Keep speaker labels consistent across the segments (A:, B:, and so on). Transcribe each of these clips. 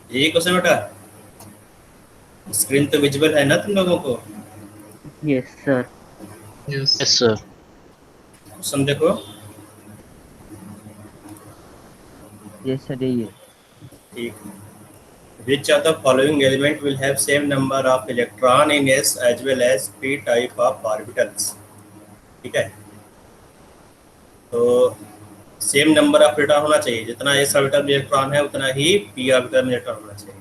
A: यही क्वेश्चन बेटा। स्क्रीन तो विजिबल है ना तुम लोगों को?
B: Yes sir.
C: Yes.
D: Yes sir.
A: Question देखो।
B: यस सर, यही है।
A: ठीक। Which of the following element will have same number of electron in s as well as p type of orbitals? ठीक है। तो सेम नंबर ऑफ इलेक्ट्रॉन होना चाहिए, जितना एस ऑर्बिटल में इलेक्ट्रॉन है उतना ही पी ऑर्बिटल में इलेक्ट्रॉन होना चाहिए।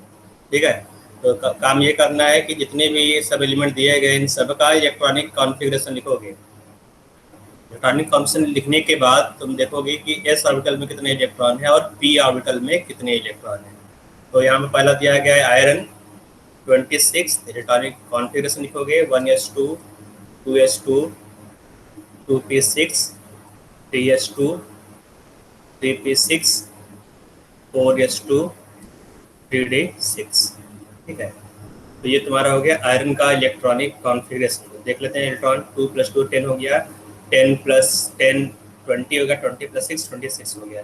A: ठीक है। तो काम ये करना है कि जितने भी सब एलिमेंट दिए गए इन सबका इलेक्ट्रॉनिक कॉन्फ़िगरेशन लिखोगे। इलेक्ट्रॉनिक कॉन्फ़िगरेशन लिखने के बाद तुम देखोगे कि एस ऑर्बिटल में कितने इलेक्ट्रॉन है और पी ऑर्बिटल में कितने इलेक्ट्रॉन है। तो यहाँ पे पहला दिया गया है आयरन 26 इलेक्ट्रॉनिक कॉन्फ़िगरेशन लिखोगे 1s2 2s2 2p6 3s2 3p6 4s2 3d6। ठीक है। तो ये तुम्हारा हो गया आयरन का इलेक्ट्रॉनिक कॉन्फ़िगरेशन। देख लेते हैं इलेक्ट्रॉन 2 + 2 10 हो गया, 10 + 10 20 हो गया, 20 + 6 26 हो गया।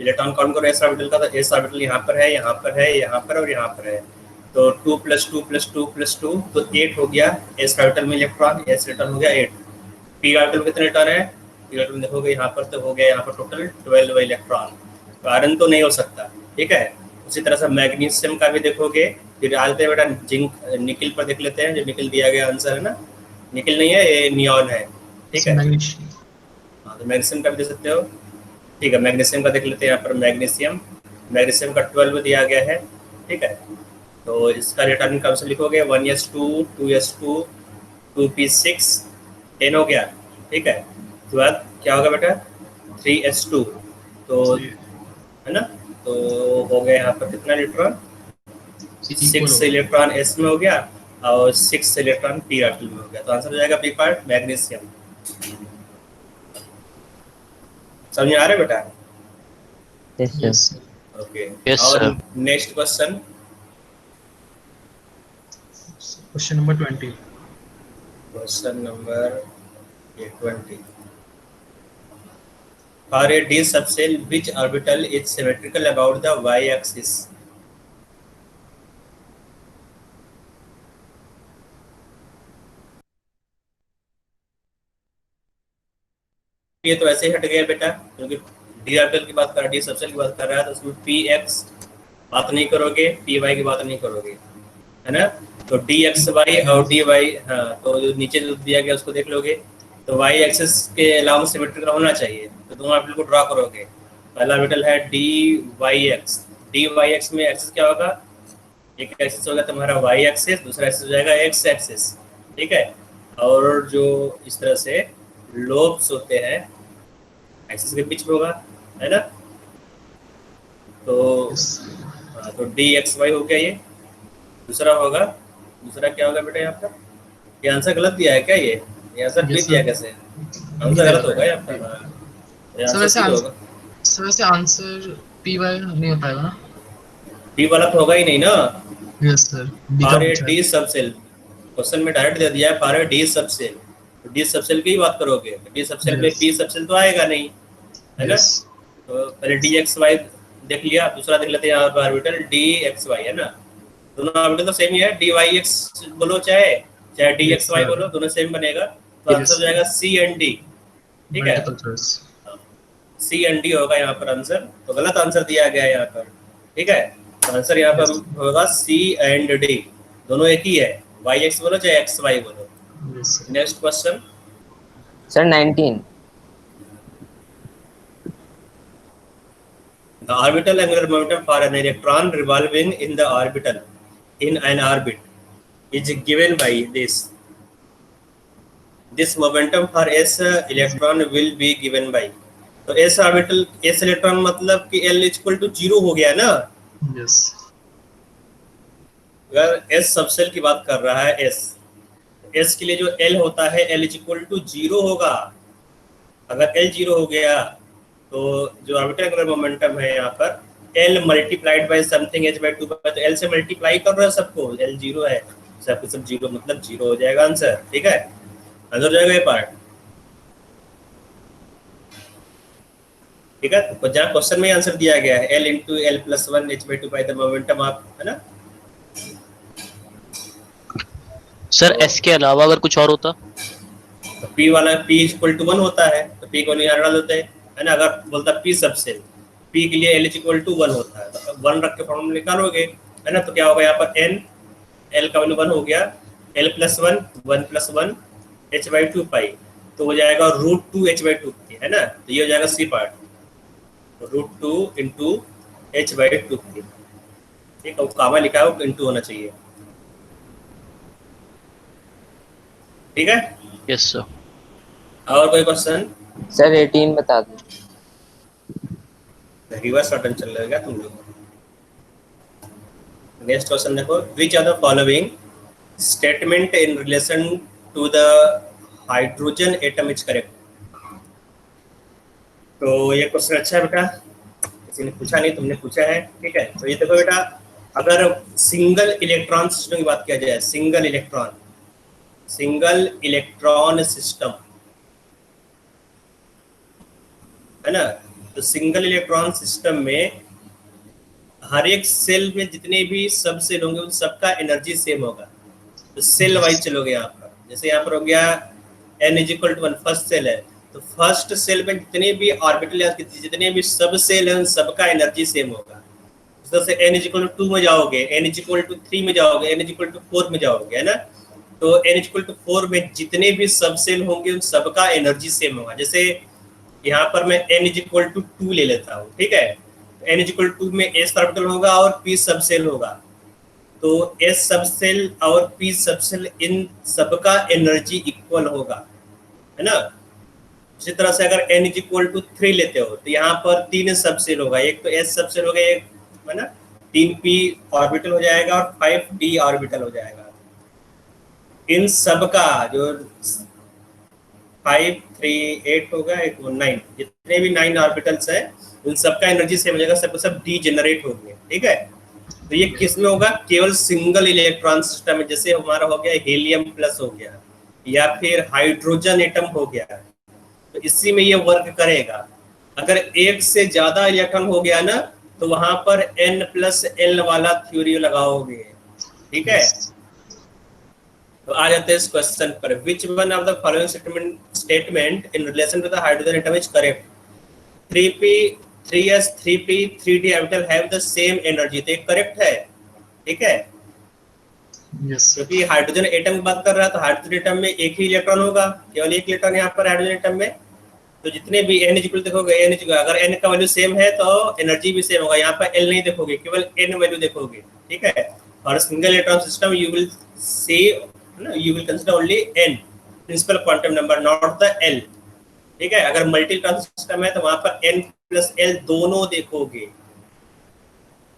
A: इलेक्ट्रॉन कौन कौन एस ऑर्बिटल का? तो एस ऑर्बिटल यहाँ पर है, यहाँ पर है, यहाँ पर और यहाँ पर है। तो 2 + 2 + 2 + 2 तो 8 हो गया एस ऑर्बिटल में इलेक्ट्रॉन। एस इलेक्ट्रॉन हो गया 8। पी ऑर्बिटल में कितने इलेक्ट्रॉन है? पी ऑर्बिटल देखोगे यहाँ पर तो हो गया यहाँ पर टोटल 12 इलेक्ट्रॉन। तो आयरन तो नहीं हो सकता। ठीक है। उसी तरह से मैग्नीशियम का भी देखोगे। फिर आज पे बेटा जिंक निकिल पर देख लेते हैं, जो निकिल दिया गया आंसर है ना। निकिल नहीं है, ये नियॉन है। ठीक है।
C: मैग्नीशियम।
A: हाँ, तो मैग्नीशियम का भी दे सकते हो। ठीक है, मैग्नीशियम का देख लेते हैं यहाँ पर। मैग्नीशियम मैग्नीशियम का 12 दिया गया है। ठीक है। तो इसका रिटर्न कब से लिखोगे? 1s2 2s2 2p6 10 हो गया। ठीक है। उसके बाद क्या होगा बेटा? 3s2। तो है ना। तो हो गया यहाँ पर कितना इलेक्ट्रॉन? 6 इलेक्ट्रॉन एस में हो गया और 6 इलेक्ट्रॉन पी ऑर्बिटल में हो गया। तो आंसर हो जाएगा बी पार्ट मैग्नीशियम। समझ में आ रहा है बेटा?
B: Yes
C: yes.
B: Sir.
A: Okay.
D: Yes
A: और
D: sir.
A: Next question.
C: Question number 20।
A: Question number 20। For a d subshell, which orbital is symmetrical about the y-axis? ये तो ऐसे ही हट गया बेटा, क्योंकि डी ऑर्बिटल की बात कर रहा है, डी सबसेल की बात कर रहा है, तो उसमें पी एक्स बात नहीं करोगे, पी वाई की बात नहीं करोगे, है ना। तो डी एक्स वाई और डी वाई, हाँ, तो जो नीचे जो दिया गया उसको देख लोगे। तो वाई एक्सिस के अलावा सिमेट्रिकल होना चाहिए, तो तुम ऑर्बिटल को ड्रॉ करोगे। पहला ऑर्बिटल है d y x. D y x में एक्सिस क्या होगा? एक एक्सिस होगा तुम्हारा वाई एक्सिस, दूसरा एक्सिस हो जाएगा एक्स एक्सिस। ठीक है। और जो इस तरह से लोब्स होते हैं एक्सिस के बीच में होगा, है ना। तो हाँ, तो डी एक्स वाई हो गया ये। दूसरा होगा, दूसरा क्या होगा बेटा यहाँ पर? ये आंसर गलत दिया है क्या? ये आंसर बी दिया कैसे? आंसर गलत होगा यहाँ पर। हाँ, ये
C: सर
A: आंसर
C: वैसे
A: सी होगा।
C: सर वैसे आंसर पी वाई नहीं हो पाएगा ना?
A: डी वाला तो होगा ही नहीं ना।
C: यस सर, डी का
A: फॉर ए
C: पूछा है।
A: डी सबसेल, क्वेश्चन में डायरेक्ट दे दिया है फॉर ए डी सबसेल। तो डी सबसेल की ही बात करोगे, डी सबसेल में
C: यस।
A: पी सबसेल तो आएगा नहीं, है ना।
C: यस।
A: तो पहले डी एक्स वाई देख लिया, दूसरा देख लेते हैं यहाँ पर ऑर्बिटल डी एक्स वाई, है ना। दोनों ऑर्बिटल तो सेम ही है, डी वाई एक्स बोलो चाहे चाहे d
C: yes
A: x y
C: sir.
A: बोलो, दोनों सेम बनेगा। तो आंसर हो जाएगा सी एंड डी। ठीक है।
C: Multiple choice.
A: C and d होगा यहाँ पर आंसर। तो गलत आंसर दिया गया है यहाँ पर। ठीक है। तो आंसर यहाँ पर
C: यस।
A: होगा सी एंड डी, दोनों एक ही है। वाई एक्स बोलो चाहे एक्स वाई बोलो।
C: Yes sir.
A: Next question.
B: Sir 19।
A: The orbital angular momentum for an electron revolving in the orbital in an orbit is given by this. This momentum for s electron will be given by. तो s orbital s electron मतलब कि l equal to 0 हो गया ना।
C: Yes.
A: अगर s subshell की बात कर रहा है, s के लिए जो l होता है l इक्वल टू 0 होगा। अगर l 0 हो गया तो जो ऑर्बिटल एंगुलर मोमेंटम है यहाँ पर l multiplied by something h by 2, तो l से मल्टीप्लाई कर रहे हैं सबको, l 0 है, सब 0 मतलब 0 हो जाएगा आंसर। ठीक है, आंसर हो जाएगा ये पार्ट। ठीक है, तो जहाँ क्वेश्चन में आंसर दिया गया है L into L plus one h by two by the momentum of, है ना।
D: सर
A: तो
D: एस के अलावा अगर कुछ और होता?
A: तो P वाला P इक्वल टू वन होता है, तो P को यहाँ डाल देते हैं, है ना। अगर बोलता P सबसेल, P के लिए L इक्वल टू वन होता है, तो वन रख के फॉर्मूला निकालोगे, है ना। तो क्या होगा यहाँ पर N, L का वैल्यू वन हो गया, L plus one, one plus one h by two pi, तो हो जाएगा root two h by two, है ना। तो ये हो जाएगा C part, root two into h by two, ठीक है। कामा लिखा है वो इंटू होना चाहिए, ठीक है।
D: Yes sir.
A: और कोई क्वेश्चन?
B: सर 18 बता दो।
A: रिवर्स पैटर्न चल रहा है क्या तुम लोग? नेक्स्ट क्वेश्चन देखो, which are the following statement in relation to the hydrogen atom is correct. तो ये क्वेश्चन अच्छा है बेटा, किसी ने पूछा नहीं, तुमने पूछा है, ठीक है। तो ये देखो बेटा, अगर सिंगल इलेक्ट्रॉन सिस्टम की बात किया जाए, सिंगल इलेक्ट्रॉन सिस्टम, है ना। तो सिंगल इलेक्ट्रॉन सिस्टम में हर एक सेल में जितने भी सब सेल होंगे उन सबका एनर्जी सेम होगा। तो सेल वाइज चलोगे यहाँ पर, जैसे यहाँ पर हो गया n is equal to one, first shell है, तो फर्स्ट सेल में जितने भी ऑर्बिटल या जितने भी सब सेल है उन सबका एनर्जी सेम होगा। इस तरह से n is equal to two में जाओगे, n is equal to three में जाओगे, n is equal to four में जाओगे, है ना। तो n is equal to four में जितने भी सब सेल होंगे उन सबका एनर्जी सेम होगा। जैसे यहाँ पर मैं n is equal to two ले लेता हूँ, ठीक है। n इज इक्वल टू में s ऑर्बिटल होगा और p सब सेल होगा, तो s सब सेल और p सब सेल इन सबका एनर्जी इक्वल होगा, है ना। इसी तरह से अगर n is equal to three लेते हो तो यहाँ पर तीन सब सेल होगा, एक तो s सब सेल हो गया, एक, है ना, तीन p ऑर्बिटल हो जाएगा और 5d ऑर्बिटल हो जाएगा। इन सबका जो 5 3 8 होगा, एक 9, जितने भी 9 ऑर्बिटल्स हैं उन सबका एनर्जी सेम हो जाएगा, सब सब डी जनरेट होंगे, ठीक है। तो ये किस में होगा? केवल सिंगल इलेक्ट्रॉन सिस्टम में, जैसे हमारा हो गया हीलियम प्लस हो गया या फिर हाइड्रोजन एटम हो गया, तो इसी में ये वर्क करेगा। अगर एक से ज्यादा इलेक्ट्रॉन हो गया ना तो वहां पर n+l वाला थ्योरी लगाओगे, ठीक है। तो आ जाते हैं इस क्वेश्चन पर, which one of the following statement in relation to the hydrogen atom is correct. 3p 3s 3p 3d orbital have the same energy, तो ये करेक्ट है, ठीक है।
C: यस
A: क्योंकि हाइड्रोजन एटम की बात कर रहा है तो हाइड्रोजन एटम में एक ही इलेक्ट्रॉन होगा, केवल एक इलेक्ट्रॉन यहाँ पर हाइड्रोजन एटम में। तो जितने भी n इक्वल देखोगे, n इक्वल अगर n का वैल्यू सेम है तो एनर्जी भी सेम होगा। यहाँ पर l नहीं देखोगे, केवल n वैल्यू देखोगे, ठीक है। और single electron system you will see, you will consider only n principal quantum number, not the l, ठीक है। अगर मल्टी इलेक्ट्रॉन सिस्टम है तो वहां पर n+l दोनों देखोगे।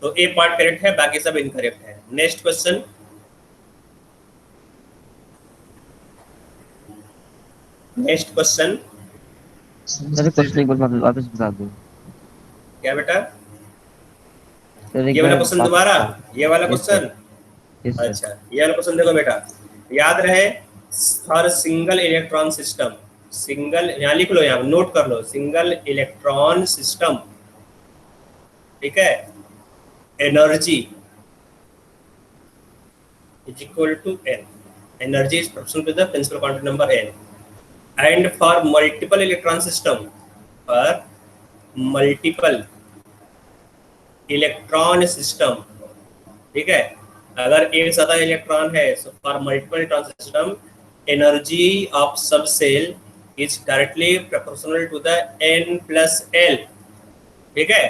A: तो ए पार्ट करेक्ट है, बाकी सब इनकरेक्ट है। Next question, next question
B: sir question एक बार वापस बता दो।
A: क्या बेटा?
B: सर एक
A: ये वाला
B: बार
A: क्वेश्चन
B: वापस
A: दोबारा,
B: बताओ।
A: ये वाला
B: Yes, sir.
A: Question,
B: Yes, sir.
A: अच्छा ये वाला क्वेश्चन देखो बेटा, याद रहे हर सिंगल इलेक्ट्रॉन सिस्टम, सिंगल यहाँ लिख लो, यहाँ नोट कर लो, सिंगल इलेक्ट्रॉन सिस्टम, ठीक है, energy is equal to n, energy is proportional to the principal quantum number n, and for multiple electron system, पर मल्टीपल इलेक्ट्रॉन सिस्टम, ठीक है, अगर एक ज्यादा इलेक्ट्रॉन है, so for multiple electron system energy of subshell is directly proportional to the n+l, ठीक है।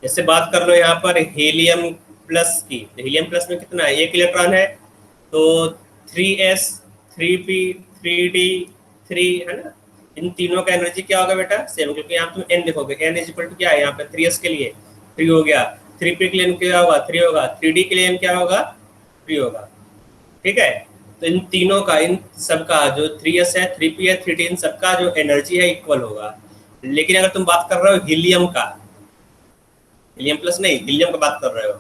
A: जैसे बात कर लो यहाँ पर हीलियम प्लस की, तो हीलियम प्लस में कितना है? एक इलेक्ट्रॉन है, तो 3s 3p 3d 3, है ना। इन तीनों का एनर्जी क्या होगा बेटा? सेम, क्योंकि यहाँ तुम n देखोगे, n इज इक्वल टू क्या है यहाँ पे? 3s के लिए 3 हो गया, 3p के लिए क्या होगा? 3 होगा, 3d के लिए क्या होगा? 3 होगा, ठीक है। तो इन तीनों का, इन सबका जो 3s है 3p है 3d, इन सबका जो एनर्जी है इक्वल होगा। लेकिन अगर तुम बात कर रहे हो हीलियम का, हीलियम प्लस नहीं, हीलियम का बात कर रहे हो,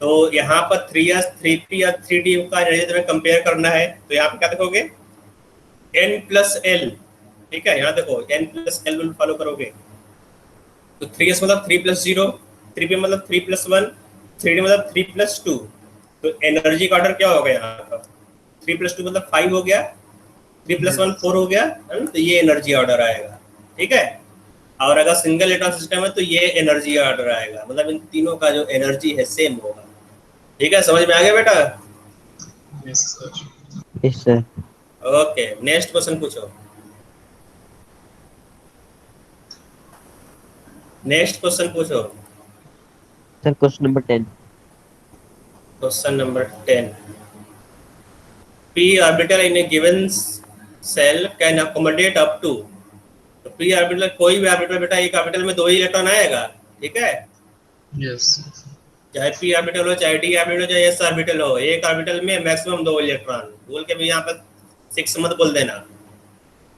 A: तो यहाँ पर 3s 3p या 3d का एनर्जी तुम्हें कंपेयर करना है, तो यहाँ पे क्या देखोगे? n+l, ठीक है। यहाँ देखो n+l फॉलो करोगे, तो 3s मतलब 3+0, 3p मतलब 3+1, 3d मतलब 3+2। तो एनर्जी का ऑर्डर क्या होगा यहाँ पर? 3+2 मतलब 5 हो गया, 3+1 4 हो गया है ना? तो ये एनर्जी ऑर्डर आएगा, ठीक है। और अगर सिंगल इलेक्ट्रॉन सिस्टम है तो ये एनर्जी ऑर्डर आएगा, मतलब इन तीनों का जो एनर्जी है सेम होगा, ठीक है। समझ में आ गया बेटा?
C: Yes sir.
B: Yes sir.
A: Okay, next question पूछो। नेक्स्ट क्वेश्चन पूछो।
B: Sir question number 10।
A: Question number 10। p orbital in a given cell can accommodate up to। तो p ऑर्बिटल, कोई भी ऑर्बिटल बेटा, एक ऑर्बिटल में 2 ही इलेक्ट्रॉन आएगा, ठीक है।
C: यस
A: चाहे p ऑर्बिटल हो, चाहे d ऑर्बिटल हो, चाहे s ऑर्बिटल हो, एक ऑर्बिटल में मैक्सिमम 2 इलेक्ट्रॉन। बोल के भी यहाँ पर 6 मत बोल देना,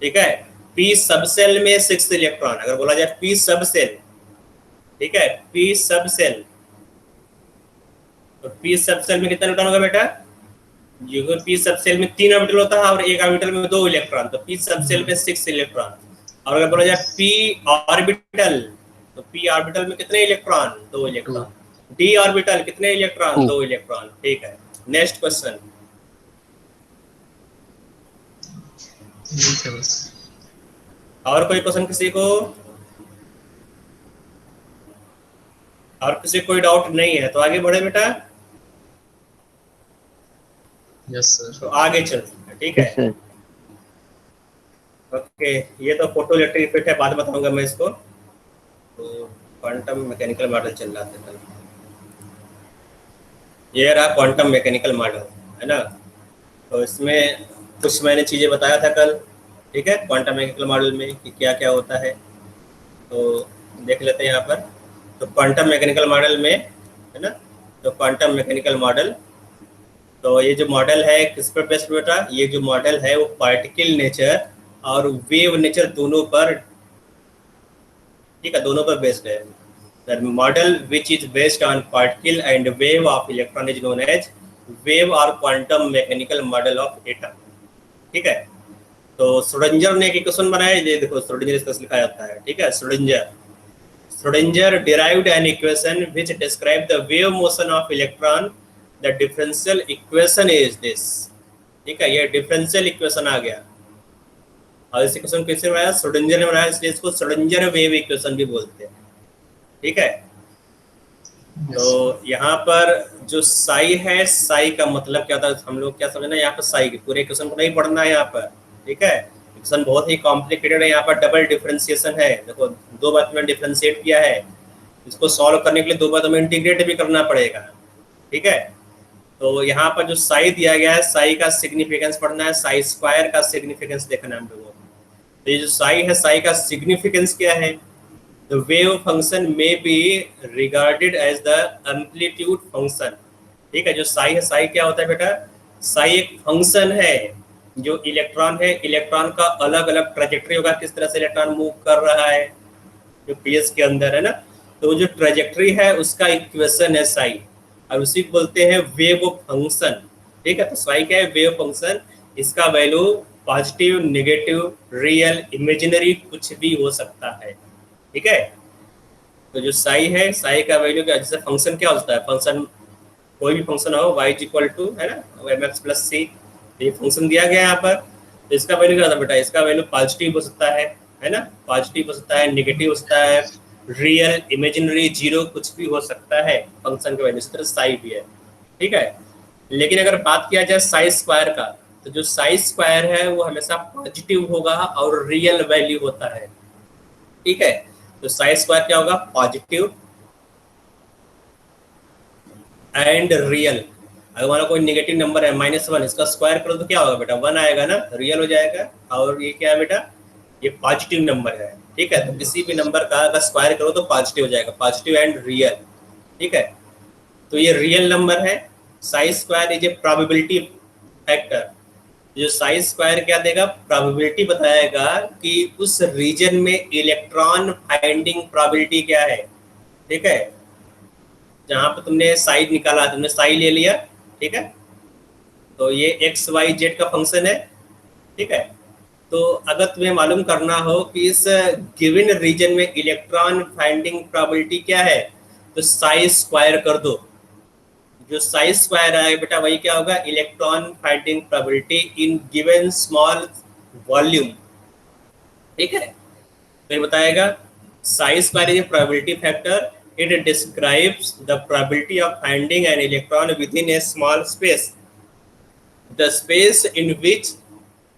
A: ठीक है। p सब सेल में 6 इलेक्ट्रॉन, अगर बोला जाए p सब सेल, ठीक है, p सब सेल, तो p सब सेल में कितना इलेक्ट्रॉन होगा बेटा? जो p सब सेल में 3 ऑर्बिटल होता है और एक ऑर्बिटल में 2 इलेक्ट्रॉन, तो p सब सेल में 6 इलेक्ट्रॉन। और अगर बोला जाए p ऑर्बिटल, तो p ऑर्बिटल में कितने इलेक्ट्रॉन? 2 इलेक्ट्रॉन। d ऑर्बिटल कितने इलेक्ट्रॉन? 2 इलेक्ट्रॉन, ठीक है। Next question.
C: ठीक है बस।
A: और कोई क्वेश्चन किसी को? और किसी कोई डाउट नहीं है तो आगे बढ़े बेटा।
C: Yes sir.
A: तो आगे चलते हैं, ठीक है।
B: Yes sir.
A: ओके, ये तो फोटो इलेक्ट्रिक इफेक्ट है, बाद में बताऊंगा मैं इसको। तो क्वांटम मैकेनिकल मॉडल चल रहा था कल, ये रहा क्वांटम मैकेनिकल मॉडल, है ना। तो इसमें कुछ मैंने चीज़ें बताया था कल, ठीक है, क्वांटम मैकेनिकल मॉडल में कि क्या क्या होता है। तो देख लेते हैं यहाँ पर। तो क्वांटम मैकेनिकल मॉडल में, है ना, तो क्वांटम मैकेनिकल मॉडल, तो ये जो मॉडल है किस पर बेस्ड बेटा? ये जो मॉडल है वो पार्टिकल नेचर और वेव नेचर दोनों पर, ठीक है, दोनों पर बेस्ड है। The model which is based on particle and wave of electron is known as wave or quantum mechanical model of atom, ठीक है। तो श्रोडिंगर ने एक इक्वेशन बनाया, ये देखो श्रोडिंगर इसका लिखा जाता है, ठीक है। Schrodinger derived an equation which describe the wave motion of electron। The differential equation is this, ठीक है, ये डिफरेंशियल इक्वेशन आ गया। और इस इक्वेशन कैसे बनाया? श्रोडिंगर ने बनाया, इसलिए इसको श्रोडिंगर वेव इक्वेशन भी बोलते हैं, ठीक है। तो यहाँ पर जो साई है, साई का मतलब क्या था हम लोग क्या समझना है यहाँ पर? साई पूरे इक्वेशन को नहीं पढ़ना है यहाँ पर, ठीक है। इक्वेशन बहुत ही कॉम्प्लिकेटेड है, यहाँ पर डबल डिफरेंशिएशन है। देखो 2 बार में डिफरेंशिएट किया है, इसको सॉल्व करने के लिए 2 बार में इंटीग्रेट भी करना पड़ेगा, ठीक है। तो यहाँ पर जो साई दिया गया है, साई का सिग्निफिकेंस पढ़ना है, साई स्क्वायर का सिग्निफिकेंस देखना है हम लोगों को। तो ये जो साई है, साई का सिग्निफिकेंस क्या है? The wave function may be regarded as the amplitude function, ठीक है। जो साई है, साई क्या होता है बेटा? साई एक फंक्शन है जो इलेक्ट्रॉन है, इलेक्ट्रॉन का अलग अलग ट्रेजेक्टरी होगा, किस तरह से इलेक्ट्रॉन मूव कर रहा है जो पीएस के अंदर है ना। तो जो ट्रेजेक्टरी है उसका इक्वेशन है साई, और उसी को बोलते हैं वेव फंक्शन, ठीक है। तो साई क्या है? Wave function. इसका value positive, negative, real, imaginary कुछ भी हो सकता है, ठीक है। तो जो साई है, साई का वैल्यू क्या? जैसे फंक्शन क्या होता है? फंक्शन कोई भी फंक्शन हो, y इक्वल टू, है ना, mx प्लस सी, ये फंक्शन दिया गया है यहाँ पर। तो इसका वैल्यू क्या होता है बेटा? इसका वैल्यू पॉजिटिव हो सकता है ना, पॉजिटिव हो सकता है, नेगेटिव हो सकता है, रियल, इमेजिनरी, जीरो, कुछ भी हो सकता है फंक्शन का वैल्यू। इस तरह साई भी है, ठीक है। लेकिन अगर बात किया जाए साई स्क्वायर का, तो जो साई स्क्वायर है वो हमेशा पॉजिटिव होगा और रियल वैल्यू होता है, ठीक है। तो साई स्क्वायर क्या होगा? Positive and real. अगर हमारा कोई नेगेटिव नंबर है -1, इसका स्क्वायर करो तो क्या होगा बेटा? 1 आएगा ना, रियल हो जाएगा। और ये क्या है बेटा? ये पॉजिटिव नंबर है, ठीक है। तो किसी भी नंबर का अगर स्क्वायर करो तो पॉजिटिव हो जाएगा, पॉजिटिव एंड रियल, ठीक है। तो ये रियल नंबर है। Sai square is a probability factor. जो साई स्क्वायर क्या देगा? प्रोबेबिलिटी बताएगा कि उस रीजन में इलेक्ट्रॉन फाइंडिंग प्रोबेबिलिटी क्या है, ठीक है। जहां पर तुमने साई निकाला, तुमने साई ले लिया, ठीक है। तो ये एक्स वाई जेड का फंक्शन है, ठीक है। तो अगर तुम्हें मालूम करना हो कि इस गिवन रीजन में इलेक्ट्रॉन फाइंडिंग प्रोबेबिलिटी क्या है, तो साइज स्क्वायर कर दो। जो साइज स्क्वायर है बेटा वही क्या होगा, electron finding probability in given small volume. ठीक है, तो ये बताएगा size square is probability factor, it describes the probability of finding an electron with in A small space. The space in which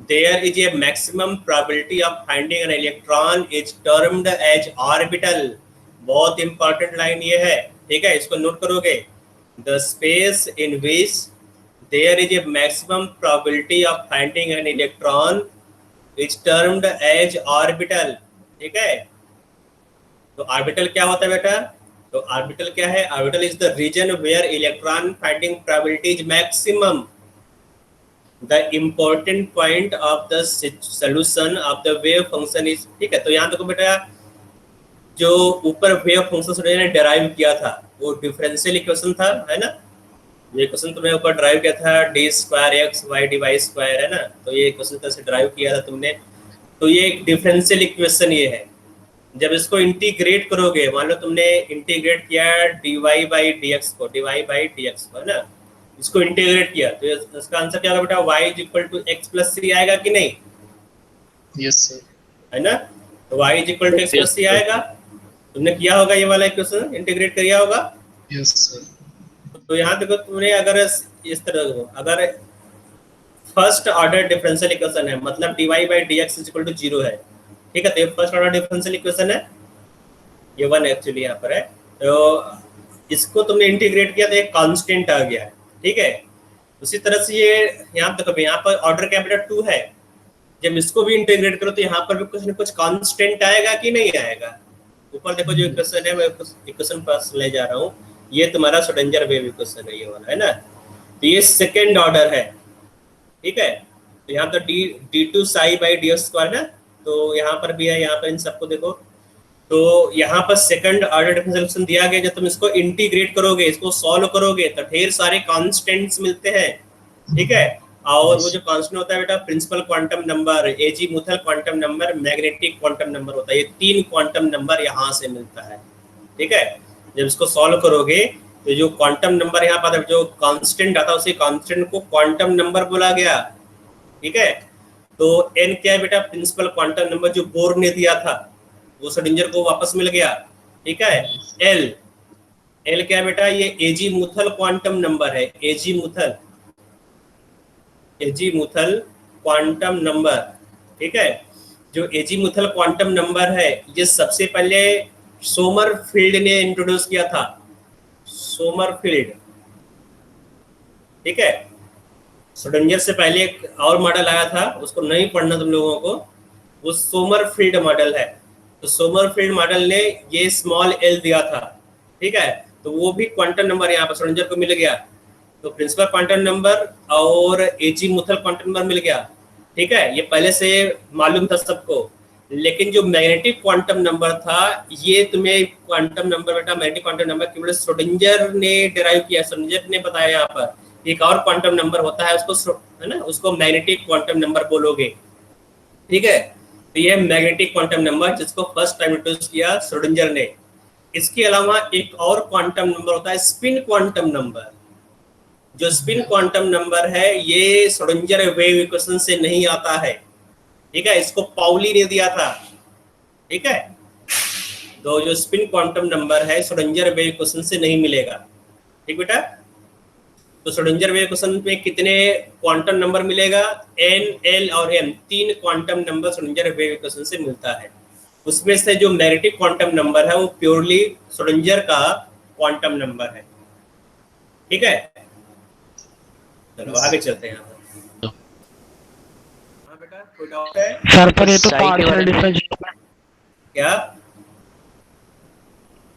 A: there is a maximum probability of finding an electron is termed as orbital। बहुत important line ये है, ठीक है, इसको note करोगे। The space in which there is a maximum probability of finding an electron is termed as orbital। ठीक है, तो ऑर्बिटल क्या होता है बेटा, तो ऑर्बिटल क्या है, orbital is the region where electron finding probability is maximum. The important point of the solution of the wave function is, ठीक है, तो यहाँ देखो बेटा जो ऊपर वेव फंक्शन स्टूडेंट ने डेराइव किया था वो डिफरेंशियल इक्वेशन था, है ना। ये इक्वेशन तुमने ऊपर ड्राइव किया था d2x y dy2, है ना। तो ये इक्वेशन तरह से ड्राइव किया था तुमने, तो ये एक डिफरेंशियल इक्वेशन ये है। जब इसको इंटीग्रेट करोगे, मान लो तुमने इंटीग्रेट किया dy by dx को, है ना, इसको इंटीग्रेट किया, तो इसका आंसर क्या होगा बेटा, y = x + c आएगा कि नहीं?
C: Yes sir.
A: है ना, तो y = x + c आएगा। तुमने किया होगा ये वाला इक्वेशन, इंटीग्रेट किया होगा।
C: Yes sir.
A: तो यहाँ देखो तुमने अगर इस तरह हो, अगर फर्स्ट ऑर्डर डिफरेंशियल इक्वेशन है, मतलब dy by dx = 0 है, ठीक है, तो ये फर्स्ट ऑर्डर डिफरेंशियल इक्वेशन है, ये 1 एक्चुअली यहाँ पर है। तो इसको तुमने इंटीग्रेट किया तो एक कांस्टेंट आ गया है, ठीक है। उसी तरह से ये यहाँ देखो, यहाँ पर ऑर्डर कैपिटल 2 है, जब इसको भी इंटीग्रेट करो तो यहाँ पर भी कुछ न कुछ कांस्टेंट आएगा कि नहीं आएगा। ऊपर देखो जो इक्वेशन है, मैं इक्वेशन पास ले जा रहा हूँ, ये तुम्हारा श्रोडिंगर वेव इक्वेशन है, ये वाला, है ना। तो ये सेकेंड ऑर्डर है, ठीक है। तो यहाँ तो d2 psi by ds2 ना, तो यहाँ पर भी है, यहाँ पर इन सबको देखो, तो यहाँ पर सेकंड ऑर्डर डिफरेंशियल इक्वेशन दिया गया। जब तुम इसको इंटीग्रेट करोगे, इसको सॉल्व करोगे, तो ढेर सारे कांस्टेंट्स मिलते हैं, ठीक है। और वो जो कांस्टेंट होता है बेटा, principal quantum number, azimuthal quantum number, magnetic quantum number होता है। ये 3 क्वांटम नंबर यहाँ से मिलता है, ठीक है। जब इसको सॉल्व करोगे तो जो क्वांटम नंबर यहाँ पर जो कांस्टेंट आता है, उसी कांस्टेंट को क्वांटम नंबर बोला गया, ठीक है। तो n क्या है बेटा, प्रिंसिपल क्वांटम नंबर जो बोर ने दिया था, वो श्रोडिंगर को वापस मिल गया, ठीक है। L क्या है बेटा, ये एजीमुथल क्वांटम नंबर है, एजीमुथल क्वांटम नंबर, ठीक है। जो एजीमुथल क्वांटम नंबर है, ये सबसे पहले सोमरफील्ड ने इंट्रोड्यूस किया था, सोमरफील्ड, ठीक है। श्रोडिंगर से पहले एक और मॉडल आया था, उसको नहीं पढ़ना तुम लोगों को, वो सोमरफील्ड मॉडल है। तो सोमरफील्ड मॉडल ने ये स्मॉल l दिया था, ठीक है। तो वो भी क्वांटम नंबर यहाँ पर श्रोडिंगर को मिल गया। तो प्रिंसिपल क्वांटम नंबर और एजीमुथल क्वांटम नंबर मिल गया, ठीक है। ये पहले से मालूम था सबको। लेकिन जो मैग्नेटिक क्वांटम नंबर था, ये तुम्हें क्वांटम नंबर बेटा, मैग्नेटिक क्वांटम नंबर केवल श्रोडिंगर ने डिराइव किया, श्रोडिंगर ने बताया। यहाँ पर एक और क्वांटम नंबर होता है, उसको, है ना, उसको मैग्नेटिक क्वांटम नंबर बोलोगे, ठीक है। तो ये मैग्नेटिक क्वांटम नंबर जिसको फर्स्ट टाइम इंट्रोड्यूस किया श्रोडिंगर ने। इसके अलावा एक और क्वांटम नंबर होता है स्पिन क्वांटम नंबर। जो स्पिन क्वांटम नंबर है, ये श्रोडिंगर वेव इक्वेशन से नहीं आता है, ठीक है। इसको पाउली ने दिया था, ठीक है। तो जो स्पिन क्वांटम नंबर है, श्रोडिंगर वेव इक्वेशन से नहीं मिलेगा, ठीक बेटा। तो श्रोडिंगर वेव इक्वेशन में कितने क्वांटम नंबर मिलेगा, n, l और m, 3 quantum number Schrodinger wave equation से मिलता है। उसमें से जो मैग्नेटिक क्वांटम नंबर है, वो प्योरली श्रोडिंगर का क्वांटम नंबर है, ठीक है। चलो आगे चलते हैं। हाँ बेटा, कोई डाउट है?
E: सर पर ये तो
D: Psi के
E: पार्शियल
D: बारे में।
E: डिफरेंशिएशन,
A: क्या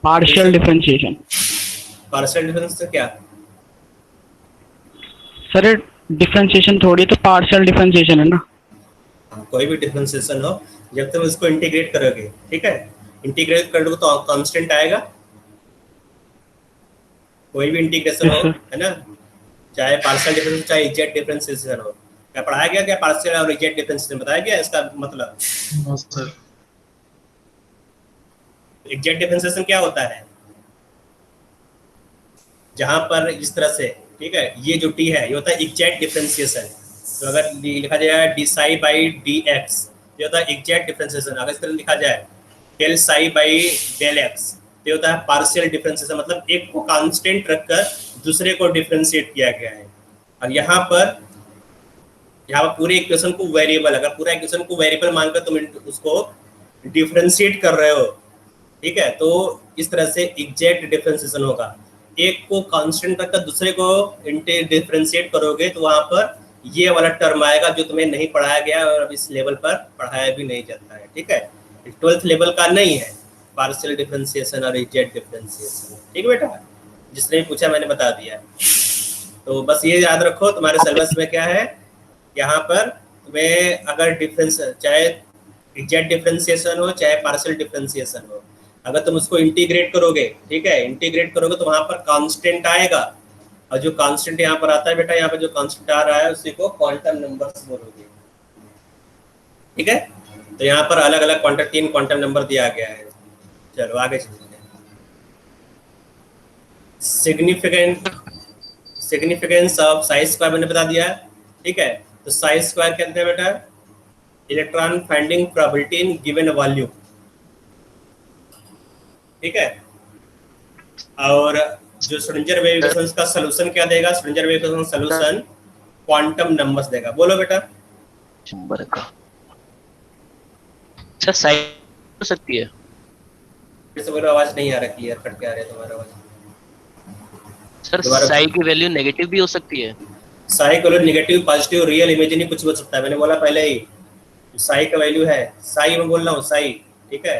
E: पार्शियल डिफरेंशिएशन
A: पार्शियल डिफरेंस से क्या?
E: सर डिफरेंशिएशन थोड़ी, तो पार्शियल डिफरेंशिएशन है ना।
A: कोई भी डिफरेंशिएशन हो, जब तुम इसको इंटीग्रेट करोगे, ठीक है, इंटीग्रेट कर लो तो कांस्टेंट आएगा। कोई भी इंटीग्रेशन हो,
E: Yes, sir.
A: है ना, चाहे पार्शियल डिफरेंस चाहे एग्जैक्ट डिफरेंशिएशन हो, क्या पढ़ाया गया, क्या पार्शियल और एग्जैक्ट डिफरेंशिएशन बताया गया इसका मतलब?
C: No sir.
A: एग्जैक्ट डिफरेंशिएशन क्या होता है? जहां पर इस तरह से, ठीक है, ये जो टी है ये होता है एग्जैक्ट डिफरेंशिएशन। तो अगर लिखा जाए D psi by D x, ये होता है एग्जैक्ट डिफरेंशिएशन। अगर इस तरह लिखा जाए del psi by del x, ये होता है पार्शियल डिफरेंशिएशन। मतलब एक को कांस्टेंट रखकर दूसरे को डिफरेंशिएट किया गया है। और यहाँ पर पूरे इक्वेशन को वेरिएबल, अगर पूरा इक्वेशन को वेरिएबल मानकर तुम उसको डिफरेंशिएट कर रहे हो, ठीक है, तो इस तरह से एग्जैक्ट डिफरेंशिएशन होगा। एक को कांस्टेंट रखकर दूसरे को डिफरेंशिएट करोगे तो वहां पर ये वाला टर्म आएगा जो तुम्हें नहीं पढ़ाया गया और अब इस लेवल पर पढ़ाया भी नहीं जाता है, ठीक है, 12th लेवल का नहीं है पार्शियल डिफरेंशिएशन और एग्जैक्ट डिफरेंशिएशन। ठीक बेटा, जिसने भी पूछा मैंने बता दिया। तो बस ये याद रखो तुम्हारे सिलेबस में क्या है, यहाँ पर तुम्हें अगर डिफरेंस चाहे एग्जैक्ट डिफरेंशिएशन हो चाहे पार्शियल डिफरेंशिएशन हो, अगर तुम उसको इंटीग्रेट करोगे, ठीक है, इंटीग्रेट करोगे तो वहां पर कांस्टेंट आएगा। और जो कांस्टेंट यहाँ पर आता है बेटा, यहाँ पर जो कांस्टेंट आ रहा है उसी को क्वांटम नंबर्स बोलोगे, ठीक है। तो यहाँ पर अलग अलग क्वांटम 3 क्वांटम नंबर दिया गया है। चलो आगे चलते हैं। सिग्निफिकेंस ऑफ साई स्क्वायर मैंने बता दिया, ठीक है। तो साई स्क्वायर कहते हैं बेटा electron finding probability in given volume, ठीक है। और जो श्रोडिंगर वेव इक्वेशन का सॉल्यूशन क्या देगा, Schrodinger wave equation solution quantum numbers देगा। बोलो बेटा।
D: नंबर का सर साई हो सकती है?
A: फिर से बोलो, आवाज नहीं आ रहा, क्लियर कट के आ रहा है तुम्हारा आवाज।
D: सर
A: दोबारा-
D: साई की वैल्यू नेगेटिव भी हो सकती है?
A: साई का value negative, positive, real, imaginary कुछ हो सकता है। मैंने बोला पहले ही साई का वैल्यू है, साई में बोल रहा हूँ साई, ठीक है।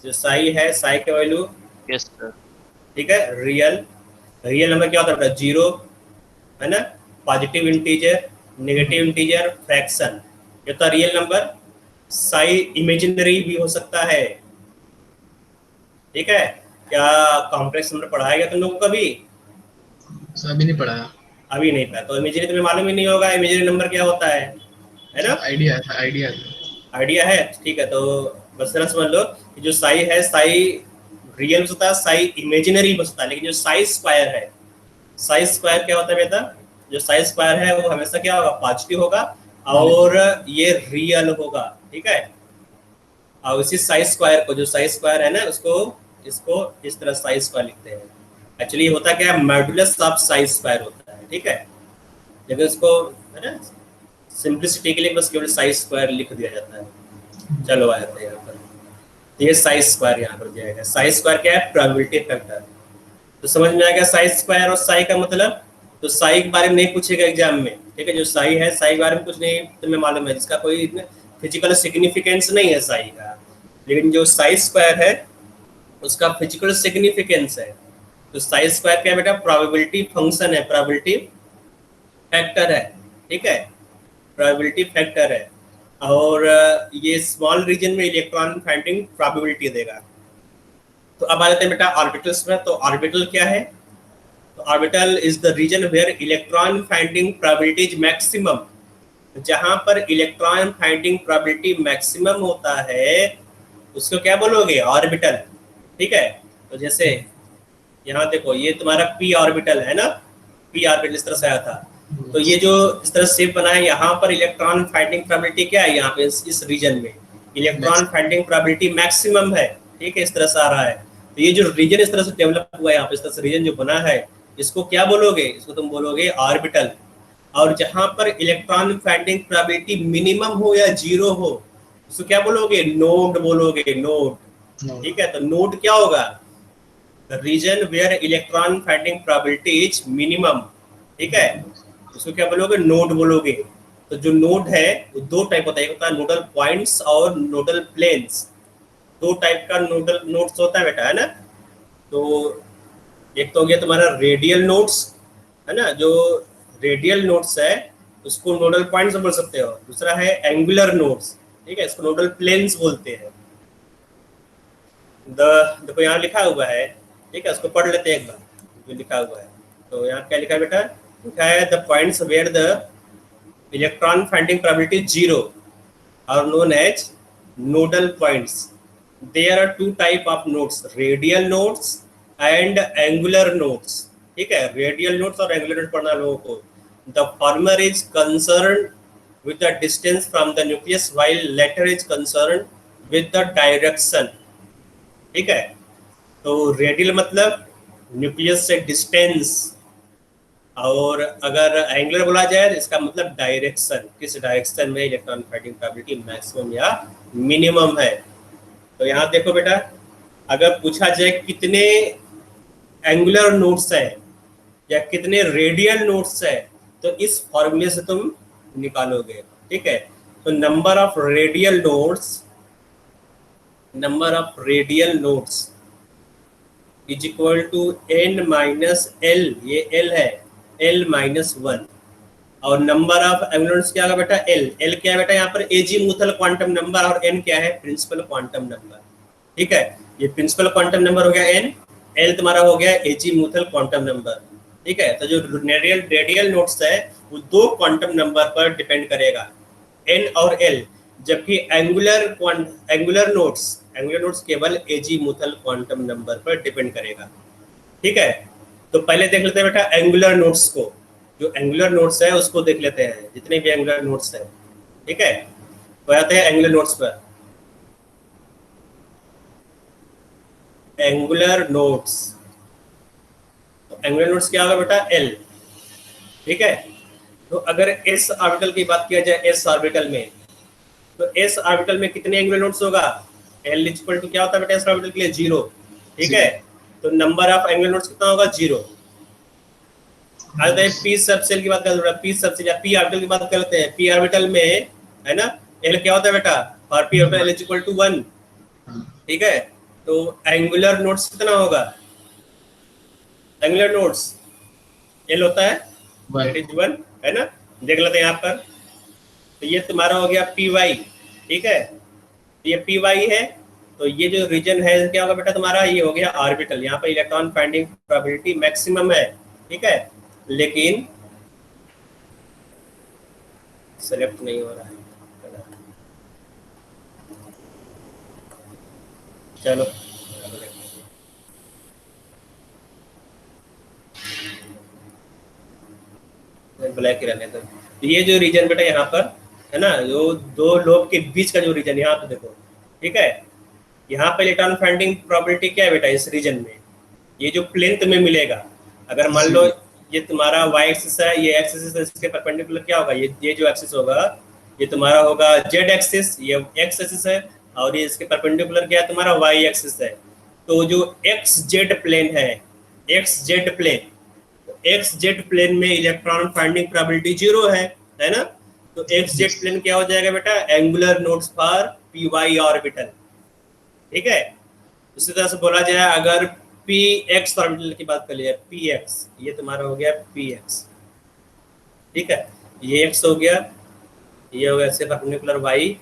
A: जो साई है, साई का वैल्यू,
D: यस सर।
A: ठीक है, रियल नंबर क्या होता है? 0 है ना, positive integer, negative integer, fraction, ये तो रियल नंबर। साई इमेजिनरी भी हो सकता है, ठीक है। क्या कॉम्प्लेक्स नंबर पढ़ाया गया तुम लोगों को कभी?
C: सर अभी नहीं पढ़ाया।
A: अभी नहीं पढ़ा, तो इमेजिनरी तुम्हें मालूम ही नहीं होगा इमेजिनरी नंबर क्या होता है ना।
C: आइडिया है, आइडिया है।
A: आइडिया है, ठीक है। तो बस तरह समझ लो कि जो साई है, साई रियल होता है, साई इमेजिनरी बसता है। लेकिन जो साई स्क्वायर है, साई स्क्वायर क्या होता है बेटा? जो साई स्क्वायर है वो हमेशा क्या होगा? पॉजिटिव होगा और ये रियल होगा, ठीक है। और इसी साई स्क्वायर को, जो साई स्क्वायर है ना, इसको इस तरह साई स्क्वायर लिखते हैं। एक्चुअली होता क्या है? मॉड्यूलस ऑफ साई स्क्वायर होता है, ठीक है। लेकिन इसको है ना सिंप्लिसिटी के लिए बस केवल साई स्क्वायर लिख दिया जाता है। चलो आते हैं यहाँ पर, ये साई स्क्वायर यहाँ पर दिया गया। साई स्क्वायर क्या है? Probability factor. तो समझ में आ गया साई स्क्वायर और साई का मतलब। तो साई के बारे में नहीं पूछेगा एग्जाम में, ठीक है। जो साई है, साई के बारे में कुछ नहीं तुम्हें मालूम है, जिसका कोई फिजिकल सिग्निफिकेंस नहीं है साई का। लेकिन जो साई स्क्वायर है उसका फिजिकल सिग्निफिकेंस है। तो साई स्क्वायर क्या है बेटा? प्रोबेबिलिटी फंक्शन है, प्रोबेबिलिटी फैक्टर है, ठीक है, प्रोबेबिलिटी फैक्टर है। और ये स्मॉल रीजन में इलेक्ट्रॉन फाइंडिंग प्रोबेबिलिटी देगा। तो अब आ जाते हैं बेटा ऑर्बिटल्स में। तो ऑर्बिटल क्या है? तो orbital is the region where electron finding probability is maximum. जहां पर इलेक्ट्रॉन फाइंडिंग प्रोबेबिलिटी मैक्सिमम होता है उसको क्या बोलोगे? ऑर्बिटल, ठीक है। तो जैसे यहाँ देखो, ये तुम्हारा पी ऑर्बिटल है ना, पी ऑर्बिटल इस तरह से आया था। तो ये जो इस तरह शेप बना है, यहाँ पर इलेक्ट्रॉन फाइंडिंग प्रोबेबिलिटी क्या है? यहाँ पे इस रीजन में इलेक्ट्रॉन फाइंडिंग प्रोबेबिलिटी मैक्सिमम है, ठीक है, इस तरह से आ रहा है। तो ये जो रीजन इस तरह से डेवलप हुआ है, यहाँ पे इस तरह से रीजन जो बना है, इसको क्या बोलोगे? इसको तुम बोलोगे ऑर्बिटल। और जहां पर इलेक्ट्रॉन फाइंडिंग प्रोबेबिलिटी मिनिमम हो या 0 हो उसको क्या बोलोगे? नोड बोलोगे, नोड, ठीक है। तो नोड क्या होगा? The region where electron finding probability is minimum, ठीक है, उसको क्या बोलोगे? नोड बोलोगे। तो जो नोड है वो दो टाइप होता है, एक होता है नोडल पॉइंट्स और नोडल प्लेन्स। दो टाइप का नोडल नोड्स होता है बेटा, है ना। तो एक तो हो गया तुम्हारा रेडियल नोड्स, है ना, जो रेडियल नोड्स है उसको नोडल पॉइंट्स बोल सकते हो। दूसरा है एंगुलर नोड्स, ठीक है, इसको नोडल प्लेन्स बोलते हैं। देखो यहाँ लिखा हुआ है, ठीक है, उसको पढ़ लेते हैं एक बार जो लिखा हुआ है। तो यहाँ क्या लिखा है बेटा? लिखा है the points where the electron finding probability 0 are known as nodal points. There are two type of nodes, radial nodes and angular nodes. ठीक है, radial nodes और angular nodes पढ़ना लोगों को. The former is concerned with the distance from the nucleus while latter is concerned with the direction. ठीक है, तो radial मतलब न्यूक्लियस से डिस्टेंस, और अगर एंगुलर बोला जाए तो इसका मतलब डायरेक्शन, किस डायरेक्शन में इलेक्ट्रॉन फाइंडिंग प्रोबेबिलिटी मैक्सिमम या मिनिमम है। तो यहाँ देखो बेटा, अगर पूछा जाए कितने एंगुलर नोड्स है या कितने रेडियल नोड्स है, तो इस फॉर्मूले से तुम निकालोगे। ठीक है, तो number of radial nodes is equal to n minus l, ये l है, l माइनस 1, और नंबर ऑफ एंगुलर्स क्या होगा बेटा, l क्या है बेटा यहाँ पर, एजीमुथल क्वांटम नंबर, और n क्या है, प्रिंसिपल क्वांटम नंबर। ठीक है, ये प्रिंसिपल क्वांटम नंबर हो गया n, l तुम्हारा हो गया एजीमुथल क्वांटम नंबर। ठीक है, तो जो रेडियल नोड्स है वो दो क्वांटम नंबर पर डिपेंड करेगा, n और l, जबकि एंगुलर नोड्स केवल एजीमुथल क्वांटम नंबर पर डिपेंड करेगा। ठीक है, तो पहले देख लेते हैं बेटा एंगुलर नोड्स को, जो एंगुलर नोड्स है उसको देख लेते हैं, जितने भी एंगुलर नोड्स है। ठीक है, तो आते हैं एंगुलर नोड्स पर। एंगुलर नोड्स, तो एंगुलर नोड्स क्या होगा बेटा, L। ठीक है, तो अगर s ऑर्बिटल की बात किया जाए, s ऑर्बिटल में, तो s ऑर्बिटल में कितने एंगुलर नोड्स होगा, L इक्वल टू क्या होता है बेटा s ऑर्बिटल के लिए, 0। ठीक है, तो नंबर ऑफ एंगुलर नोड्स कितना होगा, 0। आज पी सबसेल की बात करते हैं, पी सबसेल या पी ऑर्बिटल की बात करते हैं। पी ऑर्बिटल में है ना, L क्या होता है बेटा, और p orbital L equal to 1। ठीक है, तो एंगुलर नोड्स कितना होगा, एंगुलर नोड्स L होता है, दैट इज 1, है ना। देख लेते हैं यहाँ पर, तो ये तुम्हारा हो गया पी वाई। ठीक है, ये पी वाई है, तो ये जो रीजन है क्या होगा बेटा तुम्हारा, ये हो गया ऑर्बिटल। यहाँ पर इलेक्ट्रॉन फाइंडिंग प्रोबेबिलिटी मैक्सिमम है। ठीक है, लेकिन सेलेक्ट नहीं हो रहा है, चलो ब्लैक ही रहने दो। ये जो रीजन बेटा यहाँ पर है ना, जो दो लोब के बीच का जो रीजन यहाँ पे देखो। ठीक है, यहाँ पे इलेक्ट्रॉन फाइंडिंग प्रोबेबिलिटी क्या है बेटा, इस रीजन में ये जो प्लेन तुम्हें मिलेगा, अगर मान लो ये तुम्हारा y एक्सिस है, ये x एक्सिस है, इसके परपेंडिकुलर क्या होगा, ये जो एक्सिस होगा ये तुम्हारा होगा z एक्सिस, ये x एक्सिस है, और ये इसके परपेंडिकुलर क्या है तुम्हारा y एक्सिस है। तो जो xz प्लेन है, xz प्लेन में इलेक्ट्रॉन फाइंडिंग प्रोबेबिलिटी 0 है ना। तो xz प्लेन क्या हो जाएगा बेटा, angular nodes for py orbital. ठीक है, उसी तरह से बोला जाए अगर px ऑर्बिटल की बात कर लिया, px ये तुम्हारा हो गया px। ठीक है, ये x हो गया, ये हो गया इसके परपेंडिकुलर y,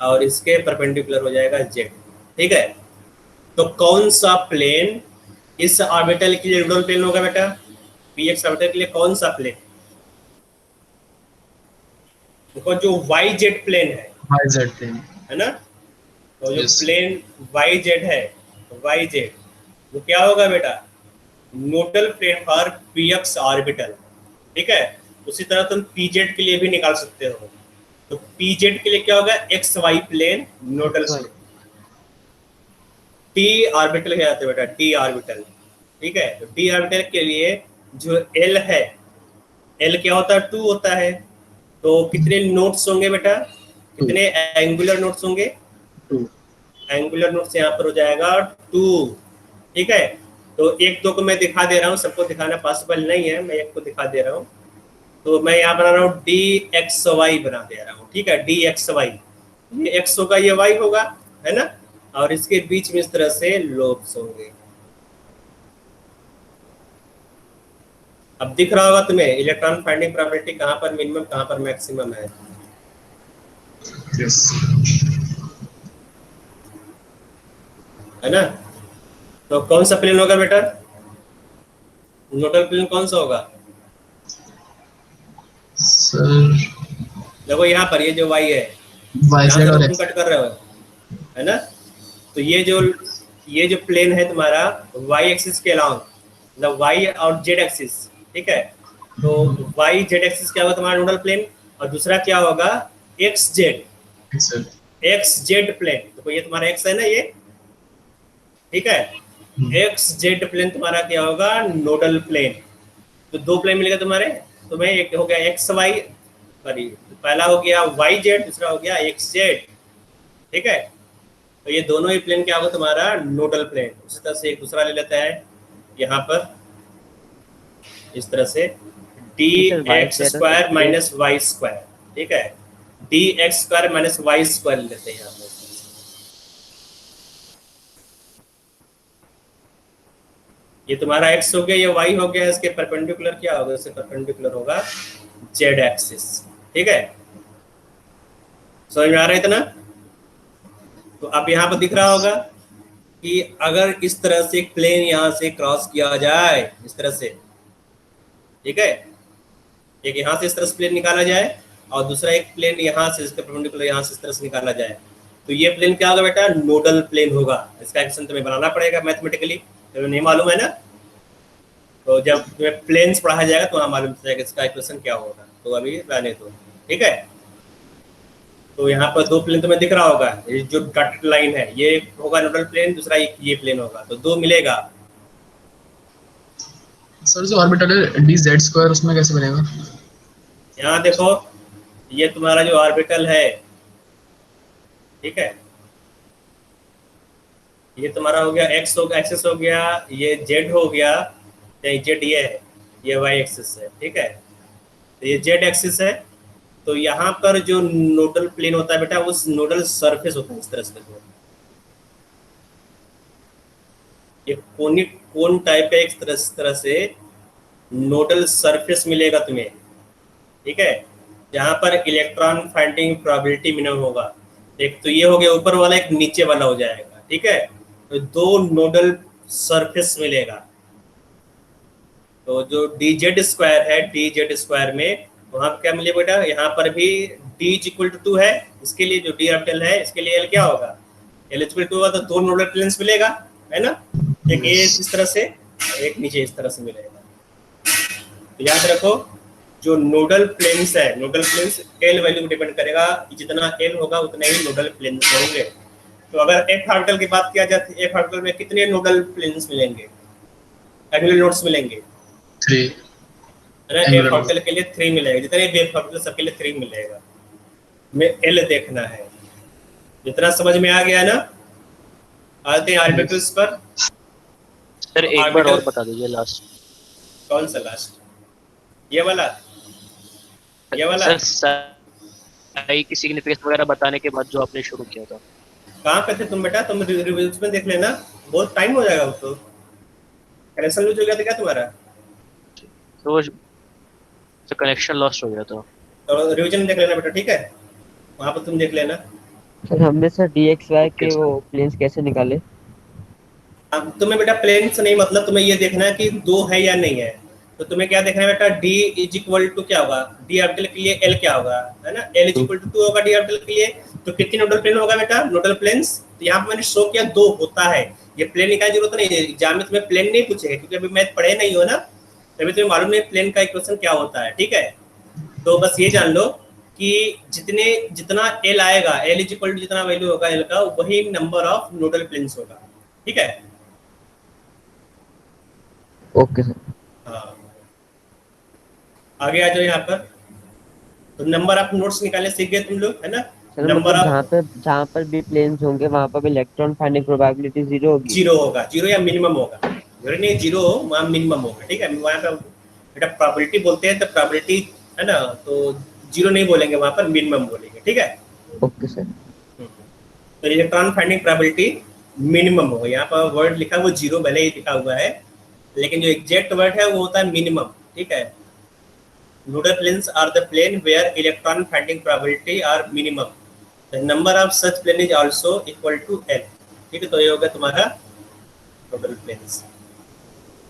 A: और इसके परपेंडिकुलर हो जाएगा z। ठीक है, तो कौन सा प्लेन इस ऑर्बिटल के लिए नोडल प्लेन होगा बेटा, px ऑर्बिटल के लिए कौन सा प्लेन, देखो जो yz प्लेन है ना, तो जो प्लेन yz है, yz वो क्या होगा बेटा, nodal plane for px orbital. ठीक है, उसी तरह तुम pz के लिए भी निकाल सकते हो। तो pz के लिए क्या होगा, xy plane nodal plane. t orbital क्या आता है बेटा, t ऑर्बिटल। ठीक है, तो t ऑर्बिटल के लिए जो l है, l क्या होता है, 2 होता है। तो कितने नोड्स होंगे बेटा, कितने एंगुलर नोड्स होंगे, 2 एंगुलर नोड्स यहाँ पर हो जाएगा 2। ठीक है, तो एक दो को मैं दिखा दे रहा हूँ, सबको दिखाना पॉसिबल नहीं है, मैं एक को दिखा दे रहा हूँ। तो मैं यहाँ बना रहा हूँ dxy बना दे रहा हूँ। ठीक है, dxy, ये x होगा, ये y होगा, है ना, और इसके बीच में इस तरह से लोब्स होंगे। अब दिख रहा होगा तुम्हें इलेक्ट्रॉन फाइंडिंग प्रोबेबिलिटी कहाँ पर मिनिमम कहाँ पर मैक्सिमम है। है ना, तो कौन सा प्लेन होगा बेटा, नोडल प्लेन कौन सा होगा
C: सर
A: देखो यहाँ पर ये जो y है,
C: वाई
A: यहाँ
C: जेड
A: से
C: और
A: तुम
C: एक्स।
A: कट कर रहे हो, है ना? तो ये जो प्लेन है तुम्हारा y एक्सिस के अलाउंग, मतलब y और z एक्सिस, ठीक है? तो y z एक्सिस क्या होगा तुम्हारा नोडल प्लेन, और दूसरा क्या होगा x z प्लेन। तो ये तुम्हारा x है ना ये, ठीक है? x z प्लेन तुम्हारा क्या होगा नोडल प्लेन। तो दो प्लेन मिलेगा तुम्हारे, तुम्हें एक हो गया एक्स वाई, सॉरी पहला हो गया वाई जेड, दूसरा हो गया एक्स जेड, ठीक है? तो ये दोनों ही प्लेन क्या होगा तुम्हारा नोडल प्लेन। उसी तरह से एक दूसरा ले लेता है यहाँ पर, इस तरह से d
B: sir, y
A: x
B: square और
A: square
B: x
A: minus y square, ठीक है? D x square minus y square ले लेते हैं यहाँ पर। ये तुम्हारा x हो गया, ये y हो गया, इसके परपेंडिकुलर क्या होगा, इसके परपेंडिकुलर होगा z एक्सिस, ठीक है? समझ में आ रहा है इतना? तो अब यहाँ पर दिख रहा होगा कि अगर इस तरह से एक प्लेन यहाँ से क्रॉस किया जाए इस तरह से, ठीक है? एक यहाँ से इस तरह से प्लेन निकाला जाए और दूसरा एक प्लेन यहाँ से इसके परपेंडिकुलर यहाँ से इस तरह से निकाला जाए, तो ये प्लेन क्या होगा बेटा नोडल प्लेन होगा। इसका एक्शन तुम्हें बनाना पड़ेगा मैथमेटिकली, तो नहीं मालूम है ना? तो जब तुम्हें प्लेन्स पढ़ाया जाएगा तो वहाँ मालूम चलेगा इसका इक्वेशन क्या होगा। तो अभी रहने दो, ठीक है? तो यहाँ पर दो प्लेन तुम्हें दिख रहा होगा, ये जो डॉटेड लाइन है ये होगा नोडल प्लेन, दूसरा ये प्लेन होगा, तो दो मिलेगा।
C: सर जो ऑर्बिटल है डी जेड स्क्वायर, उसमें कैसे बनेगा?
A: यहाँ देखो ये तुम्हारा जो ऑर्बिटल है, ठीक है, ये तुम्हारा हो गया एक्स हो गया, एक्सिस हो गया, ये जेड हो गया, नहीं जेड ये है, ये वाई एक्सिस है, ठीक है? तो ये जेड एक्सिस है। तो यहाँ पर जो नोडल प्लेन होता है बेटा उस नोडल सरफेस होता है इस तरह से, देखो ये कोनिक कोन टाइप का एक तरह से नोडल सरफेस मिलेगा तुम्हें, ठीक है? जहाँ पर इलेक्ट्रॉन फाइंडिंग प्रोबेबिलिटी मिनिमम होगा। एक तो ये हो गया ऊपर वाला, एक नीचे वाला हो जाएगा, ठीक है? तो दो नोडल सरफेस मिलेगा। तो जो डी जेड स्क्वायर है, डी जेड स्क्वायर में वहाँ पर क्या मिलेगा बेटा, यहाँ पर भी d इज इक्वल टू 2 है, इसके लिए जो डी ऑर्बिटल है इसके लिए l क्या होगा, l इक्वल टू होगा, तो दो नोडल प्लेन्स मिलेगा, है ना? एक ये इस तरह से, एक नीचे इस तरह से मिलेगा। तो याद रखो जो नोडल प्लेन्स है, nodal planes l value depend करेगा, जितना एल होगा उतने ही नोडल प्लेन्स होंगे। तो अगर एफ ऑर्बिटल की बात किया जाए, एफ ऑर्बिटल में कितने नोडल प्लेन्स मिलेंगे, एंगुलर नोड्स मिलेंगे?
C: 3।
A: है ना? एफ ऑर्बिटल के लिए 3 मिलेगा, जितने वेव ऑर्बिटल सबके लिए 3 मिलेगा। में एल देखना है, जितना समझ में आ गया ना? आते हैं ऑर्बिटल्स पर।
D: सर एक बार और बता दीजिए लास्ट।
A: कौन सा लास्ट? ये वाला, ये वाला?
D: सर आई की सिग्निफिकेंस वगैरह बताने के बाद जो आपने शुरू किया था।
A: कहाँ पे थे तुम बेटा? तुम रिव्यूज में देख लेना, बहुत टाइम हो जाएगा। वो तो कनेक्शन लूज हो गया था क्या तुम्हारा?
D: तो कनेक्शन लॉस्ट हो गया था।
A: तो रिवीजन देख लेना बेटा, ठीक है? वहाँ पर तुम देख लेना।
B: सर हमने सर dxy के
D: Okay,
B: वो प्लेन्स कैसे निकाले?
A: अब तुम्हें बेटा प्लेन से नहीं मतलब, तुम्हें ये देखना है कि दो है या नहीं है। तो तुम्हें क्या देखना है बेटा, d इज इक्वल टू क्या होगा, डी ऑर्बिटल के लिए l क्या होगा, है ना? l इज इक्वल टू 2 होगा डी ऑर्बिटल के लिए। तो कितने नोडल प्लेन होगा बेटा, नोडल प्लेन्स? तो यहाँ पर मैंने शो किया 2 होता है। ये प्लेन निकालने की जरूरत नहीं है, एग्जाम में तुम्हें प्लेन नहीं पूछेगा, क्योंकि अभी मैथ पढ़े नहीं हो ना, तभी तुम्हें मालूम नहीं प्लेन का इक्वेशन क्या होता है, ठीक है? तो बस ये जान लो कि जितना l आएगा, l इज इक्वल टू जितना वैल्यू होगा l का, वही नंबर ऑफ नोडल प्लेन्स होगा, ठीक है?
B: Okay sir.
A: हाँ, आगे आ जाओ यहाँ पर। तो नंबर ऑफ नोड्स निकालने सीख गए तुम लोग, है ना?
B: सर
A: नंबर
B: मतलब
A: ऑफ
B: जहाँ पर भी प्लेन्स होंगे वहाँ पर भी इलेक्ट्रॉन फाइंडिंग प्रोबेबिलिटी 0 होगी।
A: 0 होगा, 0 या मिनिमम होगा, जरूरी नहीं 0 हो, वहाँ मिनिमम होगा, ठीक है? वहाँ पर बेटा प्रोबेबिलिटी बोलते हैं, तो प्रोबेबिलिटी है ना, तो 0 नहीं बोलेंगे, वहाँ पर मिनिमम बोलेंगे, ठीक है?
B: Okay sir.
A: तो इलेक्ट्रॉन फाइंडिंग प्रोबेबिलिटी मिनिमम होगा। यहाँ पर वर्ड लिखा है वो 0 भले ही लिखा हुआ है, लेकिन जो एग्जैक्ट वर्ड है वो होता है मिनिमम, ठीक है? Nodal planes are the plane where electron finding probability are minimum, the number of such plane is also equal to l, ठीक है? तो ये होगा तुम्हारा नोडल प्लेन्स।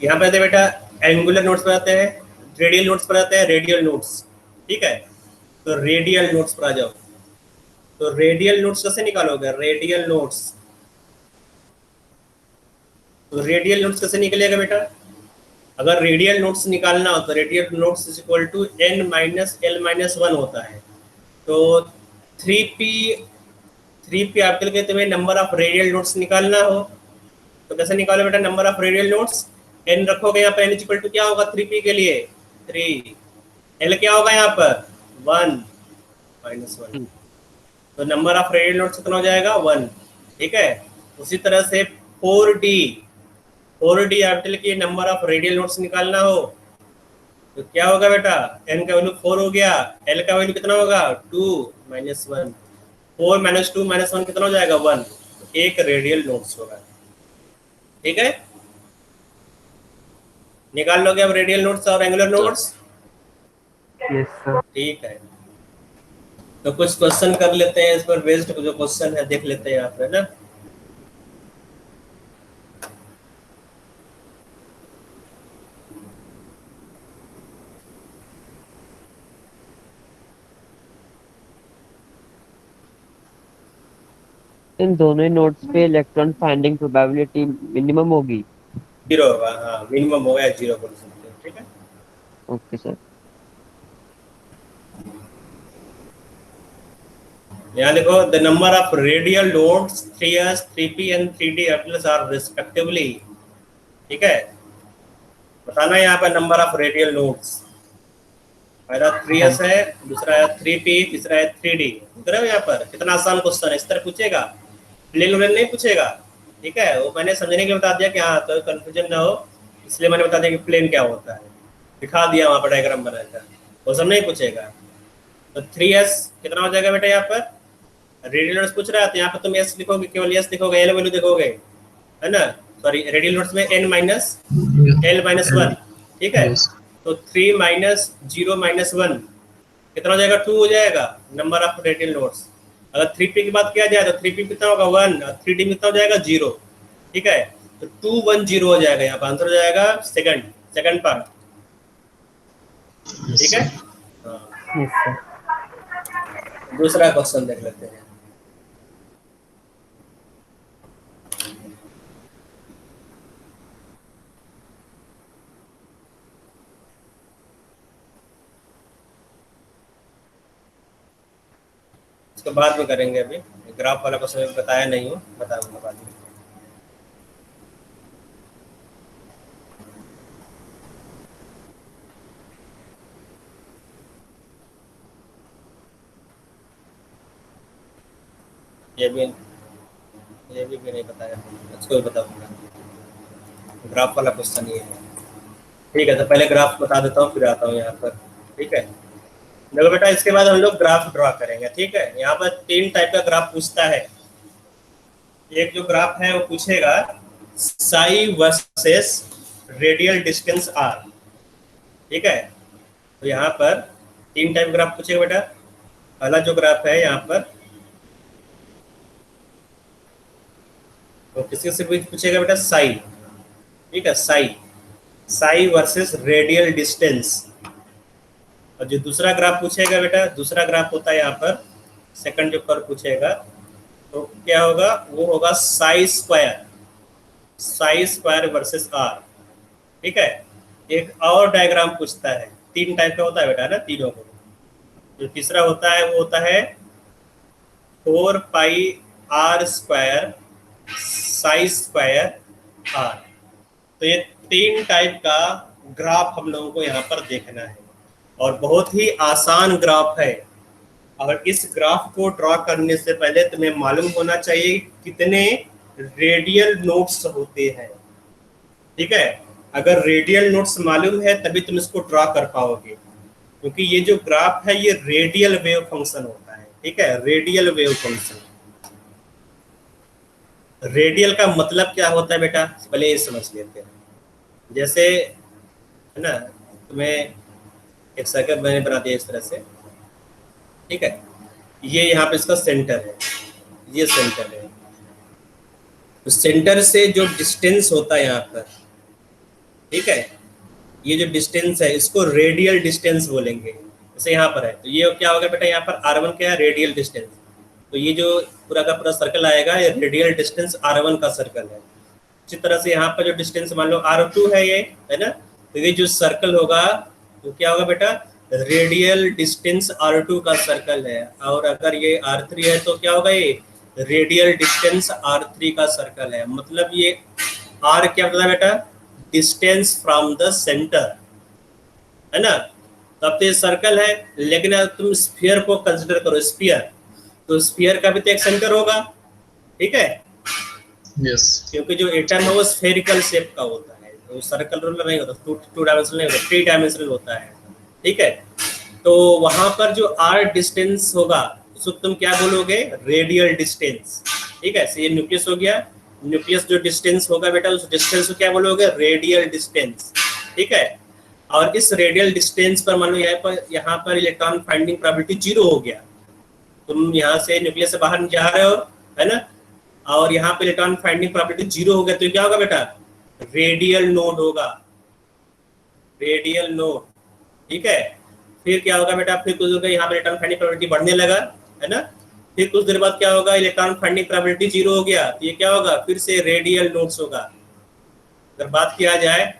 A: यहाँ पे बेटा एंगुलर नोड्स पर आते हैं, रेडियल नोड्स पर आते हैं, रेडियल नोड्स, ठीक है? तो रेडियल नोट्स पर आ जाओ। तो रेडियल नोट्स कैसे निकालोगे? रेडियल नोट्स, तो रेडियल नोट्स कैसे निकलेगा बेटा? अगर रेडियल नोट्स निकालना हो तो radial nodes is equal to n minus l minus 1 होता है। तो 3p, 3p आपके लिए तुम्हें नंबर ऑफ रेडियल नोट्स निकालना हो तो कैसे निकालो बेटा number of radial notes? n रखोगे यहाँ पर, n इक्वल टू क्या होगा 3p के लिए? 3। l क्या होगा यहाँ पर? 1 माइनस 1। तो नंबर ऑफ रेडियल नोट्स कितना हो जाएगा? 1। ठीक है। उसी तरह से 4d, 4d आपके लिए नंबर ऑफ रेडियल नोट्स निकालना हो तो क्या होगा बेटा? n का वैल्यू 4 हो गया, l का वैल्यू कितना होगा? 2 माइनस 1। 4 माइनस 2 माइनस 1 कितना हो जाएगा? 1। एक रेडियल नोट्स होगा। ठीक है, निकाल लोगे अब रेडियल नोट्स और एंगुलर नोट्स?
B: Yes sir.
A: ठीक है, तो कुछ क्वेश्चन कर लेते हैं इस पर बेस्ड, जो क्वेश्चन है देख लेते हैं यहाँ पे ना।
B: इन दोनों ही नोट्स पे इलेक्ट्रॉन फाइंडिंग प्रोबेबिलिटी मिनिमम होगी।
A: 0 होगा, हाँ मिनिमम होगा, 0 बोल सकते हैं। ठीक है,
B: ओके सर।
A: यहाँ देखो the number of radial nodes 3s 3p and 3d are respectively. ठीक है, बताना यहाँ पर नंबर ऑफ रेडियल नोड्स। पहला 3s है, दूसरा है 3p, तीसरा है 3d। उधर है यहाँ पर कितना आसान क्वेश्चन है, इस तरह पूछेगा, प्लेन व्लेन नहीं पूछेगा। ठीक है, वो मैंने समझने के लिए बता दिया कि हाँ तो कंफ्यूजन ना हो, इसलिए मैंने बता दिया कि प्लेन क्या होता है, दिखा दिया वहाँ पर डायग्राम बनाकर, वो सब नहीं पूछेगा। तो 3s कितना हो जाएगा बेटा? यहाँ पर रेडियल नोट्स पूछ रहा है तो यहाँ पर तुम s लिखोगे, केवल s लिखोगे, l वैल्यू देखोगे, है ना। सॉरी, रेडियल नोट्स में n माइनस l माइनस 1। ठीक है, तो 3 माइनस 0 माइनस 1 कितना हो जाएगा? 2 हो जाएगा नंबर ऑफ रेडियल नोट्स। अगर 3p की बात किया जाए तो 3p कितना होगा? 1, और 3d कितना हो जाएगा? 0। ठीक है, तो 2 1 0 हो जाएगा, यहाँ पर आंसर हो जाएगा सेकंड पार्ट। ठीक है, हाँ।
B: Yes sir.
A: दूसरा क्वेश्चन देख लेते हैं। इसको बाद में करेंगे, अभी ग्राफ वाला क्वेश्चन बताया नहीं हूँ, बताऊंगा बाद में। ये भी नहीं बताया, इसको भी बताऊंगा। ग्राफ वाला क्वेश्चन ये है। ठीक है, तो पहले ग्राफ बता देता हूँ फिर आता हूँ यहाँ पर। ठीक है, देखो बेटा, इसके बाद हम लोग ग्राफ ड्रॉ करेंगे। ठीक है, यहाँ पर 3 टाइप का ग्राफ पूछता है। एक जो ग्राफ है वो पूछेगा psi versus radial distance r. ठीक है, तो यहाँ पर 3 टाइप ग्राफ पूछेगा बेटा। पहला जो ग्राफ है यहाँ पर तो किसी से भी पूछेगा बेटा साई। ठीक है, साई वर्सेस रेडियल डिस्टेंस। और जो दूसरा ग्राफ पूछेगा बेटा, दूसरा ग्राफ होता है यहाँ पर, सेकंड जो कर्व पूछेगा तो क्या होगा? वो होगा साई स्क्वायर वर्सेस आर। ठीक है, एक और डायग्राम पूछता है, 3 टाइप का होता है बेटा ना, तीनों को। जो तीसरा होता है वो होता है 4 pi r square psi square r. तो ये 3 टाइप का ग्राफ हम लोगों को यहाँ पर देखना है, और बहुत ही आसान ग्राफ है। और इस ग्राफ को ड्रॉ करने से पहले तुम्हें मालूम होना चाहिए कितने रेडियल नोट्स होते हैं। ठीक है, अगर रेडियल नोट्स मालूम है तभी तुम इसको ड्रॉ कर पाओगे, क्योंकि ये जो ग्राफ है ये रेडियल वेव फंक्शन होता है। ठीक है, रेडियल वेव फंक्शन। रेडियल का मतलब क्या होता है बेटा, पहले ये समझ लेते हैं। जैसे है ना, तुम्हें एक सर्कल मैंने बना दिया इस तरह से। ठीक है, ये यहाँ पे इसका सेंटर है, ये सेंटर है। तो सेंटर से जो डिस्टेंस होता है यहाँ पर, ठीक है, ये जो डिस्टेंस है इसको रेडियल डिस्टेंस बोलेंगे। जैसे यहाँ पर है, तो ये क्या होगा बेटा, यहाँ पर R1 क्या है, रेडियल डिस्टेंस। तो ये जो पूरा का पूरा सर्कल आएगा ये रेडियल डिस्टेंस R1 का सर्कल है। इसी तरह से यहाँ पर जो डिस्टेंस मान लो R2 है ये, है ना, तो ये जो सर्कल होगा तो क्या होगा बेटा, रेडियल डिस्टेंस R2 का सर्कल है। और अगर ये R3 है तो क्या होगा, ये रेडियल डिस्टेंस R3 का सर्कल है। मतलब ये R क्या होता है बेटा, डिस्टेंस फ्रॉम द सेंटर, है ना। तो अब तो ये सर्कल है, लेकिन अब तुम स्फीयर को कंसिडर करो, स्फीयर, तो स्फीयर का भी तो एक सेंटर होगा, ठीक है,
C: यस
A: क्योंकि जो एटम है वो स्फेरिकल शेप का होता है, तो सर्कल रोलर नहीं होता, टू डायमेंशनल नहीं होता, 3 डायमेंशनल होता है, ठीक है। तो वहां पर जो आर डिस्टेंस होगा उसको तुम क्या बोलोगे, रेडियल डिस्टेंस, ठीक है। ये न्यूक्लियस हो गया, न्यूक्लियस जो डिस्टेंस होगा बेटा उस डिस्टेंस को क्या बोलोगे, रेडियल डिस्टेंस, ठीक है। और इस रेडियल डिस्टेंस पर मान लो यहाँ पर इलेक्ट्रॉन फाइंडिंग प्रोबेबिलिटी 0 हो गया, तुम यहाँ से न्यूक्लियस से बाहर जा रहे हो, है ना, और यहाँ पे इलेक्ट्रॉन फाइंडिंग प्रोबेबिलिटी 0 हो गया, तो क्या होगा बेटा, रेडियल नोड होगा, रेडियल नोड, ठीक है। फिर क्या होगा बेटा, फिर कुछ होगा यहाँ पे इलेक्ट्रॉन फाइंडिंग प्रोबेबिलिटी बढ़ने लगा, है ना, फिर कुछ देर बाद क्या होगा, इलेक्ट्रॉन फाइंडिंग प्रोबेबिलिटी 0 हो गया, तो ये क्या होगा, फिर से रेडियल नोड्स होगा। अगर बात किया जाए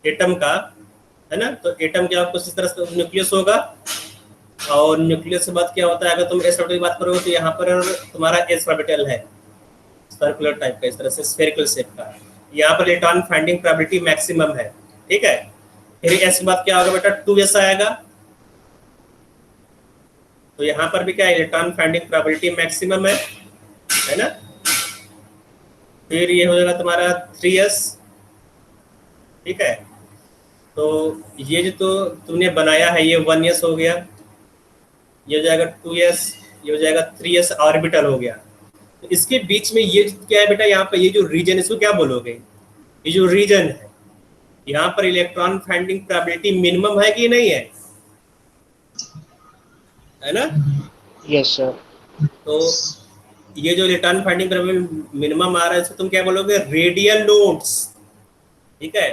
A: एटम का, है ना, तो एटम क्या कुछ इस तरह से न्यूक्लियस होगा, और न्यूक्लियस के बाद क्या होता है, अगर तुम एस ऑर्बिटल की बात करोगे तो यहाँ पर तुम्हारा एस ऑर्बिटल है सर्कुलर टाइप का, इस तरह से स्फेरिकल शेप का, यहाँ पर इलेक्ट्रॉन फाइंडिंग प्रोबेबिलिटी मैक्सिमम है, ठीक है। फिर एस के बाद क्या होगा बेटा, 2s आएगा, तो यहाँ पर भी क्या इलेक्ट्रॉन फाइंडिंग प्रोबेबिलिटी मैक्सिमम है ना। फिर ये हो जाएगा तुम्हारा 3s, ठीक है। तो ये जो तो तुमने बनाया है ये 1s हो गया, ये हो जाएगा 2s, ये हो जाएगा 3s ऑर्बिटल हो गया। तो इसके बीच में ये क्या है बेटा, यहाँ पे ये जो रीजन, इसको क्या बोलोगे, ये जो रीजन है यहाँ पर इलेक्ट्रॉन फाइंडिंग प्रोबेबिलिटी मिनिमम है कि नहीं है ना।
B: Yes sir.
A: तो ये जो इलेक्ट्रॉन फाइंडिंग प्रोबेबिलिटी मिनिमम आ रहा है इसको तुम क्या बोलोगे, रेडियल नोड्स, ठीक है।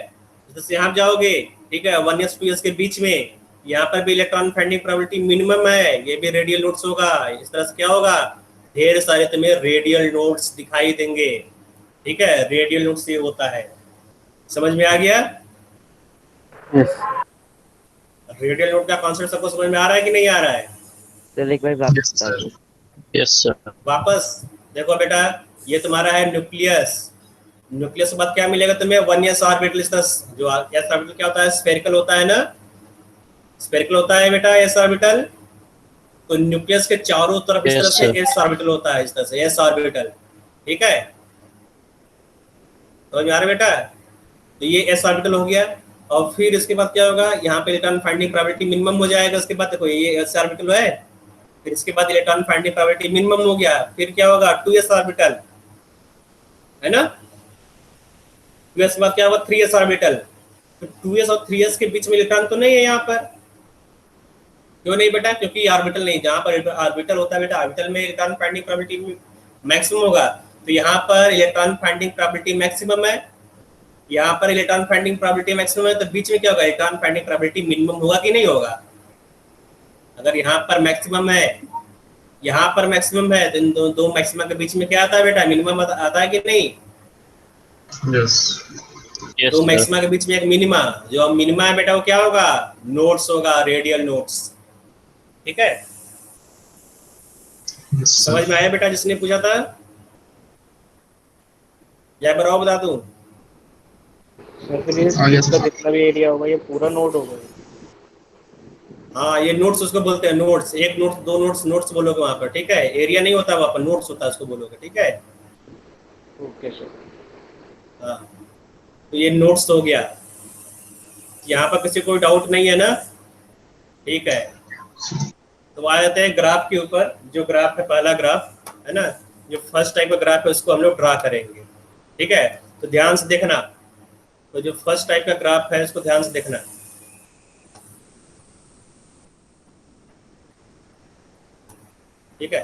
A: जैसे यहाँ जाओगे, ठीक है, 1s 2s के बीच में यहाँ पर भी इलेक्ट्रॉन फाइंडिंग प्रोबेबिलिटी मिनिमम है, ये भी रेडियल नोड्स होगा। इस तरह से क्या होगा, ढेर सारे तुम्हें रेडियल नोड्स दिखाई देंगे, ठीक है। रेडियल नोड्स ये होता है, समझ में आ गया।
B: यस
A: रेडियल नोड का कॉन्सेप्ट सबको समझ में आ रहा है कि नहीं आ रहा है।
B: सर, एक बार वापस बता दो।
D: Yes sir.
A: वापस देखो बेटा, ये तुम्हारा है न्यूक्लियस, न्यूक्लियस के बाद क्या मिलेगा तुम्हें, 1s ऑर्बिटल। इस तरह जो s ऑर्बिटल क्या होता है, स्फेरिकल होता है ना, स्फेरिकल होता है बेटा s ऑर्बिटल। तो न्यूक्लियस के चारों तरफ इस तरह से s ऑर्बिटल होता है, इस तरह से s ऑर्बिटल, ठीक है। तो यार बेटा, तो ये s ऑर्बिटल हो गया, और फिर इसके बाद क्या होगा, यहाँ पे इलेक्ट्रॉन फाइंडिंग प्रोबेबिलिटी मिनिमम हो जाएगा। उसके बाद देखो ये s ऑर्बिटल है, फिर इसके बाद इलेक्ट्रॉन फाइंडिंग प्रोबेबिलिटी मिनिमम हो गया, फिर क्या होगा, 2s ऑर्बिटल, है ना। 2s के बाद क्या होगा, 3s ऑर्बिटल। तो 2s और 3s के बीच में इलेक्ट्रॉन तो नहीं है यहाँ पर, क्यों नहीं बेटा, क्योंकि ऑर्बिटल नहीं, जहाँ पर ऑर्बिटल होता है बेटा, ऑर्बिटल में इलेक्ट्रॉन फाइंडिंग प्रोबेबिलिटी मैक्सिमम होगा। तो यहाँ पर इलेक्ट्रॉन फाइंडिंग प्रोबेबिलिटी मैक्सिमम है, यहाँ पर इलेक्ट्रॉन फाइंडिंग प्रोबेबिलिटी मैक्सिमम है, तो बीच में क्या होगा, इलेक्ट्रॉन फाइंडिंग प्रोबेबिलिटी मिनिमम होगा कि नहीं होगा। अगर यहाँ पर मैक्सिमम है, यहाँ पर मैक्सिमम है, तो इन दो मैक्सिमम के बीच में क्या आता है बेटा, मिनिमम आता है कि नहीं।
C: यस
A: दो मैक्सिमा के बीच में एक मिनिमा, जो मिनिमा है बेटा वो क्या होगा, नोड्स होगा, रेडियल नोड्स, ठीक है। समझ में आया बेटा जिसने पूछा था, या एक बार और बता दूं।
B: इसका जितना भी एरिया होगा ये पूरा नोड होगा।
A: हाँ, ये नोट्स उसको बोलते हैं, नोट्स, एक नोट्स, दो नोट्स, नोट्स बोलोगे वहां पर, ठीक है। एरिया नहीं होता वहां पर, नोट्स होता है, उसको बोलोगे, ठीक है।
B: Okay sir.
A: हाँ, तो ये नोट्स हो गया, यहाँ पर किसी कोई डाउट नहीं है ना, ठीक है। तो आ जाते हैं ग्राफ के ऊपर। जो ग्राफ है, पहला ग्राफ है ना, जो फर्स्ट टाइप का ग्राफ है उसको हम लोग ड्रा करेंगे, ठीक है। तो ध्यान से देखना, तो जो फर्स्ट टाइप का ग्राफ है उसको ध्यान से देखना, ठीक है।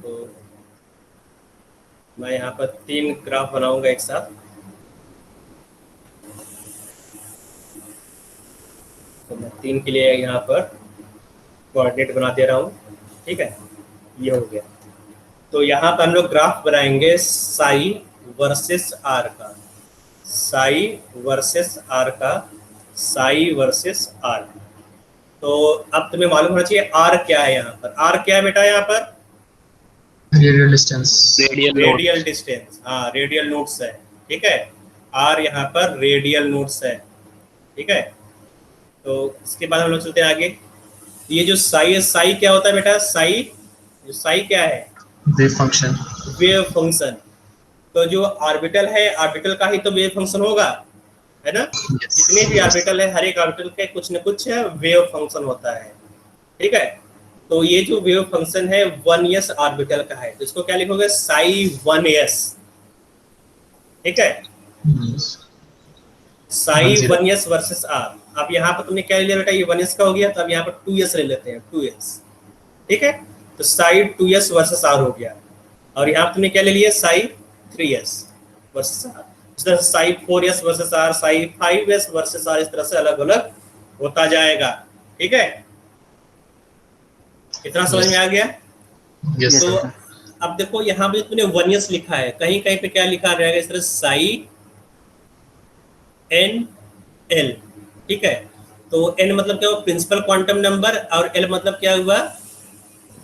A: तो मैं यहाँ पर 3 ग्राफ बनाऊंगा एक साथ। तो मैं 3 के लिए यहाँ पर कोऑर्डिनेट बना दे रहा हूँ, ठीक है, ये हो गया। तो यहाँ पर हम लोग ग्राफ बनाएंगे साई वर्सेस आर का, साई वर्सेस आर का, साई वर्सेस आर। तो अब तुम्हें मालूम होना चाहिए आर क्या है यहाँ पर। आर क्या है बेटा यहाँ पर?
C: Radial distance.
A: रेडियल डिस्टेंस, हाँ रेडियल नोट्स है, ठीक है। आर यहाँ पर रेडियल नोट्स है, ठीक है। तो इसके बाद हम लोग चलते हैं आगे। ये जो साई है, साई क्या होता है बेटा? साई, जो साई क्या है?
C: Wave function.
A: Wave function. तो जो ऑर्बिटल है, ऑर्बिटल का ही तो वेव फंक्शन होगा, है ना। जितने भी ऑर्बिटल है, हर एक ऑर्बिटल के कुछ न कुछ वेव फंक्शन होता है, ठीक है। तो ये जो वेव फंक्शन है 1s ऑर्बिटल का है, तो इसको क्या लिखोगे? साई 1s, ठीक है। Psi 1s versus r. अब यहाँ पर तुमने क्या ले लिया बेटा? ये 1s का हो गया, तो अब यहाँ पर 2s ले लेते हैं, 2s, ठीक है। तो साई 2s वर्सेस आर हो गया। और यहाँ तुमने क्या ले लिया? Psi 3s versus r. इस तरह से psi 4s versus r, psi 5s versus r, इस तरह से अलग अलग होता जाएगा, ठीक है। इतना समझ में आ गया?
C: यस
A: तो अब देखो यहाँ पे तुमने 1s लिखा है, कहीं कहीं पे क्या लिखा रहेगा? इस तरह साई एन एल, ठीक है। तो n मतलब क्या हुआ? प्रिंसिपल क्वांटम नंबर, और l मतलब क्या हुआ?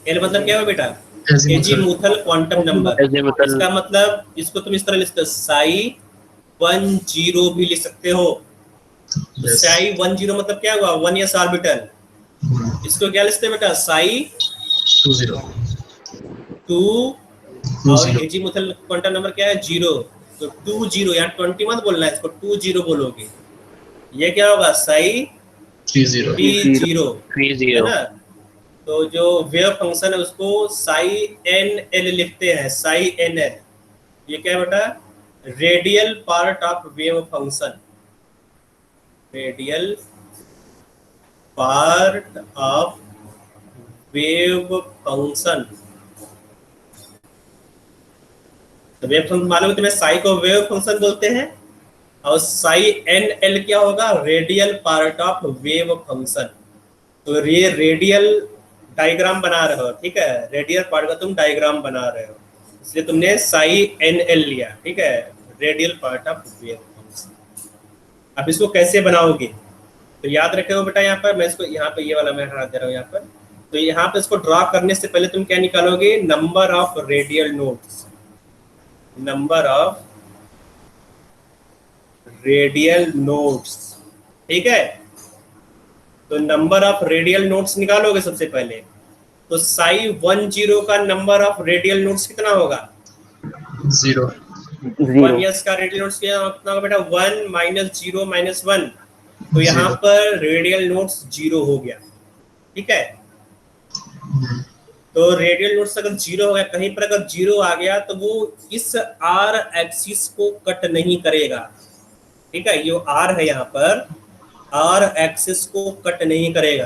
A: l मतलब क्या हुआ बेटा? Azimuthal quantum number. इसका मतलब इसको तुम इस तरह लिख सकते हो, साई 10 भी लिख सकते हो। तो साई 10 मतलब क्या हुआ? 1s orbital. इसको क्या लिखते हैं बेटा? साई 2 और एजीमुथल क्वांटम नंबर क्या है? 0। तो 20, यहाँ 20 मत बोलना है, इसको 20 बोलोगे। ये क्या होगा? साई 30, है ना। तो जो वेव फंक्शन है उसको साई एन एल लिखते हैं, साई एन एल। ये क्या है बेटा? Radial part of wave function, radial part of wave function. तो वेव फंक्शन मालूम है तुम्हें, साई को वेव फंक्शन बोलते हैं, और साई एन एल क्या होगा? Radial part of wave function. तो ये रेडियल डायग्राम बना रहे हो, ठीक है, रेडियल पार्ट का तुम डायग्राम बना रहे हो, इसलिए तुमने साई एन एल लिया, ठीक है, radial part of wave function. अब इसको कैसे बनाओगे? तो याद रखे हो बेटा, यहाँ पर मैं इसको यहाँ पे ये वाला मैं हटा दे रहा हूँ यहाँ पर। तो यहाँ पे इसको ड्रॉ करने से पहले तुम क्या निकालोगे? Number of radial notes, number of radial notes, ठीक है। तो नंबर ऑफ रेडियल नोट्स निकालोगे सबसे पहले। तो साई 10 का नंबर ऑफ रेडियल नोट्स कितना होगा?
C: 0।
A: 1s का रेडियल नोट्स कितना होगा बेटा? 1 - 0 - 1। तो यहाँ पर रेडियल नोट्स 0 हो गया, ठीक है। तो रेडियल नोट्स अगर 0 हो गया, कहीं पर अगर 0 आ गया तो वो इस आर एक्सिस को कट नहीं करेगा, ठीक है। ये आर है यहाँ पर, आर एक्सिस को कट नहीं करेगा,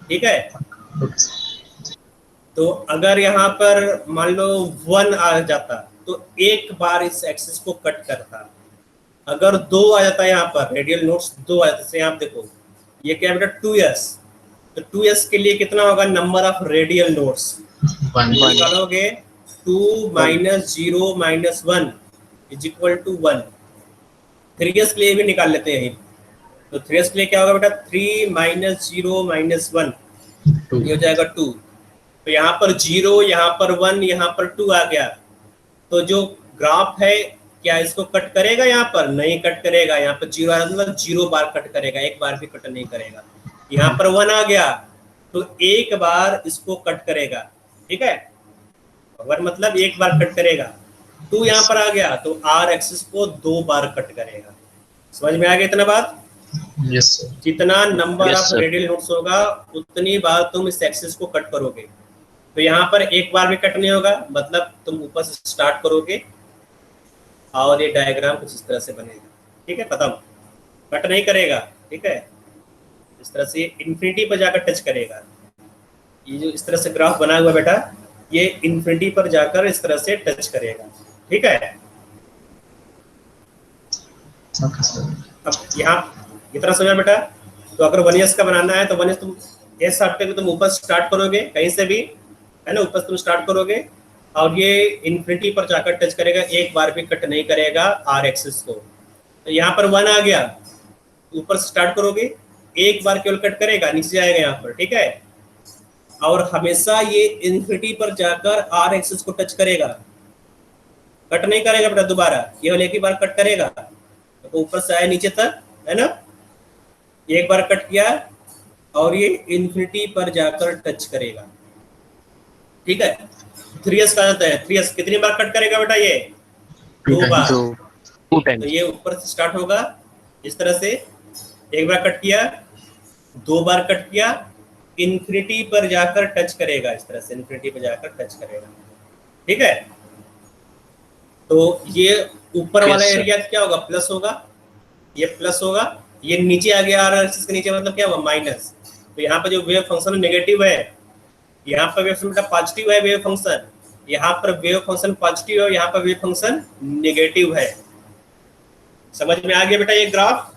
A: ठीक है। तो अगर यहाँ पर मान लो 1 आ जाता तो एक बार इस एक्सिस को कट करता। अगर 2 आ जाता है यहाँ पर, रेडियल नोट्स 2 आ जाते हैं, आप देखो ये क्या बेटा? 2s। तो 2s के लिए कितना होगा नंबर ऑफ रेडियल नोट्स?
C: 1
A: निकालोगे 2 - 0 - 1 = 1। 3s के लिए भी निकाल लेते हैं। तो 3s के लिए क्या होगा बेटा? 3 - 0 - 1, ये हो जाएगा 2। तो यहाँ पर 0, यहाँ पर 1, यहाँ पर 2 आ गया। तो जो ग्राफ है क्या इसको कट करेगा? यहाँ पर नहीं कट करेगा। यहाँ पर 0 आ रहा मतलब 0 बार कट करेगा, एक बार भी कट नहीं करेगा। यहाँ पर 1 आ गया तो एक बार इसको कट करेगा, ठीक है। 1 मतलब एक बार कट करेगा। 2 यहाँ पर आ गया तो आर एक्सिस को 2 बार कट करेगा। समझ में आ गया इतना बात?
C: Yes sir.
A: जितना number
D: Yes,
A: of
D: sir.
A: Radial nodes होगा उतनी बार तुम इस एक्सिस को कट करोगे। तो यहाँ पर एक बार भी कट नहीं होगा, मतलब तुम ऊपर से स्टार्ट करोगे और ये डायग्राम कुछ इस तरह से बनेगा, ठीक है। खत्म, कट नहीं करेगा, ठीक है। इस तरह से इन्फिनिटी पर जाकर टच करेगा। ये जो इस तरह से ग्राफ बना हुआ बेटा, ये इन्फिनिटी पर जाकर इस तरह से टच करेगा, ठीक है।
C: Okay sir.
A: अब यहाँ इतना समझा बेटा? तो अगर 1s का बनाना है तो 1s तुम एस सॉफ्टवेयर में तुम ऊपर स्टार्ट करोगे कहीं से भी, है ना, ऊपर तुम स्टार्ट करोगे और ये इन्फिनिटी पर जाकर टच करेगा, एक बार भी कट नहीं करेगा आर एक्सिस को। तो यहाँ पर 1 आ गया, ऊपर से स्टार्ट करोगे, एक बार केवल कट करेगा, नीचे जाएगा यहाँ पर, ठीक है। और हमेशा ये इन्फिनिटी पर जाकर आर एक्सिस को टच करेगा, कट नहीं करेगा बेटा दोबारा, केवल एक ही बार कट करेगा। तो ऊपर से आया नीचे तक, है ना, एक बार कट किया और ये इन्फिनिटी पर जाकर टच करेगा, ठीक है। 3s का जाता है, 3s कितनी बार कट करेगा बेटा, ये 2 बार।
D: तो 2
A: तो
D: टाइम्स।
A: ये ऊपर से स्टार्ट होगा इस तरह से, एक बार कट किया, 2 बार कट किया, इन्फिनिटी पर जाकर टच करेगा, इस तरह से इन्फिनिटी पर जाकर टच करेगा, ठीक है। तो ये ऊपर
D: Yes,
A: वाला
D: sir.
A: एरिया क्या होगा, प्लस होगा, ये प्लस होगा, ये नीचे आ गया, आर एक्सिस के नीचे मतलब क्या होगा, माइनस। तो यहाँ पर जो वेव फंक्शन नेगेटिव है, यहाँ पर वेव फंक्शन पॉजिटिव है, वेव फंक्शन यहाँ पर वेव फंक्शन पॉजिटिव है, यहाँ पर वेव फंक्शन नेगेटिव है। समझ में आ गया बेटा ये ग्राफ?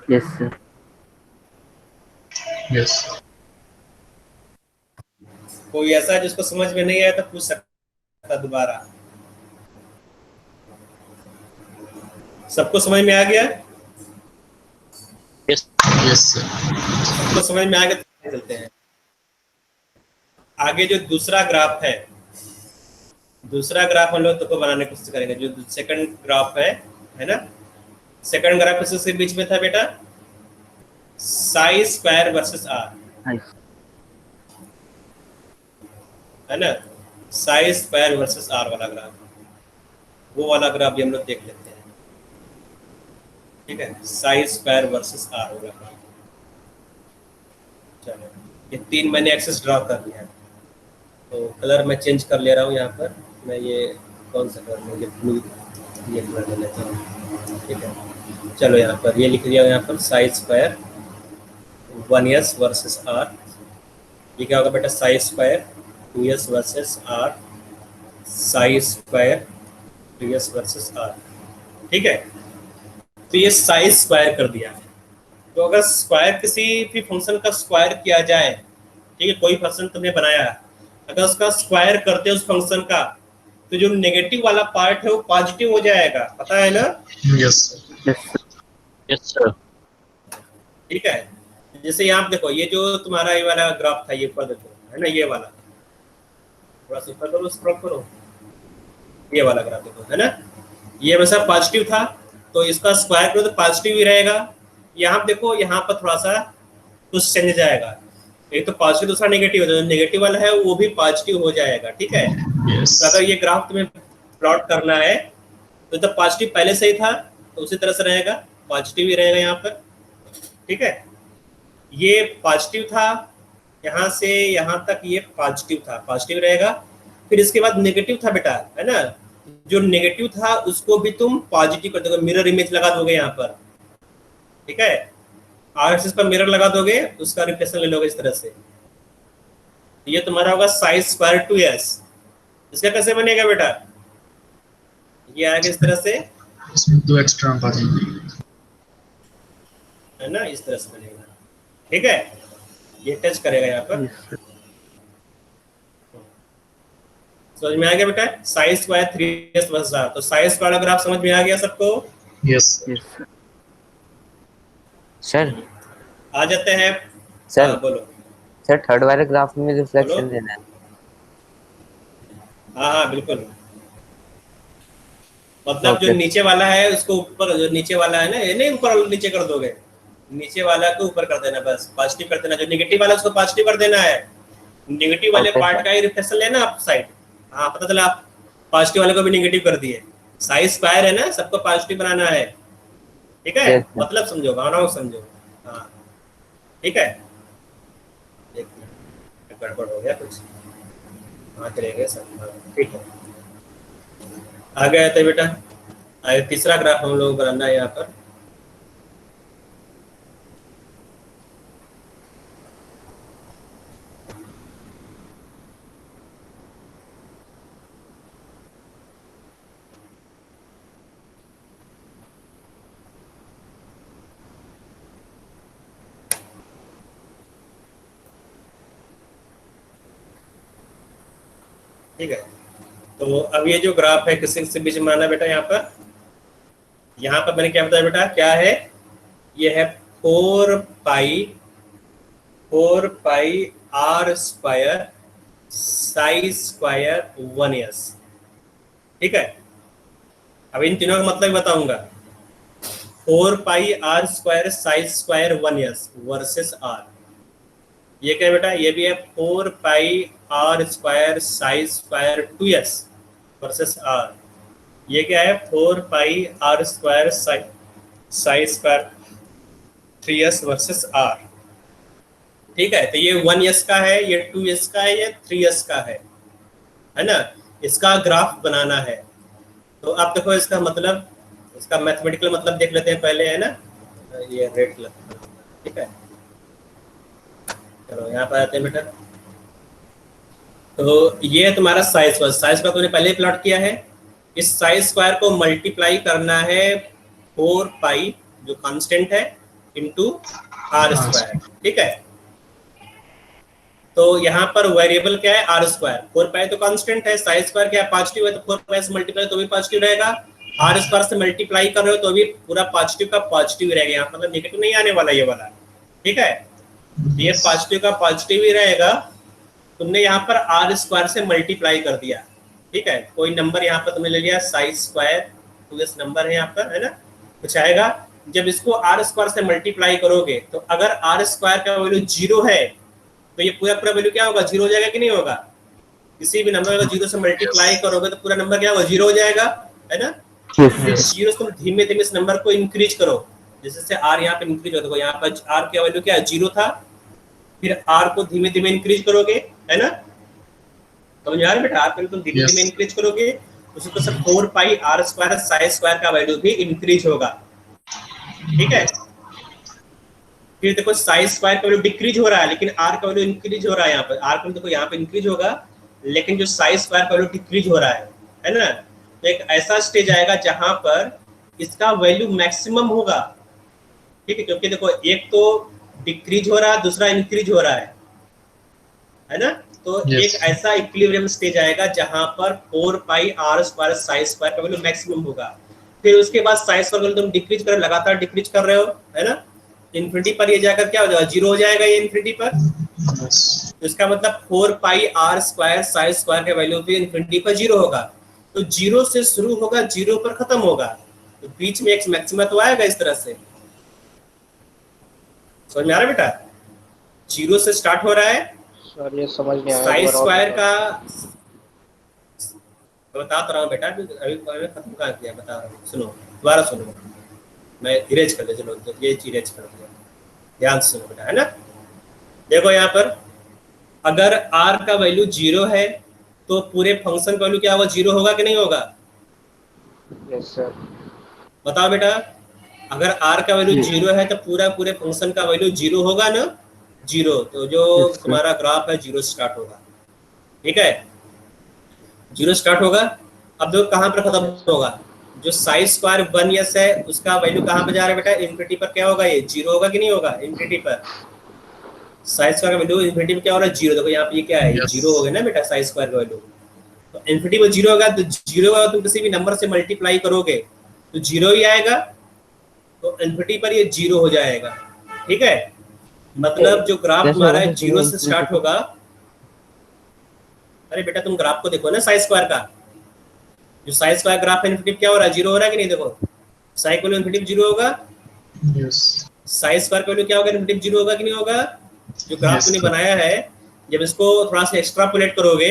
B: Yes sir.
C: यस।
A: कोई ऐसा जिसको समझ में नहीं आया तो पूछ सकता दोबारा। सबको समझ में आ गया?
D: Yes
C: yes sir.
A: सबको समझ में आ गया तो चलते हैं आगे। जो दूसरा ग्राफ है, दूसरा ग्राफ हम लोग तो बनाने की कोशिश करेंगे। जो सेकंड ग्राफ है ना, सेकंड ग्राफ किसके बीच में था बेटा, साई स्क्वायर वर्सेस आर, है ना, साई स्क्वायर वर्सेस आर वाला ग्राफ, वो वाला ग्राफ भी हम लोग देख लेते हैं, ठीक है। साई स्क्वायर वर्सेस आर वाला ग्राफ, चलो ये 3 मैंने एक्सेस ड्रॉ कर लिया है। तो कलर मैं चेंज कर ले रहा हूँ यहाँ पर, मैं ये कौन सा कलर लूँ, ये ब्लू, ये कलर ले लेता हूँ, ठीक है। चलो यहाँ पर ये लिख दिया, यहाँ पर Sai square 1s versus r, ये क्या होगा बेटा, psi square 2s versus r, psi square 2s versus r, ठीक है। तो ये साई स्क्वायर कर दिया है। तो अगर स्क्वायर किसी भी फंक्शन का स्क्वायर किया जाए, ठीक है, कोई फंक्शन तुमने बनाया, अगर उसका स्क्वायर करते हो उस फंक्शन का, तो जो नेगेटिव वाला पार्ट है वो पॉजिटिव हो जाएगा, पता है ना?
C: Yes sir.
D: Yes sir.
A: ठीक है। जैसे यहाँ देखो, ये जो तुम्हारा ये वाला ग्राफ था, ये ऊपर देखो, है ना, ये वाला, थोड़ा सा ऊपर करो, स्क्रॉल करो, ये वाला ग्राफ देखो, है ना, ये हमेशा पॉजिटिव था, तो इसका स्क्वायर करो तो पॉजिटिव ही रहेगा। यहाँ देखो, यहाँ पर थोड़ा सा कुछ चेंज जाएगा, एक तो पॉजिटिव, दूसरा नेगेटिव, जो नेगेटिव वाला है वो भी पॉजिटिव हो जाएगा, ठीक है।
C: यस।
A: तो अगर ये ग्राफ तुम्हें प्लॉट करना है तो जब पॉजिटिव पहले से ही था तो उसी तरह से रहेगा, पॉजिटिव ही रहेगा यहाँ पर, ठीक है। ये पॉजिटिव था, यहाँ से यहाँ तक ये पॉजिटिव था, पॉजिटिव रहेगा। फिर इसके बाद नेगेटिव था बेटा, है ना, जो नेगेटिव था उसको भी तुम पॉजिटिव कर दोगे, मिरर इमेज लगा दोगे यहाँ पर, ठीक है। आर एक्सिस पर मिरर लगा दोगे, उसका रिफ्लेक्शन ले लोगे इस तरह से। ये तुम्हारा होगा साई स्क्वायर 2s। इसका कैसे बनेगा बेटा, ये आएगा इस तरह से,
C: इसमें 2 एक्स्ट्रा आ जाएंगे।
A: है ना, इस तरह से बनेगा, ठीक है। ये टच करेगा यहाँ पर, समझ में आ गया बेटा, psi square 3s versus are. तो साई स्क्वायर ग्राफ समझ में आ गया सबको?
C: Yes
B: sir.
A: आ जाते हैं
B: सर।
A: हाँ, बोलो।
B: सर थर्ड वाले ग्राफ में रिफ्लेक्शन
A: बोलो।
B: देना है।
A: हाँ हाँ बिल्कुल, मतलब जो
B: Okay.
A: नीचे वाला है उसको ऊपर, जो नीचे वाला है ना, ये नहीं ऊपर नीचे कर दोगे, नीचे वाला को ऊपर कर देना, बस पॉजिटिव कर देना, जो नेगेटिव वाला उसको पॉजिटिव कर देना है, नेगेटिव वाले
B: Okay,
A: पार्ट
B: sir.
A: का ही रिफ्लेक्शन लेना आप साइड। हाँ पता चला, आप पॉजिटिव वाले को भी नेगेटिव कर दिए। साई स्क्वायर है ना, सबको पॉजिटिव बनाना है, ठीक है।
B: Yes, sir.
A: मतलब समझो, भावनाओं समझो, हाँ ठीक है। एक मिनट, गड़बड़ हो गया कुछ, हाँ चलेगा सब, हाँ ठीक है। आ गया था बेटा, आगे तीसरा ग्राफ हम लोग बनाना है यहाँ पर। ठीक है। तो अब ये जो ग्राफ है किसी से बीच में आना बेटा, यहाँ पर मैंने क्या बताया बेटा, क्या है, ये है 4 pi r square psi square 1s। ठीक है, अब इन तीनों का मतलब बताऊंगा। 4 pi r square psi square 1s versus r, ये क्या है बेटा, ये भी है 4 pi r square psi square 2s versus r. ये क्या है, 4 pi r square psi square 3s versus r. ठीक है, तो ये 1s का है, ये 2s का है, ये 3s का है ना। इसका ग्राफ बनाना है। तो आप देखो इसका मतलब, इसका मैथमेटिकल मतलब देख लेते हैं पहले, है ना। ये रेड कलर, ठीक है। चलो यहाँ पर आते हैं बेटा। तो ये है तुम्हारा साइज स्क्वायर, साइज स्क्वायर तुमने पहले ही प्लॉट किया है। इस साइज स्क्वायर को मल्टीप्लाई करना है 4 पाई जो कांस्टेंट है इनटू आर स्क्वायर। ठीक है, तो यहाँ पर वेरिएबल क्या है, आर स्क्वायर। 4 पाई तो कांस्टेंट है, साइज स्क्वायर क्या है, पॉजिटिव है, तो 4 पाई से मल्टीप्लाई तो भी पॉजिटिव रहेगा। आर स्क्वायर से मल्टीप्लाई कर रहे हो तो भी पूरा पॉजिटिव का पॉजिटिव रहेगा, यहाँ मतलब नेगेटिव नहीं आने वाला ये वाला। ठीक है, ये पॉजिटिव का पॉजिटिव ही रहेगा। तुमने यहाँ पर आर स्क्वायर से मल्टीप्लाई कर दिया। ठीक है, कोई नंबर यहाँ पर तुमने ले लिया साइज स्क्वायर, तो इस नंबर है यहाँ पर, है ना, कुछ आएगा। जब इसको आर स्क्वायर से मल्टीप्लाई करोगे तो अगर आर स्क्वायर का वैल्यू 0 है तो ये पूरा वैल्यू क्या होगा, 0 हो जाएगा कि नहीं होगा। किसी भी नंबर को 0 से मल्टीप्लाई करोगे तो पूरा नंबर क्या होगा, 0 हो जाएगा, है ना। फिर 0 से तुम धीमे धीमे इस नंबर को इंक्रीज करो, जैसे आर यहाँ पे इंक्रीज होगा। यहाँ पर आर का वैल्यू क्या है, 0 था, फिर आर को धीमे धीमे इंक्रीज करोगे, है ना। तो यार बेटा आर को तुम धीमे धीमे इंक्रीज करोगे उसी तो सब 4 pi r square size square का वैल्यू भी इंक्रीज होगा। ठीक है, फिर देखो साइज स्क्वायर का वैल्यू डिक्रीज हो रहा है लेकिन आर का वैल्यू इंक्रीज हो रहा है। यहाँ पर आर का देखो यहाँ पे इंक्रीज होगा लेकिन जो साइज स्क्वायर का वैल्यू डिक्रीज हो रहा है ना। तो एक ऐसा स्टेज आएगा जहां पर इसका वैल्यू मैक्सिमम होगा। ठीक है, क्योंकि देखो एक तो डिक्रीज हो रहा है, दूसरा इंक्रीज हो रहा है ना। तो एक ऐसा इक्विलिब्रियम स्टेज आएगा जहां पर 4 pi r square size square का वैल्यू मैक्सिमम होगा। फिर उसके बाद साइज स्क्वायर वैल्यू तुम डिक्रीज कर, लगातार डिक्रीज कर रहे हो, है ना। इन्फिनिटी पर ये जाकर क्या हो जाएगा, 0 हो जाएगा ये इन्फिनिटी पर। तो इसका मतलब 4 pi r square size square का वैल्यू भी इन्फिनिटी पर 0 होगा। तो 0 से शुरू होगा, 0 पर खत्म होगा, तो बीच में एक मैक्सिमा तो आएगा इस तरह से। समझ में आ रहा है बेटा, 0 से स्टार्ट हो रहा है।
B: सर ये समझ नहीं आया,
A: साइज स्क्वायर का बता तो रहा हूँ बेटा, अभी खत्म कहाँ किया बता रहा हूँ, सुनो दोबारा सुनो, मैं इरेज कर दे, चलो ये इरेज कर दिया, ध्यान से सुनो बेटा, है ना। देखो यहाँ पर अगर r का वैल्यू 0 है तो पूरे फंक्शन का वैल्यू क्या होगा, 0 होगा कि नहीं होगा।
B: Yes sir.
A: बताओ बेटा, अगर r का वैल्यू 0 है तो पूरे फंक्शन का वैल्यू 0 होगा ना, 0। तो जो तुम्हारा ग्राफ है 0 स्टार्ट होगा। ठीक है, 0 स्टार्ट होगा। अब देखो कहाँ पर खत्म होगा, जो साइज स्क्वायर 1s है उसका वैल्यू कहाँ पे जा रहा है बेटा, इन्फिनिटी पर क्या होगा, ये 0 होगा कि नहीं होगा इन्फिनिटी पर। साइज स्क्वायर का वैल्यू इन्फिनिटी पर क्या हो रहा है, 0। देखो यहाँ पे ये क्या है, 0 हो गया ना बेटा साइज स्क्वायर का वैल्यू। तो इन्फिनिटी पर 0 होगा, तो 0 का तुम किसी भी नंबर से मल्टीप्लाई करोगे तो 0 ही आएगा, तो इन्फिनिटी पर ये 0 हो जाएगा। ठीक है, मतलब जो ग्राफ तुम्हारा है 0 से स्टार्ट होगा। अरे बेटा तुम ग्राफ को देखो ना साइज स्क्वायर का, जो साइज स्क्वायर ग्राफ है इन्फिनिटी क्या हो रहा है, 0 हो रहा है कि नहीं। देखो साइज का वैल्यू इन्फिनिटी 0 होगा, साइज स्क्वायर का वैल्यू क्या होगा, इन्फिनिटी 0 होगा कि नहीं होगा। जो ग्राफ तुमने बनाया है जब इसको थोड़ा सा एक्स्ट्रापोलेट करोगे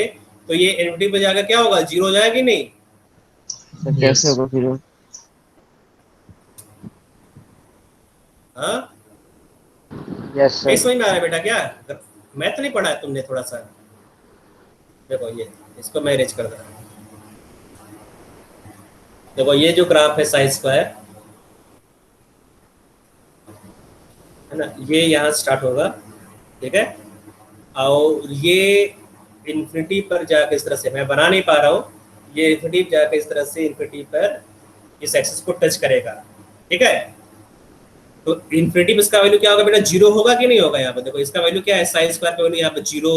A: तो ये इन्फिनिटी पे जाकर क्या होगा, 0 हो जाएगा कि नहीं।
B: सर कैसे होगा फिर।
A: हाँ
B: यस
A: नहीं
B: सर।
A: समझ में आ रहा है बेटा, क्या मैथ नहीं पढ़ा है तुमने थोड़ा सा। देखो ये इसको मैं अरेंज कर रहा हूँ। देखो ये जो ग्राफ है साइज स्क्वायर, है ना, ये यहाँ स्टार्ट होगा। ठीक है, और ये इन्फिनिटी पर जाकर इस तरह से, मैं बना नहीं पा रहा हूँ, ये इन्फिनिटी जाकर इस तरह से इन्फिनिटी पर इस एक्सिस को टच करेगा। ठीक है, तो इन्फिनिटी में इसका वैल्यू क्या होगा बेटा, जीरो होगा कि नहीं होगा? यहाँ पर देखो इसका वैल्यू क्या है, साइन स्क्वायर का वैल्यू यहाँ पर 0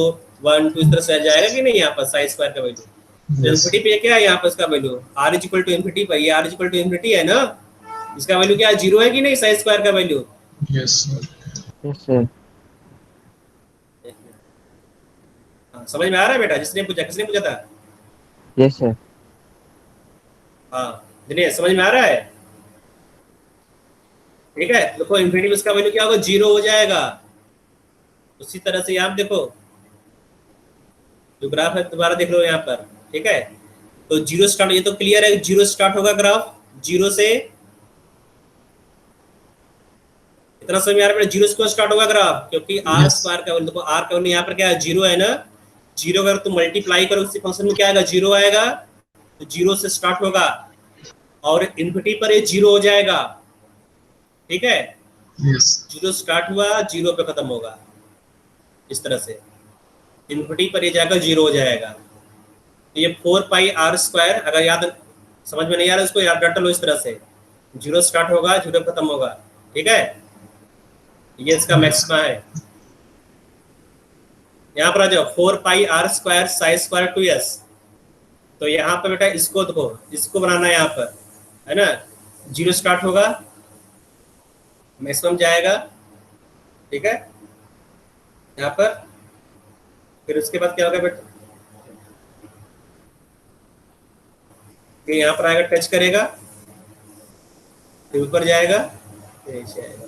A: 1 2 इस तरह से जाएगा कि नहीं यहाँ पर साइन स्क्वायर का वैल्यू। तो
C: Yes.
A: इन्फिनिटी पे क्या है यहाँ पर इसका value, r equal to infinity पर, ये r इक्वल टू इन्फिनिटी है ना, इसका वैल्यू क्या है, 0 है कि नहीं साइन स्क्वायर का value?
C: Yes, sir.
B: Yes sir.
A: हाँ, समझ में आ रहा है बेटा? जिसने पूछा, किसने पूछा था?
B: Yes sir.
A: हाँ दिनेश, समझ में आ रहा है? ठीक है, देखो इन्फिनिटी में इसका वैल्यू क्या होगा, 0 हो जाएगा। उसी तरह से यहाँ देखो जो ग्राफ है, दोबारा देख लो यहाँ पर, ठीक है। तो 0 स्टार्ट, ये तो क्लियर है, 0 स्टार्ट होगा ग्राफ, 0 से इतना समझ में आ रहा है, 0 से क्यों स्टार्ट होगा ग्राफ, क्योंकि r स्क्वायर का वैल्यू, देखो r का वैल्यू यहाँ पर क्या है, 0 है ना, 0 अगर तुम मल्टीप्लाई करो उसी फंक्शन में क्या आएगा, 0 आएगा। तो 0 से स्टार्ट होगा और इन्फिनिटी पर ये 0 हो जाएगा, ठीक है।
C: Yes.
A: 0 स्टार्ट हुआ, 0 पे खत्म होगा, इस तरह से इन्फिनिटी पर ये जाकर 0 हो जाएगा। तो ये 4 पाई r स्क्वायर, अगर याद समझ में नहीं आ रहा इसको याद रट लो इस तरह से, 0 स्टार्ट होगा 0 पे खत्म होगा, ठीक है। ये इसका मैक्सिमा है। यहाँ पर आ जाओ, 4 पाई r square sine square 2s। तो यहाँ पर बेटा इसको देखो, इसको बनाना है यहाँ पर, है ना। 0 स्टार्ट होगा, मैक्सिमम जाएगा, ठीक है, यहाँ पर। फिर उसके बाद क्या होगा बेटा, ये यहाँ पर आएगा, टच करेगा, फिर ऊपर जाएगा, फिर नीचे आएगा।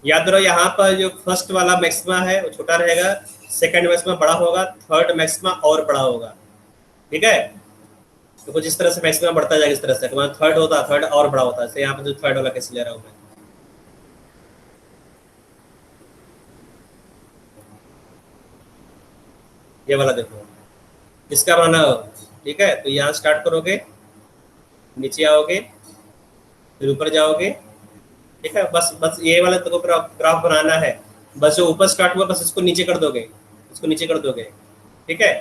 A: याद रहो यहाँ पर जो फर्स्ट वाला मैक्सिमा है वो छोटा रहेगा, सेकंड मैक्सिमा बड़ा होगा, थर्ड मैक्सिमा और बड़ा होगा, ठीक है। तो कुछ इस तरह से मैक्सिमा बढ़ता जाएगा, इस तरह से थर्ड होता है, थर्ड और बड़ा होता है। यहाँ पर जो थर्ड वाला कैसे ले रहा हूँ मैं, ये वाला देखो, इसका बनाना हो, ठीक है। तो यहाँ स्टार्ट करोगे, नीचे आओगे, फिर ऊपर जाओगे, ठीक है। बस ये वाला तो ग्राफ बनाना है, बस जो ऊपर स्टार्ट हुआ बस इसको नीचे कर दोगे, इसको नीचे कर दोगे, ठीक है।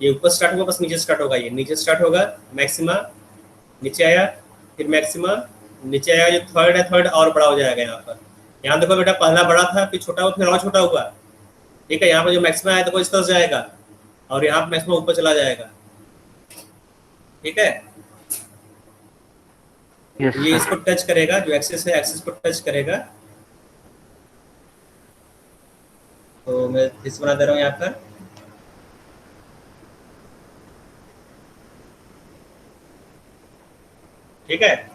A: ये ऊपर स्टार्ट हुआ बस नीचे स्टार्ट होगा, ये नीचे स्टार्ट होगा, मैक्सिमा नीचे आया, फिर मैक्सिमा नीचे आया, जो थर्ड है थर्ड और बड़ा हो जाएगा यहाँ पर। यहाँ देखो बेटा पहला बड़ा था, फिर छोटा हुआ, फिर और छोटा हुआ, ठीक है। यहाँ पर जो मैक्सिमा है देखो इस तरह से जाएगा और यहाँ पर मैक्सिमा ऊपर चला जाएगा, ठीक है।
B: यस
A: ये इसको टच करेगा, जो एक्सिस है एक्सिस को टच करेगा। तो मैं इस बना दे रहा हूँ यहाँ पर, ठीक है।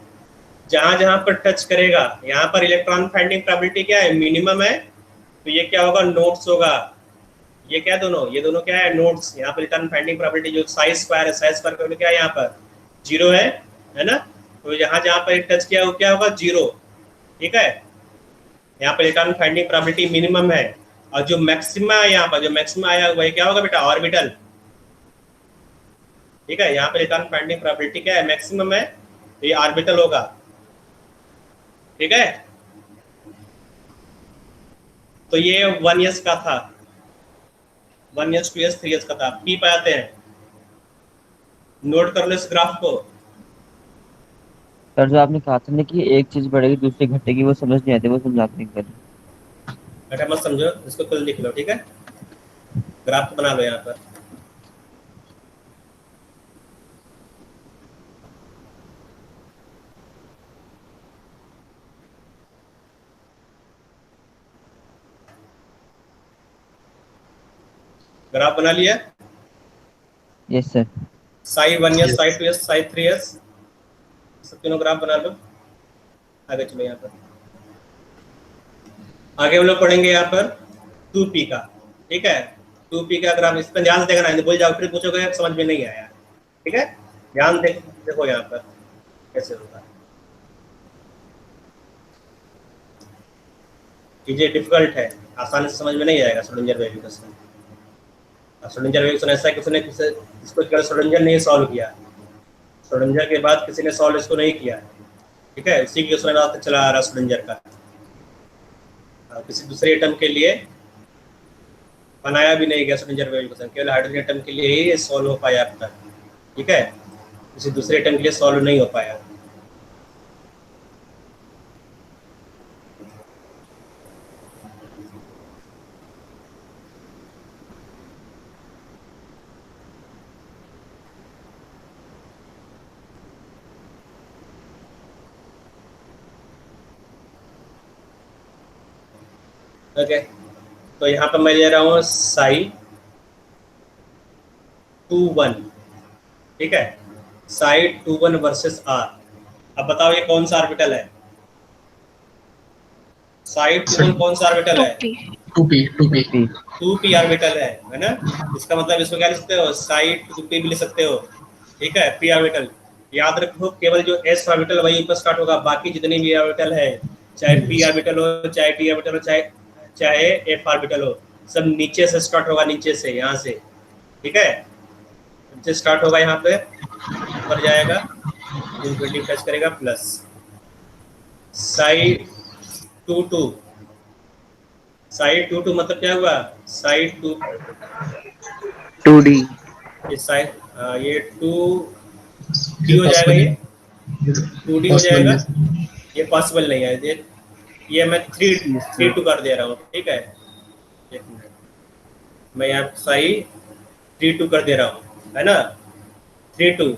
A: जहां जहां पर टच करेगा यहाँ पर इलेक्ट्रॉन फाइंडिंग प्रोबेबिलिटी क्या है, मिनिमम है। तो ये क्या होगा, नोड्स होगा। ये क्या दोनों, ये दोनों क्या है, नोड्स। यहाँ पर इलेक्ट्रॉन फाइंडिंग प्रोबेबिलिटी जो साइन स्क्वायर है, साइन स्क्वायर का क्या है यहाँ पर 0 है ना। तो जहां जहां पर टच किया वो क्या होगा, 0, ठीक है। यहाँ पर इलेक्ट्रॉन फाइंडिंग प्रोबेबिलिटी मिनिमम है। और जो मैक्सिमा है यहाँ पर, जो मैक्सिमा आया वही क्या होगा बेटा, ऑर्बिटल, ठीक है। यहाँ पर इलेक्ट्रॉन फाइंडिंग प्रोबेबिलिटी क्या है, मैक्सिमम है, तो ये ऑर्बिटल होगा, ठीक है। तो ये 1s का था, 1s 2s 3s का था। पी पाते हैं, नोट कर लो इस ग्राफ को।
B: सर जो आपने कहा था ना कि एक चीज बढ़ेगी दूसरी घटेगी, वो समझ नहीं आती, वो समझाते हैं कर।
A: बेटा मत समझो, इसको खुद लिख लो, ठीक है। ग्राफ बना लो यहाँ पर। ग्राफ बना लिया,
B: yes sir.
A: Sai 1s, Sai 2s, Sai 3s, सब तीनों ग्राफ बना लो। आगे चलो यहाँ पर, आगे हम लोग पढ़ेंगे यहाँ पर 2p का, ठीक है। 2p का ग्राफ, इस पर ध्यान से देखना है, भूल जाओ फिर पूछोगे समझ में नहीं आया, ठीक है। ध्यान देखो यहाँ पर कैसे होगा। चीजें डिफिकल्ट है, आसानी से समझ में नहीं आएगा। Schrodinger wave equation, Schrodinger wave equation ऐसा है, किसी ने इसको श्रोडिंगर नहीं सॉल्व किया, श्रोडिंगर के बाद किसी ने सॉल्व इसको नहीं किया, ठीक है। इसी के रास्ते चला आ रहा श्रोडिंगर का, किसी दूसरे एटम के लिए बनाया भी नहीं गया श्रोडिंगर वेव इक्वेशन, केवल हाइड्रोजन एटम के लिए ही सॉल्व हो पाया अब तक, ठीक है। किसी दूसरे एटम के लिए सॉल्व नहीं हो पाया। ओके, तो यहाँ पर मैं ले रहा हूँ साई 2 1, ठीक है, साई 2 1 वर्सेस आर। अब बताओ ये कौन सा ऑर्बिटल है? साई 2 1 कौन सा ऑर्बिटल है?
C: 2p
A: 2p ऑर्बिटल है ना? इसका मतलब इसको क्या लिख सकते हो? साई 2p भी लिख सकते हो, ठीक है, p ऑर्बिटल। याद रखो केवल जो s ऑर्बिटल वही ऊपर स्टार्ट होगा, बाकी जितने भी ऑर्बिटल है, चाहे p ऑर्बिटल हो, चाहे d ऑर्बिटल हो, चाहे f ऑर्बिटल हो, सब नीचे से स्टार्ट होगा, नीचे से, यहाँ से, ठीक है, नीचे स्टार्ट होगा, यहाँ पे ऊपर जाएगा, इनफिनिटी टच करेगा, प्लस साई 2 2, साई 2 2 मतलब क्या हुआ? साई 2
B: 2D
A: ये साइन, ये 2D हो जाएगा, ये 2D हो जाएगा, ये पॉसिबल नहीं है, ये मैं 3 2 कर दे रहा हूँ, ठीक है, एक मिनट, मैं यहाँ सही 3 2 कर दे रहा हूँ, है ना, 3 2।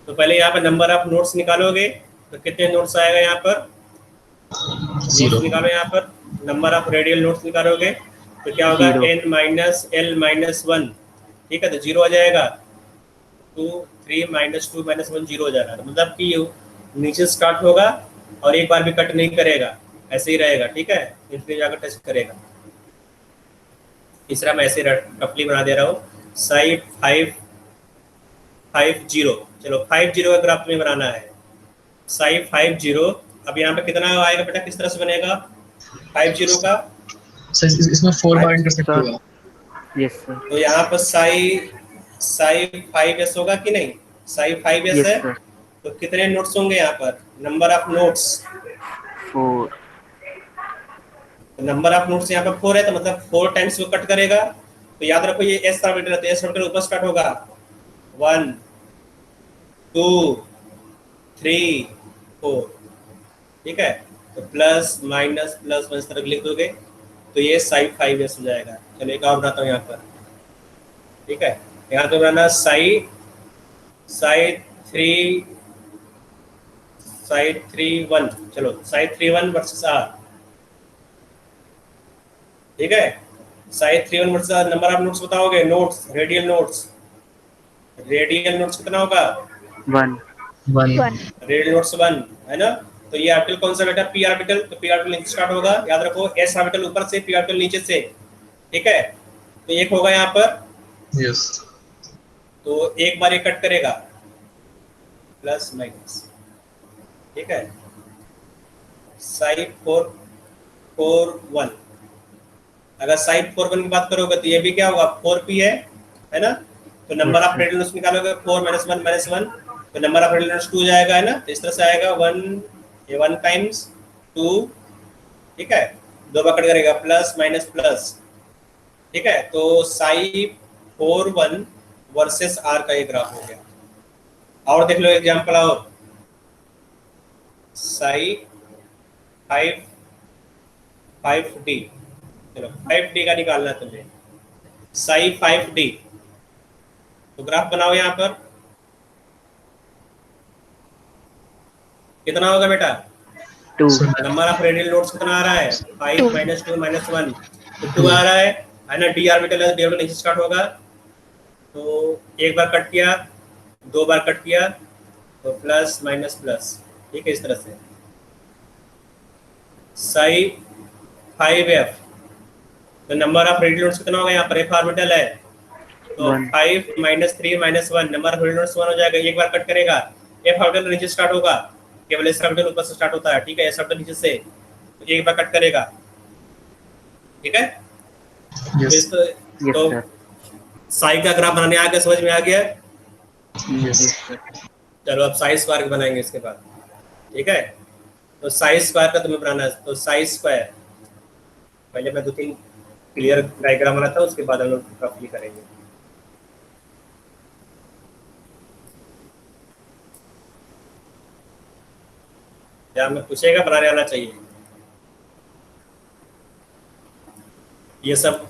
A: तो पहले यहाँ पर नंबर ऑफ नोट्स निकालोगे तो कितने नोट्स आएगा? यहाँ पर नोट्स निकालो, यहाँ पर नंबर ऑफ रेडियल नोट्स निकालोगे तो क्या होगा? n माइनस l माइनस 1, ठीक है, तो 0 आ जाएगा, 2 3 माइनस 2 माइनस 1 0 हो जाएगा। तो मतलब कि नीचे स्टार्ट होगा और एक बार भी कट नहीं करेगा, ऐसे ही रहेगा, ठीक है, इनफिनिटी जाकर टच करेगा। तीसरा मैं ऐसे रफली बना दे रहा हूँ, साई 5 5 0, चलो 5 0 का ग्राफ में बनाना है, साई 5 0। अब यहाँ पे कितना आएगा बेटा, किस तरह से बनेगा 5 0 का?
C: सर इसमें 4 बार इंटरसेक्ट होगा।
B: यस सर,
A: तो यहाँ पर साई 5s होगा कि नहीं? साई 5s
B: यस
A: है,
B: सर,
A: तो कितने नोट्स होंगे यहाँ पर? Number of notes,
B: 4
A: number of notes यहाँ पर 4 है, तो मतलब 4 टाइम्स वो कट करेगा। तो याद रखो ये एस ऑर्बिटल है, तो एस ऑर्बिटल ऊपर स्टार्ट होगा, 1 2 3 4, ठीक है, तो प्लस माइनस प्लस इस तरह लिख दोगे तो ये साई 5s हो जाएगा। चलो एक और बनाता हूँ यहाँ पर, ठीक है, यहाँ पे बनाना साई 3 1, चलो साई 3 1 वर्सेस आर, ठीक है, psi 3 1 versus r. Number of nodes बताओगे? Nodes, radial nodes, radial nodes कितना होगा?
B: 1
A: रेडियल नोट्स 1, है ना? तो ये ऑर्बिटल कौन सा बेटा? पी ऑर्बिटल, तो पी ऑर्बिटल नीचे स्टार्ट होगा, याद रखो एस ऑर्बिटल ऊपर से, पी ऑर्बिटल नीचे से, ठीक है, तो एक होगा यहाँ पर,
C: यस,
A: तो एक बार ये कट करेगा, प्लस माइनस, ठीक है, साई 4 4 1। अगर साई 4 1 की बात करोगे तो ये भी क्या होगा? 4p है ना? तो नंबर ऑफ रेडियल नोट्स निकालोगे, 4 - 1 - 1, तो नंबर ऑफ रेडियल नोट्स 2 जाएगा, है ना? तो इस तरह से आएगा 1 ये 1 टाइम्स 2, ठीक है, 2 बार कट करेगा, प्लस माइनस प्लस, ठीक है, तो साई 4 1 वर्सेस आर का ये ग्राफ हो गया। और देख लो एग्जांपल, और साई 5 5d, चलो 5d का निकालना है तुम्हें, साई 5d, तो ग्राफ बनाओ यहाँ पर, कितना होगा बेटा?
B: 2
A: नंबर ऑफ रेडियल नोट्स कितना आ रहा है? 5 - 2 - 1, तो 2 आ रहा है ना? डी ऑर्बिटल है, डी ऑर्बिटल नीचे स्टार्ट होगा, तो एक बार कट किया, 2 बार कट किया, तो प्लस माइनस प्लस, ठीक है, इस तरह से साई 5f, तो नंबर ऑफ रेडियल नोट्स कितना होगा यहाँ पर? एफ ऑर्बिटल है, तो 5 - 3 - 1, नंबर ऑफ रेडियल नोट्स 1 हो जाएगा, एक बार कट करेगा, एफ ऑर्बिटल नीचे स्टार्ट होगा, केवल एस ऑर्बिटल ऊपर से स्टार्ट होता है, ठीक है, एस ऑर्बिटल नीचे से, तो एक बार कट करेगा, ठीक है,
C: यस,
A: तो साई का ग्राफ बनाने आ गया, समझ में आ गया?
C: यस,
A: चलो अब साई स्क्वायर बनाएंगे इसके बाद, ठीक है, तो साई स्क्वायर का तुम्हें बनाना है, तो साई स्क्वायर पहले मैं 2-3 क्लियर डायग्राम बनाता हूँ, उसके बाद हम लोग रफली करेंगे। क्या हमें पूछेगा, बनाने आना चाहिए, ये सब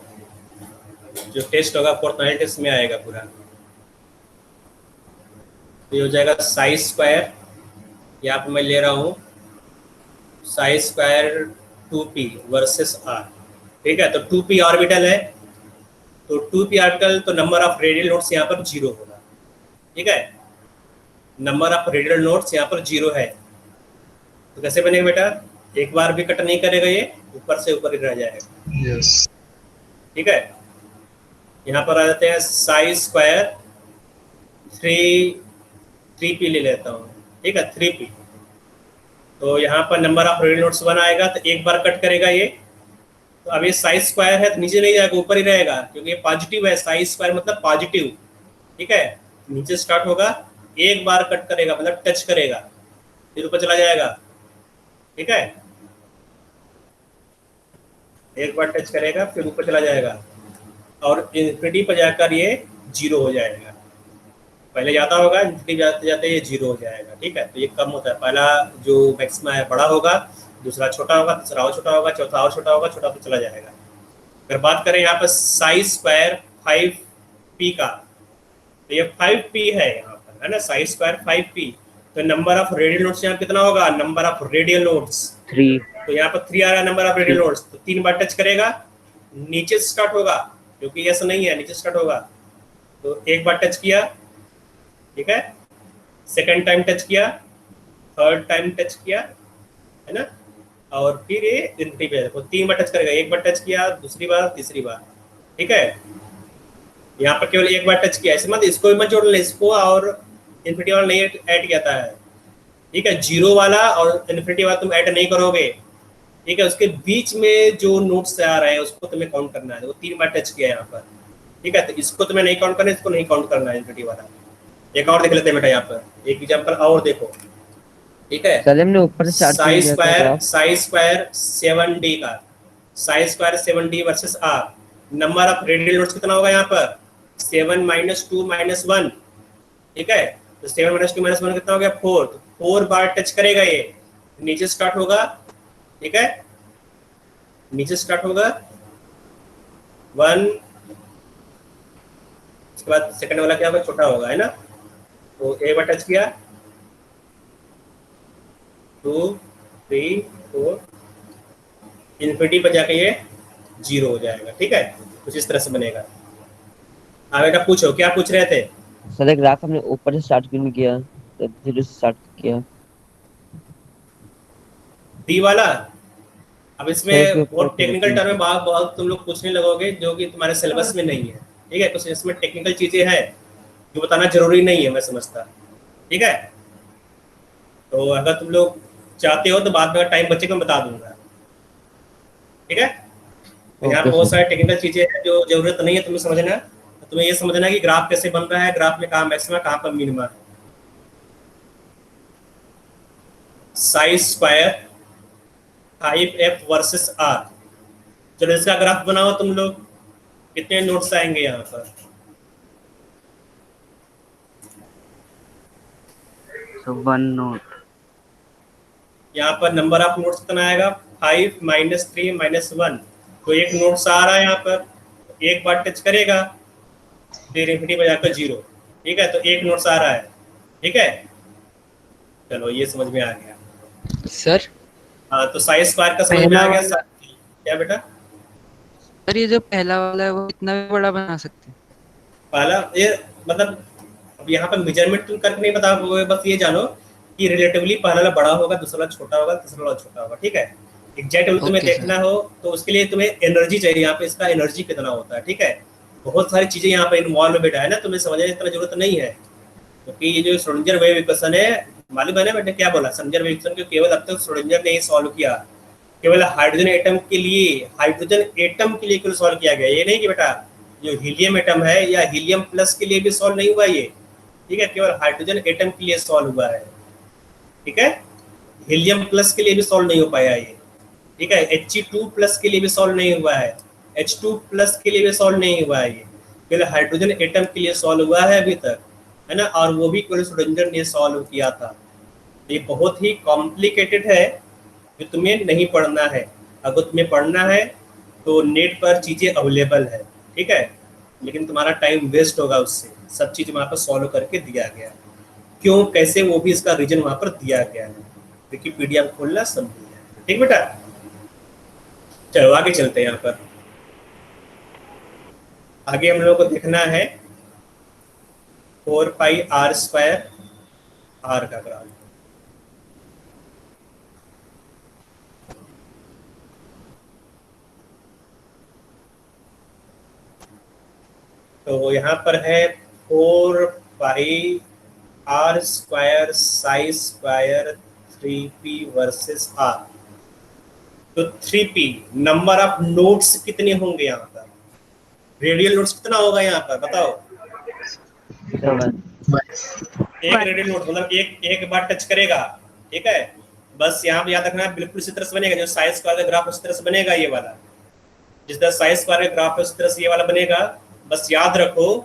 A: जो टेस्ट होगा 4th नाइल टेस्ट में आएगा पूरा। तो ये हो जाएगा साई स्क्वायर, यहाँ पे मैं ले रहा हूँ Sai square 2p versus r, ठीक है, तो 2p ऑर्बिटल है, तो 2p ऑर्बिटल, तो नंबर ऑफ रेडियल नोड्स यहाँ पर 0 होगा। ठीक है, नंबर ऑफ रेडियल नोड्स यहाँ पर 0 है, तो कैसे बनेगा बेटा, एक बार भी कट नहीं करेगा, ये ऊपर से ऊपर ही रह जाएगा।
C: यस
A: ठीक है, यहाँ पर आ जाते हैं साई स्क्वायर 3p ले लेता हूँ। ठीक है, 3p, तो यहाँ पर नंबर ऑफ रेडियल नोड्स 1 आएगा, तो एक बार कट करेगा ये, तो अब ये साइज स्क्वायर है तो नीचे नहीं जाएगा, ऊपर ही रहेगा, क्योंकि ये पॉजिटिव है, साइज स्क्वायर मतलब पॉजिटिव। ठीक है, नीचे स्टार्ट होगा, एक बार कट करेगा मतलब टच करेगा, फिर ऊपर चला जाएगा। ठीक है, एक बार टच करेगा फिर ऊपर चला जाएगा, और इन्फिनिटी पर जाकर ये 0 हो जाएगा। पहले जाता होगा, इन्फिनिटी जाते जाते ये 0 हो जाएगा। ठीक है, तो ये कम होता है, पहला जो मैक्सिमा है बड़ा होगा, दूसरा छोटा होगा, तीसरा और छोटा होगा, चौथा और छोटा होगा, छोटा तो चला जाएगा। अगर बात करें यहाँ पर साइज स्क्वायर 5p का, तो ये 5p है यहाँ पर, है ना, साइज स्क्वायर 5p, तो नंबर ऑफ रेडियल नोड्स यहाँ कितना होगा, नंबर ऑफ रेडियल नोड्स
B: 3।
A: तो यहाँ पर 3 आ रहा है नंबर ऑफ रेडियल नोड्स, तो 3 बार टच करेगा, नीचे से स्टार्ट होगा, क्योंकि ऐसा नहीं है, नीचे स्टार्ट होगा, तो एक बार टच किया। ठीक है, सेकंड टाइम टच किया, थर्ड टाइम टच किया, है ना, और फिर ये इन्फिनिटी पे देखो 3 बार टच करेगा, एक बार टच किया, दूसरी बार, तीसरी बार। ठीक है, यहाँ पर केवल एक बार टच किया, ऐसे मत इसको भी मत जोड़ ले, इसको और इन्फिनिटी वाला नहीं ऐड किया है। ठीक है, 0 वाला और इन्फिनिटी वाला तुम ऐड नहीं करोगे। ठीक है, उसके बीच में जो नोट्स आ रहे हैं उसको तुम्हें काउंट करना है, वो 3 बार टच किया यहाँ पर। ठीक है, तो इसको तुम्हें नहीं काउंट करना है, इसको नहीं काउंट करना है इन्फिनिटी वाला। एक और देख लेते हैं बेटा, यहाँ पर एक एग्जांपल और देखो। ठीक है,
B: सर हमने ऊपर से स्टार्ट
A: साइज
B: किया
A: स्क्वायर
B: था।
A: साइज स्क्वायर 7d का, size square 7d versus r, number of radial nodes कितना होगा यहाँ पर, 7 - 2 - 1। ठीक है, तो 7 - 2 - 1 कितना हो गया, 4, तो 4 बार टच करेगा ये, नीचे स्टार्ट होगा। ठीक है, नीचे स्टार्ट होगा 1, उसके बाद सेकंड वाला क्या होगा, छोटा होगा, है ना, तो एक बार टच किया, 2 3 4, इन्फिनिटी पर जाके ये 0 हो जाएगा। ठीक है, कुछ इस तरह से बनेगा। हाँ बेटा पूछो, क्या पूछ रहे थे।
B: सर एक ग्राफ हमने ऊपर से स्टार्ट क्यों नहीं किया, तो 0 से स्टार्ट किया।
A: डी वाला, अब
B: सर,
A: इसमें
B: के ऊपर
A: बहुत
B: के
A: टेक्निकल
B: ऊपर।
A: टर्म में बहुत बहुत तुम लोग पूछने लगोगे, जो कि तुम्हारे सिलेबस में नहीं है। ठीक है, कुछ इसमें टेक्निकल चीजें हैं जो बताना जरूरी नहीं है, मैं समझता। ठीक है, तो अगर तुम लोग चाहते हो तो बाद में टाइम बचेगा मैं बता दूंगा। ठीक है, तो यहाँ पे
B: ओके
A: बहुत
B: सर।
A: सारी टेक्निकल चीजें हैं जो जरूरत नहीं है तुम्हें समझना। तुम्हें ये समझना है कि ग्राफ कैसे बन रहा है, ग्राफ में कहाँ मैक्सिमा कहाँ पर minima. Size square 5f versus r, चलो इसका ग्राफ बनाओ तुम लोग, कितने नोट्स आएंगे यहाँ पर।
E: So 1 note.
A: यहाँ पर नंबर ऑफ नोट्स कितना आएगा, 5 - 3 - 1, तो एक नोट्स आ रहा है यहाँ पर, एक बार टच करेगा फिर इन्फिनिटी पर जाकर 0। ठीक है, तो एक नोट्स आ रहा है। ठीक है, चलो ये समझ में आ गया।
F: सर
A: हाँ, तो साइज स्क्वायर का समझ में आ गया। क्या बेटा,
F: सर ये जो पहला वाला है वो कितना भी बड़ा बना सकते हैं?
A: पहला ये मतलब अब यहाँ पर मेजरमेंट तुम करके नहीं बता पाओगे, बस ये जानो कि रिलेटिवली पहला वाला बड़ा होगा, दूसरा वाला छोटा होगा, तीसरा वाला छोटा होगा। ठीक है, एग्जैक्ट तुम्हें
F: Okay,
A: देखना हो तो उसके लिए तुम्हें एनर्जी चाहिए, यहाँ पे इसका एनर्जी कितना होता है। ठीक है, बहुत सारी चीजें यहाँ पे इन्वॉल्व में बैठा है ना, तुम्हें समझने की इतना जरूरत नहीं है, क्योंकि ये जो श्रोडिंगर वेव इक्वेशन है, मालूम है ना मैंने क्या बोला, श्रोडिंगर वेव इक्वेशन को केवल अब तक श्रोडिंगर ने ही सॉल्व किया, केवल हाइड्रोजन एटम के लिए, केवल सॉल्व किया गया। ये नहीं कि बेटा जो हीलियम एटम है या हीलियम प्लस के लिए भी सॉल्व नहीं हुआ ये। ठीक है, केवल हाइड्रोजन एटम के लिए सॉल्व हुआ है। ठीक है, हीलियम प्लस के लिए भी सॉल्व नहीं हो पाया ये। ठीक है, He2 प्लस के लिए भी सॉल्व नहीं हुआ है, H2 प्लस के लिए भी सॉल्व नहीं हुआ है ये, केवल हाइड्रोजन एटम के लिए सॉल्व हुआ है अभी तक, है ना, और वो भी केवल श्रोडिंगर ने सॉल्व किया था। ये बहुत ही कॉम्प्लिकेटेड है, जो तुम्हें नहीं पढ़ना है। अगर तुम्हें पढ़ना है तो नेट पर चीज़ें अवेलेबल है। ठीक है, लेकिन तुम्हारा टाइम वेस्ट होगा उससे, सब चीज़ वहाँ पर सॉल्व करके दिया गया है, क्यों कैसे वो भी इसका रीजन वहाँ पर दिया गया है, विकिपीडिया खोलना सब दिया है। ठीक बेटा, चलो आगे चलते हैं यहाँ पर। आगे हम लोग को देखना है 4πr² आर का ग्राफ। तो यहाँ पर है 4πr² Sai square 3p versus R. तो 3p नंबर ऑफ नोड्स कितने होंगे यहाँ पर, रेडियल नोड्स कितना होगा यहाँ पर बताओ।
B: 7
A: एक रेडियल नोड मतलब एक बार टच करेगा, ठीक है। बस यहाँ पे याद रखना है, बिल्कुल इसी तरह से बनेगा जो साई स्क्वायर का ग्राफ उस तरह से बनेगा, ये वाला जिस तरह साई स्क्वायर का ग्राफ है उस तरह से ये वाला बनेगा। बस याद रखो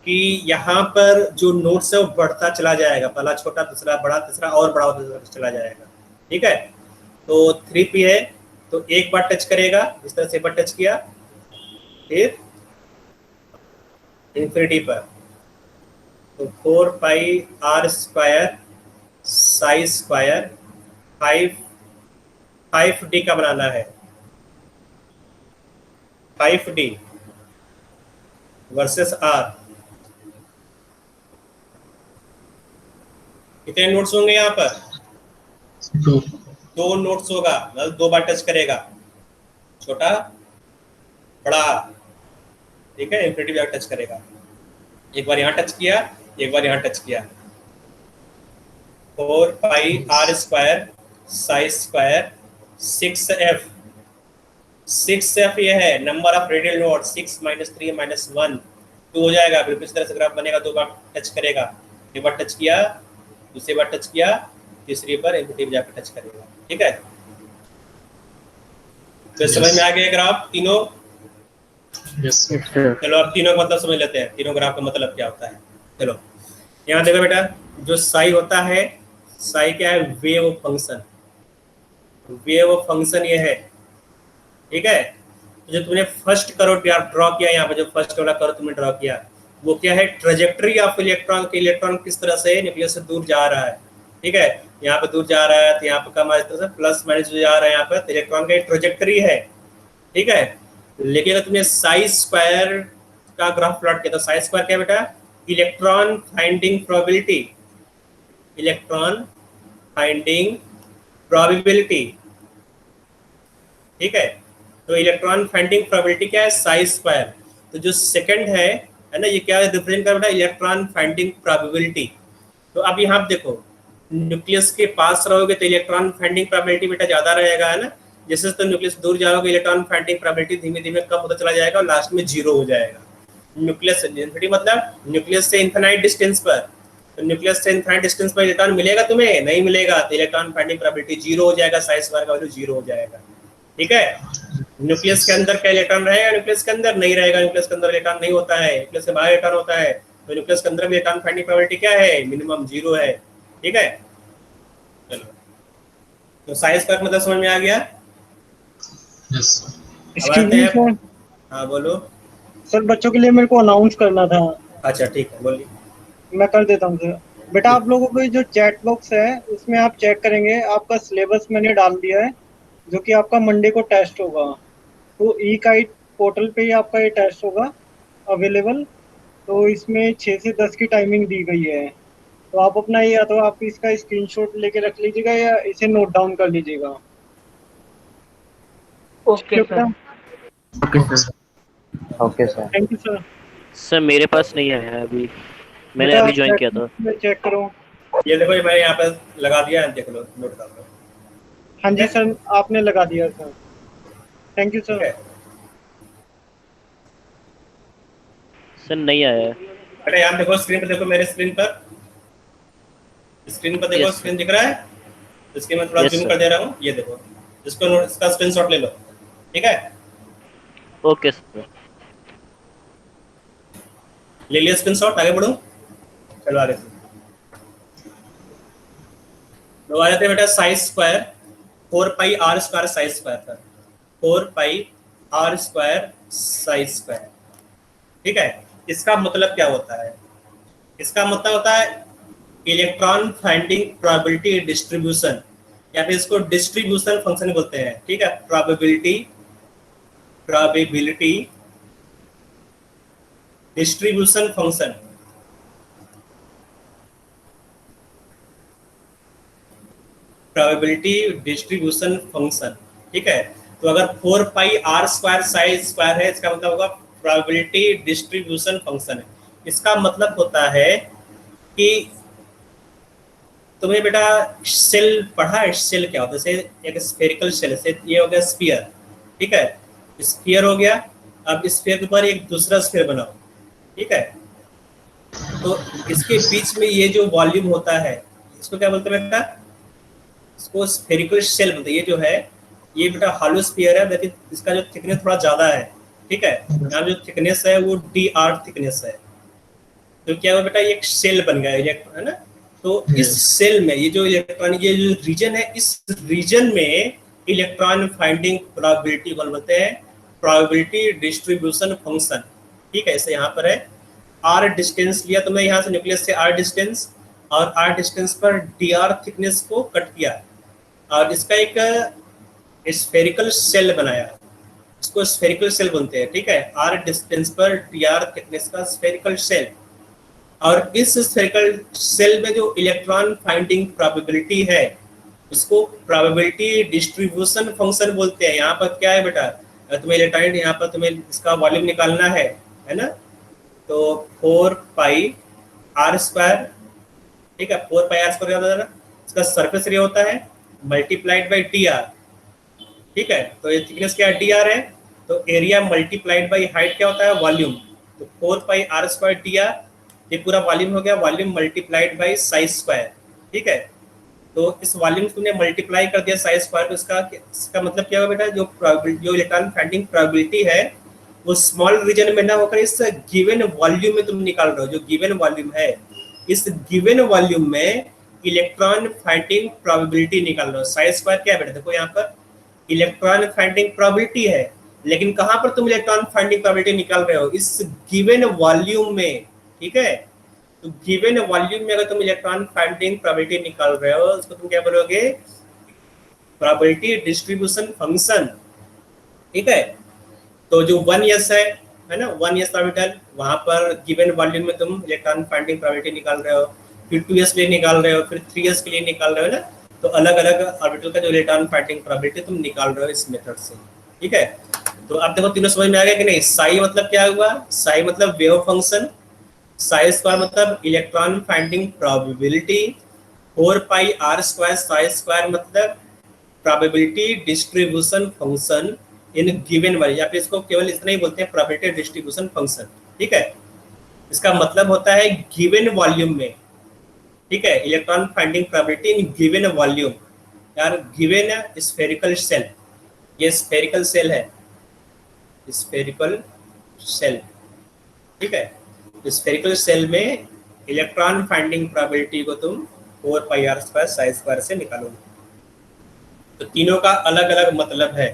A: कि यहाँ पर जो नोड्स है वो बढ़ता चला जाएगा, पहला छोटा दूसरा बड़ा तीसरा और बड़ा होता चला जाएगा, ठीक है। तो 3p है तो एक बार टच करेगा, इस तरह से एक बार टच किया, फिर इंफिनिटी पर। तो 4πr² साई स्क्वायर 5d का बनाना है, 5d वर्सेस आर। कितने नोट्स होंगे यहाँ पर, 2 नोट्स होगा, मतलब 2 बार टच करेगा, छोटा बड़ा, ठीक है। इंफिनिटी बार टच करेगा, एक बार यहाँ टच किया, एक बार यहाँ टच किया। 4πr² साई स्क्वायर 6f ये है नंबर ऑफ रेडियल नोड, 6 - 3 - 1 2 हो जाएगा। बिल्कुल इस तरह से ग्राफ बनेगा, 2 बार टच करेगा, एक बार टच किया, दूसरी बार टच किया, तीसरी बार इंफिनिटी जाकर टच करेगा, ठीक है। तो समझ में आ गया ग्राफ तीनों। चलो अब तीनों का मतलब समझ लेते हैं, तीनों ग्राफ का मतलब क्या होता है। चलो यहाँ देखो बेटा, जो साई होता है, साई क्या है, वेव फंक्शन, वेव फंक्शन ये है, ठीक है। तो जो तुमने फर्स्ट करो ड्रॉ किया, यहाँ पे जो फर्स्ट वाला करो तुमने ड्रॉ किया, वो क्या है, ट्रेजेक्टरी ऑफ इलेक्ट्रॉन के, इलेक्ट्रॉन किस तरह से न्यूक्लियस से दूर जा रहा है, ठीक है। यहाँ पे दूर जा रहा है तो यहाँ पे कम इस तरह से प्लस माइनस जो जा रहा है यहाँ पे, तो इलेक्ट्रॉन का ट्रेजेक्टरी है, ठीक है। लेकिन अगर तुमने साई स्क्वायर का ग्राफ प्लॉट किया तो साई स्क्वायर क्या बेटा, electron finding probability, electron finding probability, ठीक है। तो इलेक्ट्रॉन फाइंडिंग प्रोबेबिलिटी क्या है, साई स्क्वायर। तो जो सेकंड है ना, ये क्या रिप्रेजेंट कर बेटा, इलेक्ट्रॉन फाइंडिंग प्रोबेबिलिटी। तो अब यहाँ देखो, न्यूक्लियस के पास रहोगे तो इलेक्ट्रॉन फाइंडिंग प्रोबेबिलिटी बेटा ज्यादा रहेगा, है ना। जैसे तो न्यूक्लियस दूर जाओगे इलेक्ट्रॉन फाइंडिंग प्रोबेबिलिटी धीमे धीमे कम होता चला जाएगा और लास्ट में 0 हो जाएगा। न्यूक्लियस से इन्फिनिटी मतलब न्यूक्लियस से इनफाइनाइट डिस्टेंस पर, तो न्यूक्लियस से इनफाइनाइट डिस्टेंस पर इलेक्ट्रॉन मिलेगा तुम्हें, नहीं मिलेगा, तो इलेक्ट्रॉन फाइंडिंग प्रोबेबिलिटी 0 हो जाएगा, साई स्क्वायर का वैल्यू 0 हो जाएगा, ठीक है। न्यूक्लियस के अंदर क्या इलेक्ट्रॉन रहेगा, न्यूक्लियस के अंदर नहीं रहेगा, न्यूक्लियस के अंदर इलेक्ट्रॉन नहीं होता है, न्यूक्लियस के बाहर इलेक्ट्रॉन होता है, तो न्यूक्लियस के अंदर भी इलेक्ट्रॉन फाइंडिंग प्रोबेबिलिटी क्या है, मिनिमम 0 है, ठीक है। चलो तो साई स्क्वायर मतलब समझ में आ गया।
G: सर,
A: हाँ बोलो।
G: सर बच्चों के लिए मेरे को अनाउंस करना था।
A: अच्छा ठीक है, बोलिए।
G: मैं कर देता हूँ सर। बेटा आप लोगों को जो चैट बॉक्स है उसमें आप चेक करेंगे, आपका सिलेबस मैंने डाल दिया है जो कि आपका मंडे को टेस्ट होगा। तो ई काइट पोर्टल पे ही आपका ये टेस्ट होगा अवेलेबल। तो इसमें 6 से 10 की टाइमिंग दी गई है। तो आप अपना ये, या तो आप इसका स्क्रीनशॉट लेके रख लीजिएगा या इसे नोट डाउन कर लीजिएगा।
B: Okay sir. Okay sir.
G: Thank you sir.
D: Sir मेरे पास नहीं आया है अभी, मैंने अभी ज्वाइन किया था।
G: चेक करो।
A: ये देखो, ये मैंने यहाँ पे लगा दिया है, देख लो, नोट कर लो।
G: हाँ जी सर, आपने लगा दिया sir. Thank you sir.
D: Sir नहीं आया है।
A: बेटा यहाँ देखो, स्क्रीन पर देखो, मेरे स्क्रीन पर, स्क्रीन पर देखो,
D: Yes,
A: स्क्रीन दिख रहा है, इसके मैं थोड़ा
D: Yes,
A: जूम
D: sir.
A: कर दे रहा हूँ, ये देखो, इसको इसका स्क्रीनशॉट ले लो, ठीक है।
D: Okay sir.
A: ले लिया स्क्रीनशॉट, आगे बढ़ो। चलो आगे तो आ जाते हैं बेटा, psi square 4πr² Sai square पर, 4πr² साई स्क्वायर, ठीक है। इसका मतलब क्या होता है, इसका मतलब होता है इलेक्ट्रॉन फाइंडिंग प्रोबेबिलिटी डिस्ट्रीब्यूशन, या फिर इसको डिस्ट्रीब्यूशन फंक्शन बोलते हैं, ठीक है। Probability distribution function, probability distribution function, ठीक है। तो अगर 4 pi r square size square है, इसका मतलब होगा प्रोबेबिलिटी डिस्ट्रीब्यूशन फंक्शन है। इसका मतलब होता है कि तुम्हें बेटा सेल पढ़ा है, सेल क्या होता है? जैसे एक स्फेरिकल सेल से, ये हो गया स्फीयर, ठीक है, स्फीयर हो गया। अब स्फीयर के ऊपर एक दूसरा स्फीयर बनाओ, ठीक है। तो इसके बीच में ये जो वॉल्यूम होता है, इसको क्या बोलते हैं बेटा? इसको स्फेरिकल सेल बोलते हैं। ये जो है, ये बेटा हॉलो स्फीयर है, लेकिन इसका जो थिकनेस थोड़ा ज्यादा है, ठीक है। यहाँ जो थिकनेस है वो dr थिकनेस है। तो क्या हुआ बेटा, ये एक सेल बन गया है ना। तो इस सेल में ये जो इलेक्ट्रॉन, ये जो रीजन है, इस रीजन में इलेक्ट्रॉन फाइंडिंग प्रोबेबिलिटी को बोलते हैं प्रोबेबिलिटी डिस्ट्रीब्यूशन फंक्शन, ठीक है। ऐसे यहाँ पर है r डिस्टेंस लिया तुमने यहाँ से न्यूक्लियस से r डिस्टेंस, और r डिस्टेंस पर dr थिकनेस को कट किया और इसका एक स्फेरिकल सेल बनाया, इसको स्फेरिकल सेल बोलते हैं, ठीक है। r डिस्टेंस पर dr थिकनेस का स्फेरिकल सेल, और इस स्फेरिकल सेल में जो इलेक्ट्रॉन फाइंडिंग प्रोबेबिलिटी है, इसको प्रोबेबिलिटी डिस्ट्रीब्यूशन फंक्शन बोलते हैं। यहाँ पर क्या है बेटा, तुम्हें इलेक्ट्रॉन, यहाँ पर तुम्हें इसका वॉल्यूम निकालना है ना। तो 4 पाई आर स्क्वायर, ठीक है, 4 पाई आर स्क्वायर क्या होता है? इसका सरफेस एरिया होता है मल्टीप्लाइड बाई डी आर, ठीक है। तो ये थिकनेस क्या है, डी आर है। तो एरिया मल्टीप्लाइड बाई हाइट क्या होता है, वॉल्यूम। तो 4 pi r square D R, ये पूरा वॉल्यूम हो गया, volume multiplied by size square, ठीक है। तो इस वॉल्यूम तुमने मल्टीप्लाई कर दिया साइज स्क्वायर, तो इसका मतलब क्या होगा बेटा, जो इलेक्ट्रॉन फाइंडिंग प्रोबेबिलिटी है वो स्मॉल रीजन में ना होकर इस गिवन वॉल्यूम में तुम निकाल रहे हो। जो गिवन वॉल्यूम है, इस गिवन वॉल्यूम में इलेक्ट्रॉन फाइंडिंग प्रोबेबिलिटी निकाल रहे हो। साइज स्क्वायर क्या है बेटा, देखो यहाँ पर इलेक्ट्रॉन फाइंडिंग प्रोबेबिलिटी है, लेकिन कहाँ पर तुम इलेक्ट्रॉन फाइंडिंग प्रोबेबिलिटी निकाल रहे हो, इस गिवन वॉल्यूम में, ठीक है। तो गिवन वॉल्यूम में अगर तुम इलेक्ट्रॉन फाइंडिंग प्रोबेबिलिटी निकाल रहे हो, उसको तुम क्या बोलोगे, प्रोबेबिलिटी डिस्ट्रीब्यूशन फंक्शन, ठीक है। तो जो 1s है ना, 1s ऑर्बिटल, वहां पर गिवन वॉल्यूम में तुम इलेक्ट्रॉन फाइंडिंग प्रोबेबिलिटी निकाल रहे हो, फिर 2s के लिए निकाल रहे हो, फिर 3s के लिए निकाल रहे हो ना। तो अलग अलग ऑर्बिटल का जो इलेक्ट्रॉन फाइंडिंग प्रोबेबिलिटी तुम निकाल रहे हो इस मेथड से, ठीक है। तो अब देखो तीनों समझ में आ गया कि नहीं? साई मतलब क्या हुआ, साई मतलब वेव फंक्शन, साई स्क्वायर मतलब electron finding probability, 4 pi r square psi square मतलब probability distribution function in given volume, या फिर इसको केवल इतना ही बोलते हैं प्रोबेबिलिटी डिस्ट्रीब्यूशन फंक्शन, ठीक है। इसका मतलब होता है गिवन वॉल्यूम में, ठीक है, electron finding probability in given volume. यार गिवन स्फेरिकल सेल, ये स्फेरिकल सेल है, स्फेरिकल सेल, ठीक है। स्फेरिकल सेल में इलेक्ट्रॉन फाइंडिंग प्रोबेबिलिटी को तुम 4 pi r square psi square से निकालोगे। तो तीनों का अलग अलग मतलब है,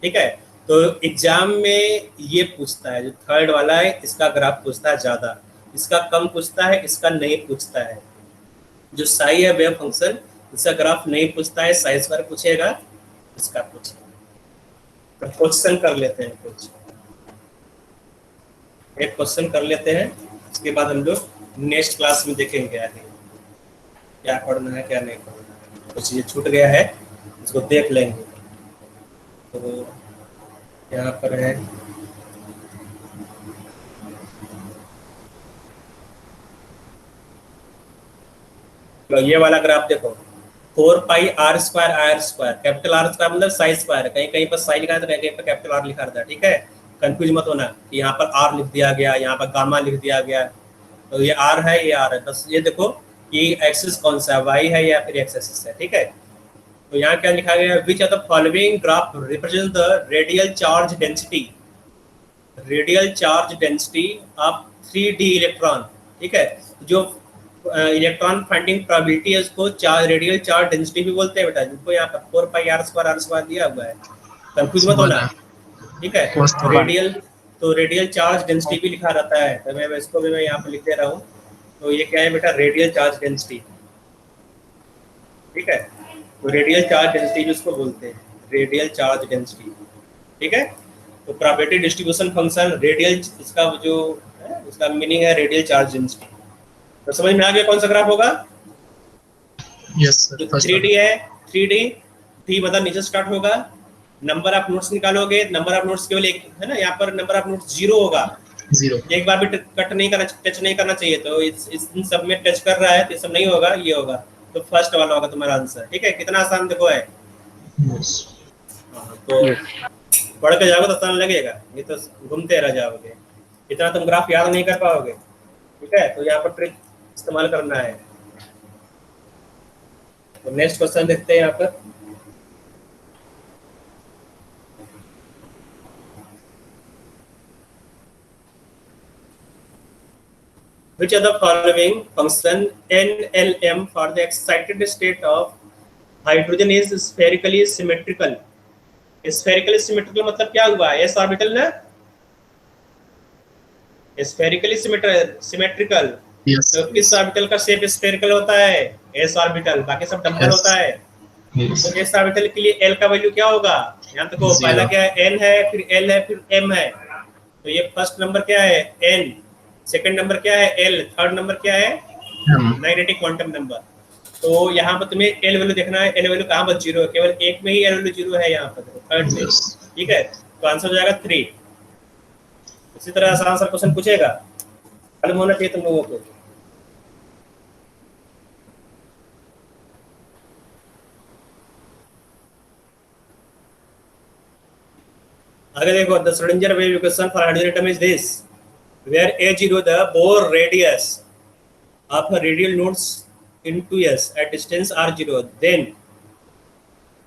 A: ठीक है। तो एग्जाम में ये पूछता है, जो थर्ड वाला है इसका ग्राफ पूछता है ज्यादा, इसका कम पूछता है, इसका नहीं पूछता है। जो साई है वेव फंक्शन, इसका ग्राफ नहीं पूछता है, साई स्क्वायर पूछेगा, इसका पूछेगा। तो क्वेश्चन कर लेते हैं, कुछ एक क्वेश्चन कर लेते हैं, उसके बाद हम लोग नेक्स्ट क्लास में देखेंगे आगे क्या पढ़ना है क्या नहीं पढ़ना है। कुछ ये छूट गया है, इसको देख लेंगे। तो यहाँ पर है तो ये वाला ग्राफ देखो, 4 pi r square, capital r square मतलब साइज स्क्वायर, कहीं कहीं पर साई लिखा था, कहीं कहीं पर कैपिटल आर लिखा था, ठीक है। कंफ्यूज मत होना कि यहाँ पर आर लिख दिया गया, यहाँ पर गामा लिख दिया गया। तो ये आर है, ये आर है, बस ये देखो कि एक्सिस कौन सा है, वाई है या फिर एक्स एक्सिस है, ठीक है। तो यहाँ क्या लिखा गया, which of the following graph represent the radial charge density, radial charge density of 3d electron, ठीक है। जो इलेक्ट्रॉन फाइंडिंग प्रोबेबिलिटी है उसको चार्ज, रेडियल चार्ज डेंसिटी भी बोलते हैं बेटा, जिनको यहाँ पर 4 पाई आर स्क्वायर दिया हुआ है, कंफ्यूज मत होना, ठीक है। तो रेडियल चार्ज डेंसिटी भी लिखा रहता है, तो मैं इसको भी मैं यहाँ पर लिख दे रहा हूँ। तो ये क्या है बेटा, रेडियल चार्ज डेंसिटी, ठीक है। तो रेडियल चार्ज डेंसिटी जिसको बोलते हैं, रेडियल चार्ज डेंसिटी, ठीक है। तो प्रोबेबिलिटी डिस्ट्रीब्यूशन फंक्शन रेडियल, इसका जो है उसका मीनिंग है रेडियल चार्ज डेंसिटी। तो समझ में आ गया कौन सा ग्राफ होगा?
C: यस सर,
A: जो
C: फर्स्ट
A: 3D है, 3D डी मतलब नीचे स्टार्ट होगा, नंबर ऑफ नोट्स निकालोगे, नंबर ऑफ नोट्स केवल एक है ना, यहाँ पर नंबर ऑफ नोट्स 0 होगा,
C: 0
A: एक बार भी कट नहीं करना, टच नहीं करना चाहिए, तो इस इन सब में टच कर रहा है तो ये सब नहीं होगा, ये होगा, तो फर्स्ट वाला होगा तुम्हारा आंसर। ठीक है, कितना आसान देखो है।
C: यस
A: हाँ, तो पढ़ के जाओगे तो आसान लगेगा, ये तो घूमते रह जाओगे, इतना तुम ग्राफ याद नहीं कर पाओगे। ठीक है, तो यहाँ पर ट्रिक इस्तेमाल करना है। तो नेक्स्ट क्वेश्चन देखते हैं यहाँ पर। Which of the following function NLM for the excited state of hydrogen is spherically symmetrical? Spherically symmetrical मतलब क्या हुआ? S orbital ना? Spherically symmetrical
C: यस
A: तो किस ऑर्बिटल का शेप स्फेरिकल होता है? S ऑर्बिटल, बाकी सब डम्बल
C: Yes.
A: होता है।
C: यस
A: तो S ऑर्बिटल के लिए L का वैल्यू क्या होगा? यहाँ तक
C: Zero.
A: पहला क्या है? N है, फिर L है, फिर M है, तो ये फर्स्ट नंबर क्या है? N, सेकंड नंबर क्या है? L, थर्ड नंबर क्या है? Magnetic quantum number. तो यहाँ पर तुम्हें L वैल्यू देखना है, L वैल्यू कहाँ पर 0 है? केवल एक में ही L वैल्यू 0 है, यहाँ पर थर्ड में।
C: यस
A: ठीक है, तो आंसर हो जाएगा 3। इसी तरह आसान सा क्वेश्चन पूछेगा, मालूम होना चाहिए तुम लोगों को। आगे देखो, the Schrodinger wave equation for hydrogen atom is this, where A0 the Bohr radius of radial nodes into S at distance R0, then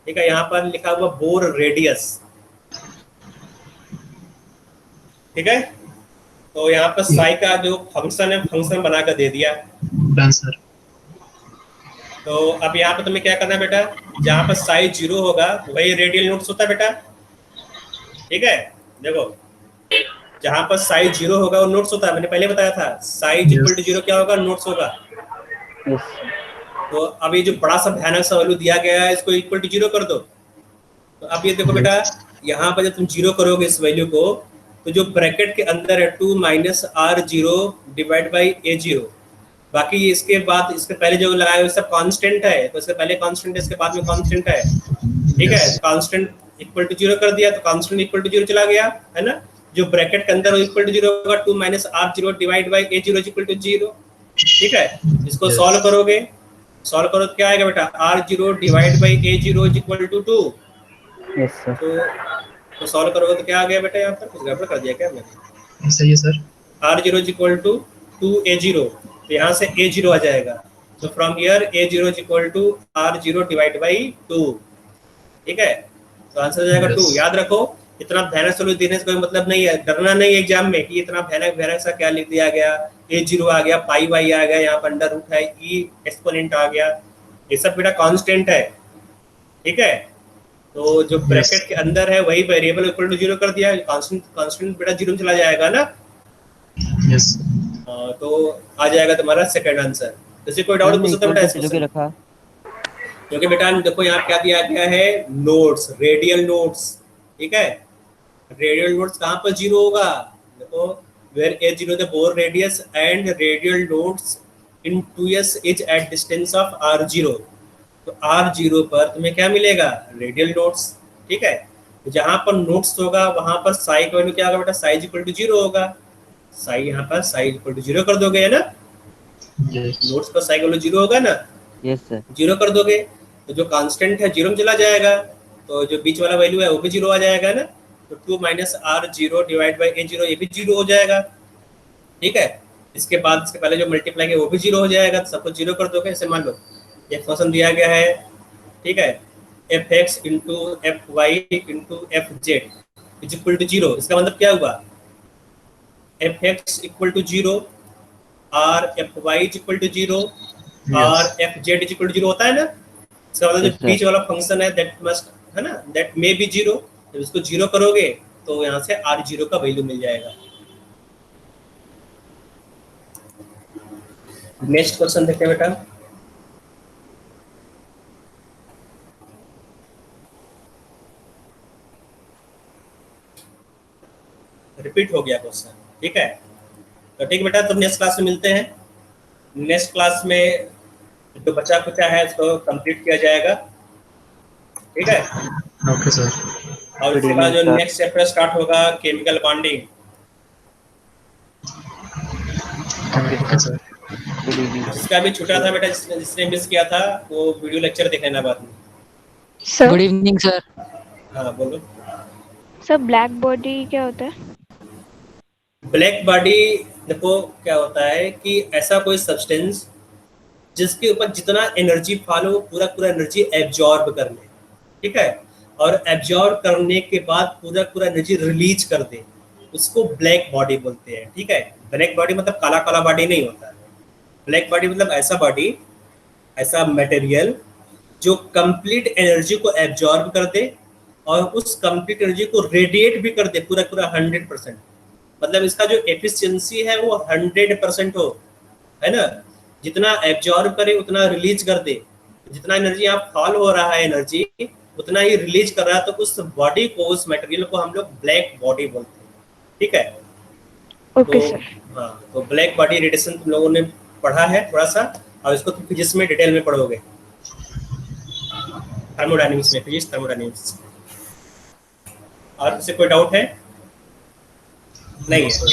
A: ठीक है, यहाँ पर लिखा हुआ बोर रेडियस। ठीक है, तो यहाँ पर साई का जो फंक्शन है, फंक्शन बनाकर दे दिया।
C: Done sir.
A: तो अब यहाँ पर तुम्हें क्या करना है बेटा, जहाँ पर साई 0 होगा वही रेडियल नोट्स होता है बेटा। ठीक है, देखो जहाँ पर साई 0 होगा वो नोट्स होता है, मैंने पहले बताया था, साई इक्वल टू 0 क्या होगा? नोट्स होगा।
B: yes,
A: तो अब ये जो बड़ा सा भयानक सा वैल्यू दिया गया है, इसको इक्वल टू 0 कर दो। तो अब ये देखो बेटा, यहाँ पर जब तुम 0 करोगे इस वैल्यू को, तो जो ब्रैकेट के अंदर है 2 minus R0 divide by A0, बाकी इसके बाद इसके पहले जो लगाया हुआ सब कांस्टेंट है, तो इसके पहले कांस्टेंट है, इसके बाद में कांस्टेंट है। ठीक है, कांस्टेंट इक्वल टू 0 कर दिया तो कांस्टेंट इक्वल टू 0 चला गया, है ना। जो ब्रैकेट के अंदर वो इक्वल टू 0 होगा, 2 minus R0 divide by A0 equal to 0। ठीक है, इसको सॉल्व करोगे, सॉल्व करो तो क्या आएगा बेटा? R0 divide by A0 equal to 2।
B: yes sir,
A: तो सॉल्व करोगे तो क्या आ गया बेटा? यहाँ पर कुछ गड़बड़ कर दिया क्या मैंने?
C: सही है sir.
A: R0 equal to 2A0, तो यहाँ से A0 आ जाएगा, तो from here A0 equal to R0 divide by 2। ठीक है, तो आंसर हो जाएगा 2। याद रखो, इतना भयानक सॉल्यूशन देने से कोई मतलब नहीं है, डरना नहीं है एग्जाम में कि इतना भयानक सा क्या लिख दिया गया, A0 आ गया, पाई वाई आ गया, यहाँ पर अंडर रूट है, E एक्सपोनेंट आ गया, ये सब बेटा कांस्टेंट है। ठीक है, तो जो ब्रैकेट के अंदर है वही वेरिएबल इक्वल टू 0 कर दिया, कांस्टेंट बेटा 0 में चला जाएगा ना।
C: यस
A: तो आ जाएगा तुम्हारा सेकंड आंसर। जैसे कोई डाउट पूछ सकता है बेटा
B: जो कि रखा,
A: क्योंकि बेटा देखो यहाँ क्या दिया गया है? Nodes, radial nodes. ठीक है, रेडियल नोड्स कहाँ पर 0 होगा? देखो, where A0 the Bohr radius and radial nodes in 2s is at distance of R0, तो R0 पर तुम्हें क्या मिलेगा? Radial nodes. ठीक है, जहाँ पर नोड्स होगा वहां पर साई का वैल्यू क्या होगा बेटा? साई इक्वल टू 0 होगा, साई यहाँ पर साई इक्वल टू 0 कर दोगे, है ना।
C: यस
A: नोड्स पर साई का वैल्यू 0 होगा ना,
B: yes sir,
A: 0 कर दोगे तो जो कांस्टेंट है 0 में चला जाएगा, तो जो बीच वाला वैल्यू है वो भी 0 आ जाएगा ना, तो 2 minus R0 divide by A0 ये भी 0 हो जाएगा। ठीक है, इसके बाद इसके पहले जो मल्टीप्लाई है वो भी 0 हो जाएगा, तो सबको 0 कर दोगे। ऐसे मान लो एक फंक्शन दिया गया है, ठीक है, fx into fy into fz is equal to 0। इसका मतलब क्या हुआ? fx इक्वल टू 0, और fy इक्वल टू 0, और fz इक्वल टू 0 होता है ना। इसका मतलब जो बीच वाला फंक्शन है दैट मस्ट, है ना, दैट मे बी 0। जब इसको 0 करोगे तो यहाँ से R0 का वैल्यू मिल जाएगा। नेक्स्ट क्वेश्चन देखते हैं बेटा। रिपीट हो गया क्वेश्चन। ठीक है, तो ठीक बेटा, तो नेक्स्ट क्लास में मिलते हैं। नेक्स्ट क्लास में जो बचा कुचा है उसको कंप्लीट किया जाएगा, ठीक है।
C: Okay sir.
A: और इसके बाद जो नेक्स्ट चैप्टर स्टार्ट होगा chemical bonding.
C: Okay sir.
B: Good evening.
A: जिसका भी छूटा था बेटा, जिसने मिस किया था वो वीडियो लेक्चर देख लेना बाद में।
F: Good
H: sir
F: evening sir.
A: हाँ बोलो।
H: सर ब्लैक बॉडी क्या होता है?
A: ब्लैक बॉडी देखो क्या होता है कि ऐसा कोई सब्सटेंस जिसके ऊपर जितना एनर्जी फॉलो पूरा पूरा एनर्जी एब्जॉर्ब कर ले, ठीक है, और एब्जॉर्ब करने के बाद पूरा पूरा एनर्जी रिलीज कर दे, उसको ब्लैक बॉडी बोलते हैं, ठीक है। ब्लैक बॉडी मतलब काला काला बॉडी नहीं होता है। ब्लैक बॉडी मतलब ऐसा बॉडी, ऐसा मटेरियल जो कंप्लीट एनर्जी को एब्जॉर्ब कर दे और उस कंप्लीट एनर्जी को रेडिएट भी कर दे पूरा पूरा 100%। मतलब इसका जो एफिशिएंसी है वो 100% हो, है ना। जितना एब्जॉर्ब करे उतना रिलीज कर दे, जितना एनर्जी यहाँ फॉल हो रहा है एनर्जी उतना ही रिलीज कर रहा है, तो उस बॉडी को, उस मटेरियल को हम लोग ब्लैक बॉडी बोलते हैं, ठीक है।
H: ओके
A: तो
H: सर।
A: हाँ, तो ब्लैक बॉडी रेडिएशन तुम लोगों ने पढ़ा है थोड़ा सा, और इसको तुम फिजिक्स में डिटेल में पढ़ोगे, थर्मोडायनेमिक्स में, फिजिक्स थर्मोडायनेमिक्स। और किसी कोई डाउट है? नहीं है।